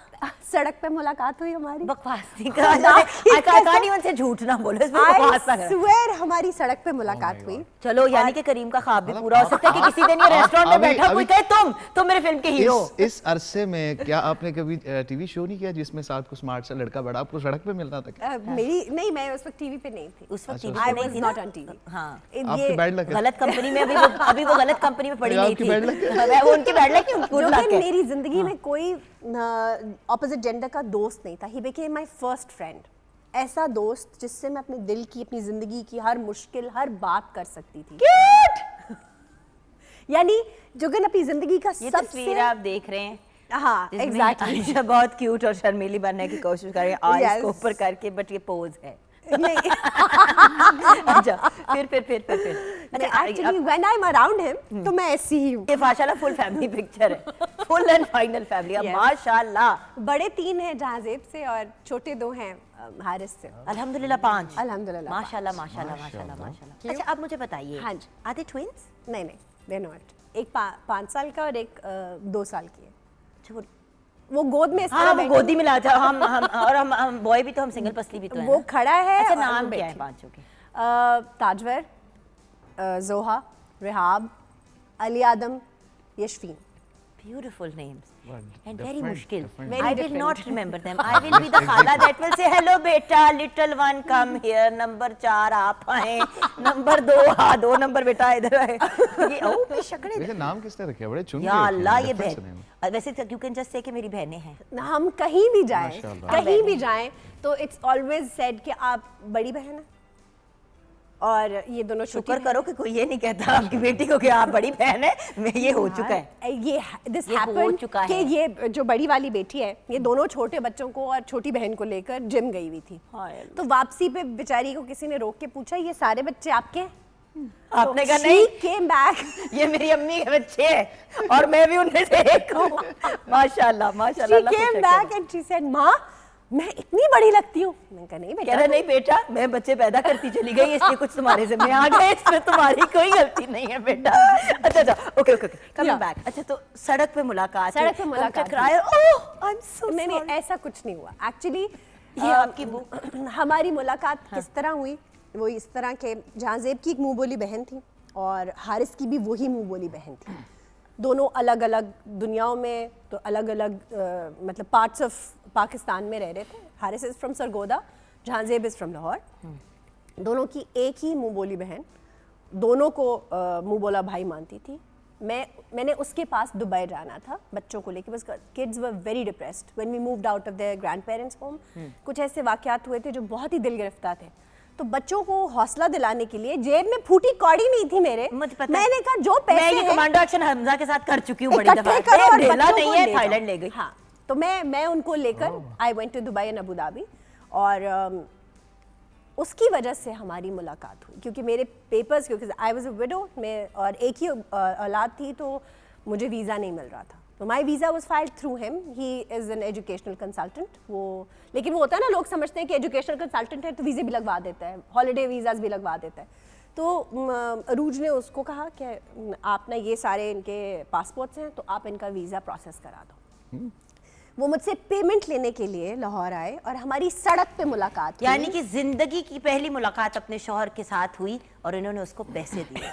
सड़क पे मुलाकात हुई हमारी। बकवास नहीं कहा, नहीं उनसे झूठ ना बोलो, इसमें बकवास ना I करो। swear हमारी सड़क पे मुलाकात हुई। चलो, यानी कि करीम का ख्वाब भी पूरा हो सकता है कि किसी दिन ये रेस्टोरेंट में अभी- बैठा कोई अभी- कहे तुम मेरे फिल्म के हीरो। इस अरसे में क्या आपने कभी टीवी शो नहीं किया जिसमें साथ को स्मार्ट सा लड़का बड़ा आपको सड़क पे मिलता था क्या? मेरी नहीं, मैं उस वक्त टीवी पे नहीं थी। उस वक्त अच्छा, टीवी I पे नहीं was थी ना? not on TV. हाँ, आपकी बैड लक है। गलत कंपनी में अभी वो गलत कंपनी में पड़ी नहीं आपकी थी। bad luck मैं वो उनकी बैड लक है, गुड जो लक कि है। मेरी जिंदगी में कोई ऑपोजिट जेंडर का दोस्त नहीं था। He became my first friend, ऐसा दोस्त जिससे मैं अपने दिल की, अपनी जिंदगी की हर मुश्किल, हर बात कर सकती थी। यानी जुगन अपनी जिंदगी का ये सबसे तस्वीर आप देख रहे हैं, हाँ जिसमें एग्जैक्टली आयशा बहुत क्यूट और शर्मीली बनने की कोशिश कर रही है, आईज Yes. को ऊपर करके, बट ये पोज है। नहीं अच्छा, फिर अच्छा, actually when I am around him तो मैं ऐसी ही हूँ। ये माशाल्लाह फुल फैमिली पिक्चर है, फुल एंड फाइनल फैमिली। अब Yes. माशाल्लाह बड़े 3 हैं जहाजेब से और छोटे 2 हैं हारिस से। अल्हम्दुलिल्लाह 5। अल्हम्दुलिल्लाह माशाल्लाह माशाल्लाह माशाल्लाह माशाल्लाह। अच्छा, अब मुझे बताइए, हाँ जी। Are they twins? नहीं दे नॉट। एक 5 साल का और एक 2 साल की है। अच्छा, वो गोद में इस हाँ, तरह वो बैठी गोदी में ला जा, हम बॉय भी तो, हम सिंगल पसली भी तो है। है वो ना? खड़ा है। अच्छा, और नाम वो क्या है बैठी। 5 के? Tajwar, Zoha, Rihab, Ali Adam, Yashfeen. Beautiful names What and very different, mushkil. different. I will not remember them. I will be the khala that will say, "Hello, beta, little one, come here. Number 4 आप आए. Number 2 हाँ 2 नंबर बेटा इधर आए." ये ओ शक्लें. वैसे नाम किसने रखे हैं? बड़े चुन के या रखे हैं, अल्लाह ये different से बहन. name। वैसे तो you can just say कि मेरी बहनें हैं. हम कहीं भी जाएं, माशाल्लाह। कहीं भी जाएं तो इट्स ऑलवेज सेड कि आप बड़ी बहन हैं और ये दोनों शुक्र करो कि कोई ये नहीं कहता आपकी बेटी को कि आप बड़ी बहन है. मैं ये हो चुका है. ये दिस ये हो हैपेंड चुका कि है। ये जो बड़ी वाली बेटी है ये दोनों छोटे बच्चों को और छोटी बहन को लेकर जिम गई हुई थी। हाय तो वापसी पे बेचारी को किसी ने रोक के पूछा ये सारे बच्चे आपके हैं? आपने कहा नहीं केम बैक ये मेरी अम्मी के बच्चे हैं और मैं भी उनमें से एक हूँ. माशाल्लाह माशाल्लाह. She came back and she said माँ मैं इतनी बड़ी लगती हूँ। मैंने कहा नहीं कह बेटा रहा नहीं बेटा मैं बच्चे पैदा करती चली गई इसलिए कुछ तुम्हारे ज़िम्मे आ गए इसमें तुम्हारी कोई गलती नहीं है बेटा. अच्छा ओके कमिंग Yeah. बैक. अच्छा तो सड़क पे मुलाकात सड़क पे मुलाकात टकराए. ओह आई एम सो नहीं ऐसा कुछ नहीं हुआ एक्चुअली। ये आपकी हमारी मुलाकात किस तरह हुई वो इस तरह के जहांजेब की एक मुंह बोली बहन थी और हारिस की भी वही मुंह बोली बहन थी। दोनों अलग अलग दुनियाओं में तो अलग अलग मतलब पार्ट्स ऑफ पाकिस्तान में रह रहे थे। Haris is from Sargodha, Jahanzeb is from Lahore. दोनों की एक ही मुंह बोली बहन, दोनों को मुंह बोला भाई मानती थी। मैंने उसके पास दुबई जाना था बच्चों को लेके, बस kids were very depressed when we moved out of their grandparents home. कुछ ऐसे वाकयात हुए थे जो बहुत ही दिल गिरफ्तार थे। तो बच्चों को हौसला दिलाने के लिए जेब में फूटी कौड़ी नहीं थी मेरे। मुझे पता है। मैंने कहा जो पैसे मैं ये हैं, कमांडो एक्शन हमजा के साथ कर चुकी हूँ बड़ी इकट्ठे दफा. करो और डेला बच्चों नहीं को है ले थाईलैंड जाओ। ले गई. हाँ तो मैं उनको लेकर I went to Dubai and Abu Dhabi और उसकी वजह से हमारी मुलाकात हुई क्योंकि मेरे पेपर्स, क्योंकि आई वाज अ विडो में और एक ही औलाद थी तो मुझे वीज़ा नहीं मिल रहा था। तो माई visa was filed through him, he is an educational consultant. लेकिन वो होता है ना, लोग समझते हैं कि एजुकेशनल कंसल्टेंट है तो वीज़े भी लगवा देता है, हॉलीडे वीज़ाज़ भी लगवा देता है। तो अरूज ने उसको कहा कि आप ना ये सारे इनके पासपोर्ट्स हैं तो आप इनका वीज़ा प्रोसेस करा दो। वो मुझसे पेमेंट लेने के लिए लाहौर आए और हमारी सड़क पे मुलाकात हुई। यानी कि जिंदगी की पहली मुलाकात अपने शौहर के साथ हुई और इन्होंने उसको पैसे दिए.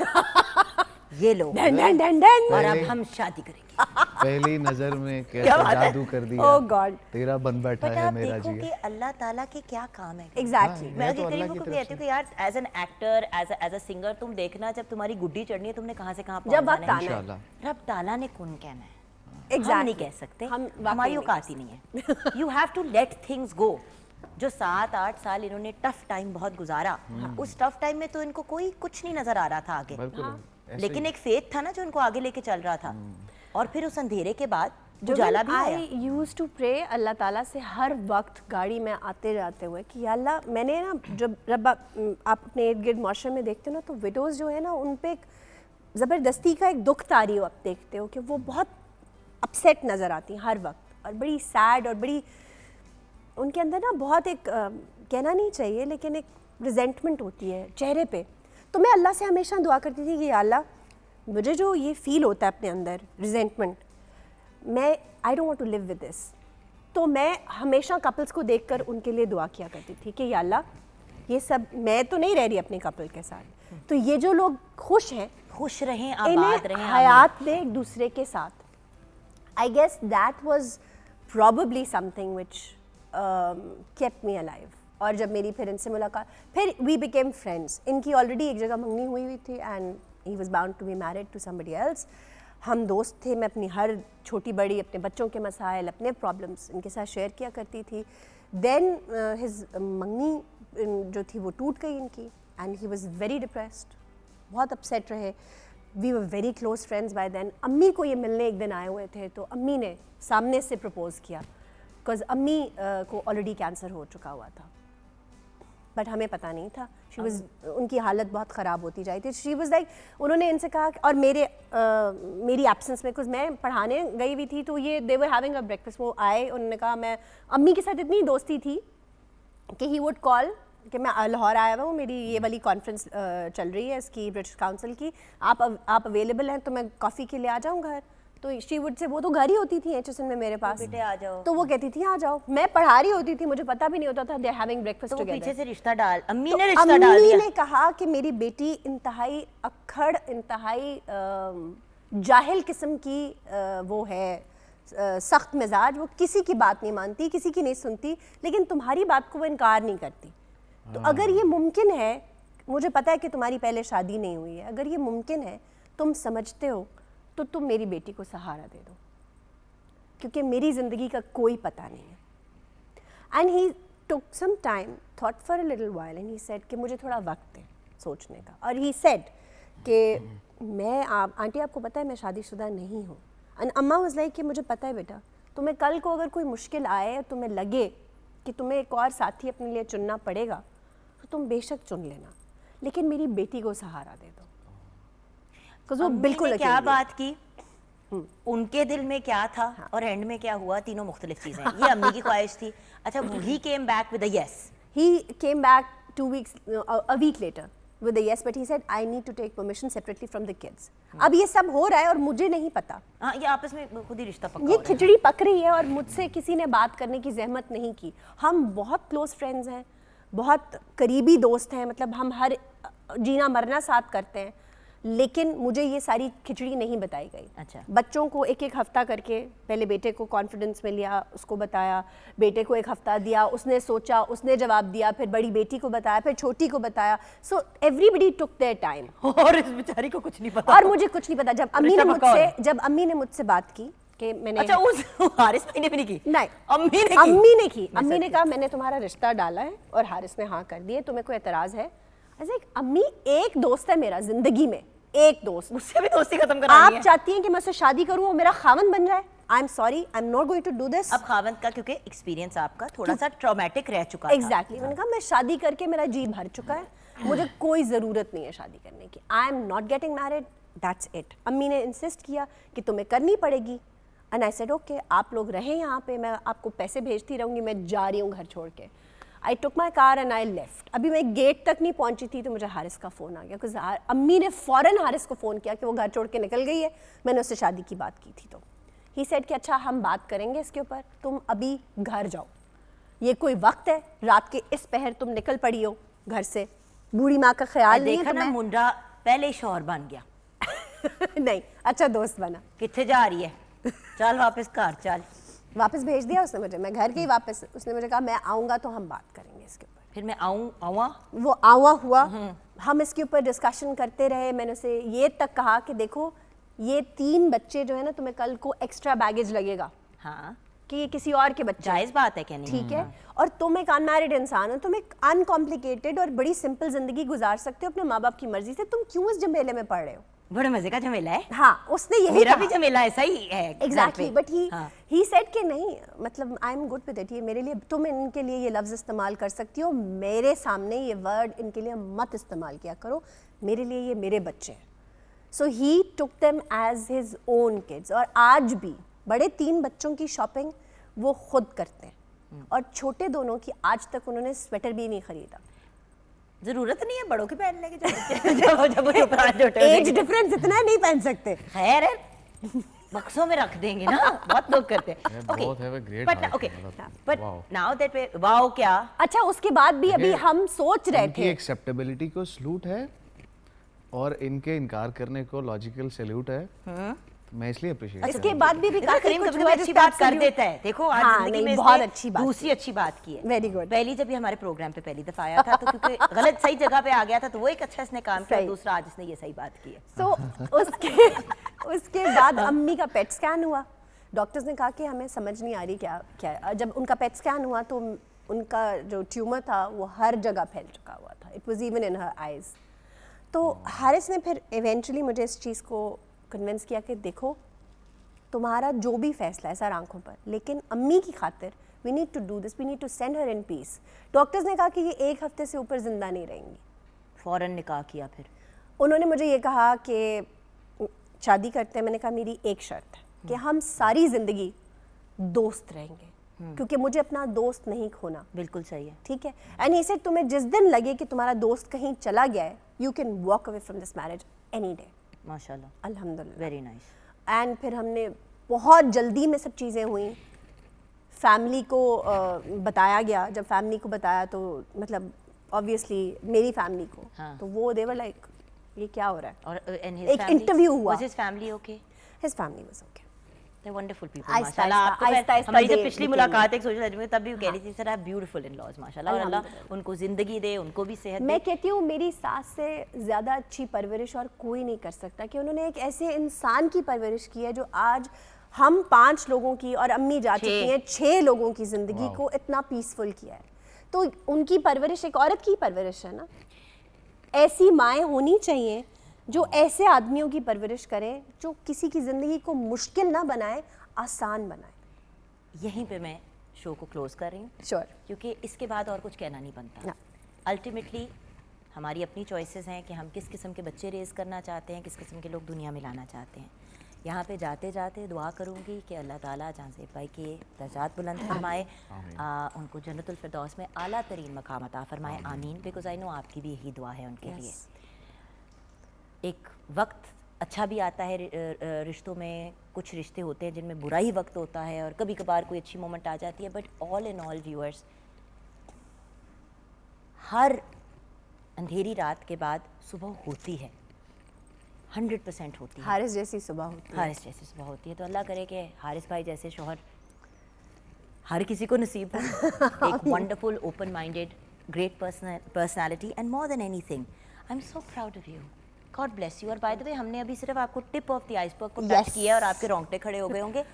ये लो डन डन डन डन। और अब हम शादी करेंगे. पहली नजर में क्या कैसा बात है? जादू कर दिया. Oh God. तेरा बन बैठा बट है आप मेरा देखो कि जिगर. अल्लाह ताला के क्या काम है. एग्जैक्टली। मैं तो अल्लाह करीब की को तरफ कहती हूँ कि यार as an actor as a singer तुम देखना जब तुम्हारी गुड्डी चढ़नी है तुमने कहाँ से कहाँ जब पहुँच वक्त जाना आना है। इंशाल्लाह. रब ताला ने कौन कहना है. हम Exactly. नहीं कह सकते, हम वाकई हमारी नहीं औकात ही नहीं है. You have to let things go. जो 7-8 साल इन्होंने टफ टाइम बहुत गुजारा, उस टफ टाइम में तो इनको कोई कुछ नहीं नजर आ रहा था आगे. बिल्कुल ऐसे लेकिन ही. एक फेथ था ना जो इनको आगे लेके चल रहा था. और फिर उस अंधेरे के बाद उजाला भी आया. आई यूज टू प्रे अल्लाह ताला से हर वक्त गाड़ी में आते जाते हुए कि या अल्लाह, मैंने ना जब आप अपने इर्द गिर्द माशरे में देखते हो ना तो विडोज़ जो है ना उन पे एक ज़बरदस्ती का एक दुख तारी हो, आप देखते हो कि वो बहुत अपसेट नज़र आती हैं हर वक्त और बड़ी सैड और बड़ी उनके अंदर ना बहुत एक कहना नहीं चाहिए लेकिन एक रिजेंटमेंट होती है चेहरे पे। तो मैं अल्लाह से हमेशा दुआ करती थी कि या अल्लाह, मुझे जो ये फील होता है अपने अंदर रिजेंटमेंट, मैं I don't want to live with this. तो मैं हमेशा कपल्स को देखकर उनके लिए दुआ किया करती थी कि या अल्लाह, ये सब मैं तो नहीं रह रही अपने कपल के साथ, तो ये जो लोग खुश हैं खुश रहें, आबाद इन्हें रहें, हयात दे एक दूसरे के साथ। I guess that was probably something which kept me alive. और जब मेरी फिर इनसे मुलाकात, फिर वी बिकेम फ्रेंड्स। इनकी ऑलरेडी एक जगह मंगनी हुई थी and he was bound to be married to somebody else. हम दोस्त थे, मैं अपनी हर छोटी बड़ी अपने बच्चों के मसाइल, अपने प्रॉब्लम्स इनके साथ शेयर किया करती थी। देन हिज मंगनी जो थी वो टूट गई इनकी and he was very depressed, बहुत अपसेट रहे। We were very close friends by then. अम्मी को ये मिलने एक दिन आए हुए थे तो अम्मी ने सामने से प्रपोज किया बिकॉज अम्मी को ऑलरेडी कैंसर हो चुका हुआ था, बट हमें पता नहीं था। शी वाज, उनकी हालत बहुत ख़राब होती जाती थी। शी वाज लाइक, उन्होंने इनसे कहा और मेरी एब्सेंस में, बिकॉज मैं पढ़ाने गई हुई थी, तो ये दे वर हैविंग अ ब्रेकफास्ट, वो आए, उन्होंने कहा, मैं अम्मी के साथ इतनी दोस्ती थी कि ही वुड कॉल कि मैं लाहौर आया हुआ हूँ, मेरी ये वाली कॉन्फ्रेंस चल रही है इसकी, ब्रिटिश काउंसिल की, आप अवेलेबल हैं तो मैं कॉफ़ी के लिए आ जाऊँ घर। तो शी वुड से, वो तो घर ही होती थी HSN में मेरे पास, बेटे आ जाओ। तो वो कहती थी आ जाओ। मैं पढ़ा रही होती थी, मुझे पता भी नहीं होता था दे हैविंग ब्रेकफास्ट तो वो टुगेदर। पीछे से रिश्ता डाल, अम्मी तो ने रिश्ता डाल अम्मी दिया. ने कहा कि मेरी बेटी इंतहाई अक्खड़, इंतहाई जाहिल किस्म की वो है, सख्त मिजाज, वो किसी की बात नहीं मानती, किसी की नहीं सुनती, लेकिन तुम्हारी बात को वो इनकार नहीं करती। तो अगर ये मुमकिन है, मुझे पता है कि तुम्हारी पहले शादी नहीं हुई है, अगर ये मुमकिन है, तुम समझते हो, तो तुम मेरी बेटी को सहारा दे दो, क्योंकि मेरी ज़िंदगी का कोई पता नहीं है। And he took some time, thought for a little while, and he said कि मुझे थोड़ा वक्त है सोचने का। और ही सेड कि मैं आंटी आपको पता है मैं शादीशुदा नहीं हूँ। एंड अम्मा वाज लाइक कि मुझे पता है बेटा, तुम्हें कल को अगर कोई मुश्किल आए और तुम्हें लगे कि तुम्हें एक और साथी अपने लिए चुनना पड़ेगा, तो तुम बेशक चुन लेना, लेकिन मेरी बेटी को सहारा दे दो। बिकॉज वो अम्मी बिल्कुल ने क्या अकेली है। बात की, उनके दिल में क्या था और एंड में क्या हुआ, तीनों मुख्तलिफ चीजें हैं। ये अम्मी की ख्वाहिश थी। अच्छा, he came back with a yes. He came back 2 weeks, a week later with a yes, but he said I need to take permission separately from the kids. अब ये सब हो रहा है और मुझे नहीं पता, हाँ, ये आपस में खुद ही रिश्ता पक्का ये हो रहा है। खिचड़ी पक रही है और मुझसे किसी ने बात करने की जहमत नहीं की। हम बहुत क्लोज फ्रेंड्स हैं, बहुत करीबी दोस्त हैं, मतलब हम हर जीना मरना साथ करते हैं, लेकिन मुझे ये सारी खिचड़ी नहीं बताई गई। अच्छा। बच्चों को एक एक हफ्ता करके, पहले बेटे को कॉन्फिडेंस में लिया, उसको बताया, बेटे को एक हफ्ता दिया, उसने सोचा, उसने जवाब दिया, फिर बड़ी बेटी को बताया, फिर छोटी को बताया। So everybody took their time. और इस बेचारी को कुछ नहीं पता। और मुझे कुछ नहीं पता। जब अम्मी ने मुझसे बात की कि मैंने, अच्छा, उस हारिस भाई ने भी नहीं की? नहीं, अम्मी ने की। अम्मी ने कहा मैंने तुम्हारा रिश्ता डाला है और हारिस ने हाँ कर दिए, तुम्हें कोई एतराज है? ऐसे अम्मी, एक दोस्त है मेरा जिंदगी में, एक दोस्त, उससे भी दोस्ती खत्म करानी आप है। चाहती हैं कि मैं उससे शादी करूं, वो मेरा खावन बन जाए? I am sorry, I am not going to do this. अब खावंद का क्योंकि एक्सपीरियंस आपका थोड़ा सा ट्रॉमेटिक रह चुका था। एग्जैक्टली, मैंने कहा मैं शादी करके मेरा जी भर चुका है, मुझे कोई ज़रूरत नहीं है शादी करने की। आई am not getting married, that's it. अम्मी ने इंसिस्ट किया कि तुम्हें करनी पड़ेगी, एंड आई सेड ओके, आप लोग रहें यहाँ पे, मैं आपको पैसे भेजती रहूँगी, मैं जा रही हूँ घर छोड़ के। I took my car and I left. अभी मैं गेट तक नहीं पहुंची थी तो मुझे हारिस का फ़ोन आ गया, बिकॉज अम्मी ने फ़ौरन हारिस को फ़ोन किया कि वो घर छोड़ के निकल गई है, मैंने उससे शादी की बात की थी। तो ही सेड कि अच्छा हम बात करेंगे इसके ऊपर, तुम अभी घर जाओ, ये कोई वक्त है, रात के इस पहर तुम निकल पड़ी हो घर से, बूढ़ी माँ का ख्याल नहीं है देखा ना, तुम्हें। मुंडा पहले ही शौहर बन गया। नहीं, अच्छा दोस्त बना। किथे जा रही है? चल वापस घर चल। वापस भेज दिया उसने मुझे, मैं घर गई वापस, उसने मुझे कहा मैं आऊँगा तो हम बात करेंगे इसके ऊपर। फिर मैं आऊँ वो आवा हुआ, हम इसके ऊपर डिस्कशन करते रहे। मैंने उसे ये तक कहा कि देखो, ये 3 बच्चे जो है ना, तुम्हें कल को एक्स्ट्रा बैगेज लगेगा हाँ, कि ये किसी और के बच्चे, जायज बात है क्या नहीं? ठीक है? और तुम एक अनमैरिड इंसान हो, तुम एक अनकॉम्प्लिकेटेड और बड़ी सिंपल जिंदगी गुजार सकते हो अपने माँ बाप की मर्जी से, तुम क्यों इस झमेले में पड़ रहे हो? बड़े मजे का झमेला है। हाँ, उसने यही मेरा कहा। भी झमेला ऐसा ही है। एग्जैक्टली, बट हाँ। ही सेड कि नहीं, मतलब I am good with it, ये मेरे लिए, तुम इनके लिए ये लफ्ज़ इस्तेमाल कर सकती हो, मेरे सामने ये वर्ड इनके लिए मत इस्तेमाल किया करो, मेरे लिए ये मेरे बच्चे हैं। So he took them as his own kids. और आज भी बड़े 3 बच्चों की शॉपिंग वो खुद करते हैं, और छोटे दोनों की आज तक उन्होंने स्वेटर भी नहीं खरीदा। जरूरत नहीं है बड़ों की पहनने की, जब वो छोटे एज डिफरेंस इतना नहीं पहन सकते। खैर है, बक्सों में रख देंगे ना, बहुत लोग करते हैं। both have a great but heart, okay, मतलब, but wow. Now that wow क्या, अच्छा, उसके बाद भी अभी हम सोच रहे इनकी थे, एक्सेप्टेबिलिटी को सलूट है और इनके इनकार करने को लॉजिकल सैल्यूट है। मैं इसलिए अप्रिशिएट इसके बाद भी काफी करीम कुछ कभी हुआ अच्छी जिसका बात आप कर salute- देता है। देखो आज हाँ, जिंदगी नहीं, में बहुत इसने अच्छी बात दूसरी अच्छी बात की है। Very good. पहली जब ये हमारे प्रोग्राम पे पहली दफा आया था तो क्योंकि गलत सही जगह पे आ गया था, तो वो एक अच्छा इसने काम किया, सही। दूसरा आज इसने ये सही बात की है। तो उसके बाद अम्मी का पेट स्कैन हुआ। डॉक्टर्स ने कहा कि हमें समझ नहीं आ रही क्या क्या। जब उनका पेट स्कैन हुआ तो उनका जो ट्यूमर था वो हर जगह फैल चुका हुआ था, it was even in her eyes. तो हारिस ने फिर इवेंचुअली मुझे इस चीज़ को कन्विंस किया कि देखो, तुम्हारा जो भी फैसला है सर आंखों पर, लेकिन अम्मी की खातिर we need to do this, we need to send her in peace. Doctors ने कहा कि ये 1 हफ्ते से ऊपर जिंदा नहीं रहेंगी। फौरन निकाह किया फिर? उन्होंने मुझे ये कहा कि शादी करते हैं। मैंने कहा मेरी एक शर्त है कि हम सारी ज़िंदगी दोस्त रहेंगे, क्योंकि मुझे अपना दोस्त नहीं खोना। बिल्कुल सही है। ठीक है? एंड ही सेड तुम्हें जिस दिन लगे कि तुम्हारा दोस्त कहीं चला गया है, you can walk away from this marriage any day. माशाल्लाह, अल्हम्दुलिल्लाह, वेरी नाइस। एंड फिर हमने बहुत जल्दी में सब चीज़ें हुई। फैमिली को बताया गया। जब फैमिली को बताया तो मतलब ऑब्वियसली मेरी फैमिली को, हाँ। तो वो दे वर लाइक ये क्या हो रहा है? और एक interview हुआ। Was his family okay? His family was okay. They're wonderful people, आहिस्ता- माशाल्लाह। आहिस्ता- आपको मैं- आहिस्ता- आहिस्ता हमारी जब they पिछली became- मुलाकात एक सोशल में तब भी कह रही थी सर आप ब्यूटीफुल इन लॉज माशाल्लाह, और अल्लाह उनको जिंदगी दे, उनको भी सेहत मैं दे। कहती हूँ मेरी सास से ज़्यादा अच्छी परवरिश और कोई नहीं कर सकता कि उन्होंने एक ऐसे इंसान की परवरिश की है जो आज हम 5 लोगों की और अम्मी जा चुकी हैं 6 लोगों की ज़िंदगी को इतना पीसफुल किया है। तो उनकी परवरिश एक औरत की परवरिश है ना। ऐसी माएँ होनी चाहिए जो ऐसे आदमियों की परवरिश करें जो किसी की ज़िंदगी को मुश्किल ना बनाए, आसान बनाए। यहीं पे मैं शो को क्लोज कर रही हूँ, श्योर। क्योंकि इसके बाद और कुछ कहना नहीं बनता। ना। अल्टीमेटली हमारी अपनी चॉइसेस हैं कि हम किस किस्म के बच्चे रेज़ करना चाहते हैं, किस किस्म के लोग दुनिया में लाना चाहते हैं। यहाँ पे जाते जाते दुआ करूँगी कि अल्लाह ताला जहाँ से भाई के दर्जात बुलंद फरमाए, उनको जन्नतुल फिरदौस में आला तरीन मकाम अता फरमाए, आमीन। बिकॉज आई नो आपकी भी यही दुआ है उनके लिए। एक वक्त अच्छा भी आता है रिश्तों में, कुछ रिश्ते होते हैं जिनमें बुरा ही वक्त होता है और कभी कभार कोई अच्छी मोमेंट आ जाती है, but all in all viewers, हर अंधेरी रात के बाद सुबह होती है, 100% होती है। हारिस जैसी सुबह होती है। हारिस जैसी सुबह होती है। तो अल्लाह करे कि हारिस भाई जैसे शोहर हर किसी को नसीब हो। एक wonderful, open minded, great personality, and more than anything I am so proud of you. God bless you. और बाय द वे हमने अभी सिर्फ आपको टिप ऑफ द आइसबर्ग को टच किया और आपके रोंगटे खड़े हो गए होंगे।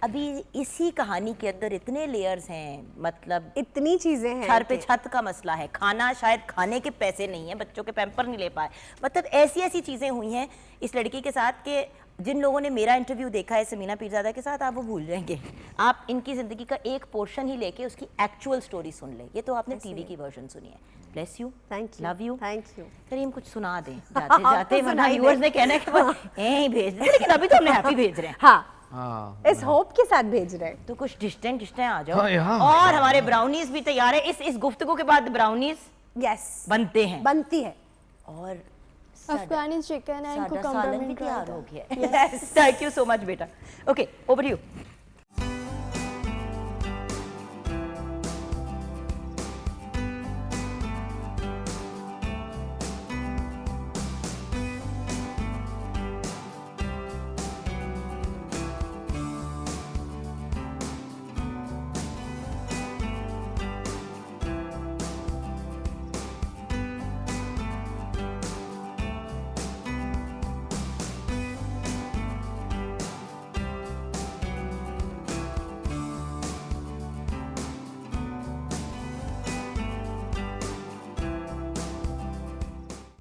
अभी इसी कहानी के अंदर इतने लेयर्स हैं, मतलब इतनी चीज़ें हैं। घर पे छत का मसला है, खाना शायद खाने के पैसे नहीं है, बच्चों के पैम्पर नहीं ले पाए, मतलब ऐसी ऐसी चीज़ें हुई हैं इस लड़की के साथ कि जिन लोगों ने मेरा इंटरव्यू देखा है समीना पीरज़ादा के साथ, आप वो भूल जाएंगे। आप इनकी ज़िंदगी का एक पोर्शन ही लेके उसकी एक्चुअल स्टोरी सुन ले। ये तो आपने टीवी की वर्जन सुनी है। Bless you, thank you, love you, thank you. Karim कुछ सुना दें जाते जाते, वरना व्यूअर्स ने कहना है कि बस यहीं भेज दें, लेकिन अभी तो हमने हैप्पी भेज रहे हैं। हाँ, हाँ, इस होप के साथ भेज रहे हैं। तो कुछ डिस्टेंट आ जाओ। हाँ, यहाँ। और हमारे ब्राउनीज भी तैयार है। इस गुफ्तगू के बाद ब्राउनीज यस, बनते हैं बनती है। और अफगानी चिकन एंड सादा कुकम्बर सालन भी में तैयार हो गया है। थैंक यू सो मच बेटा। Okay, over you.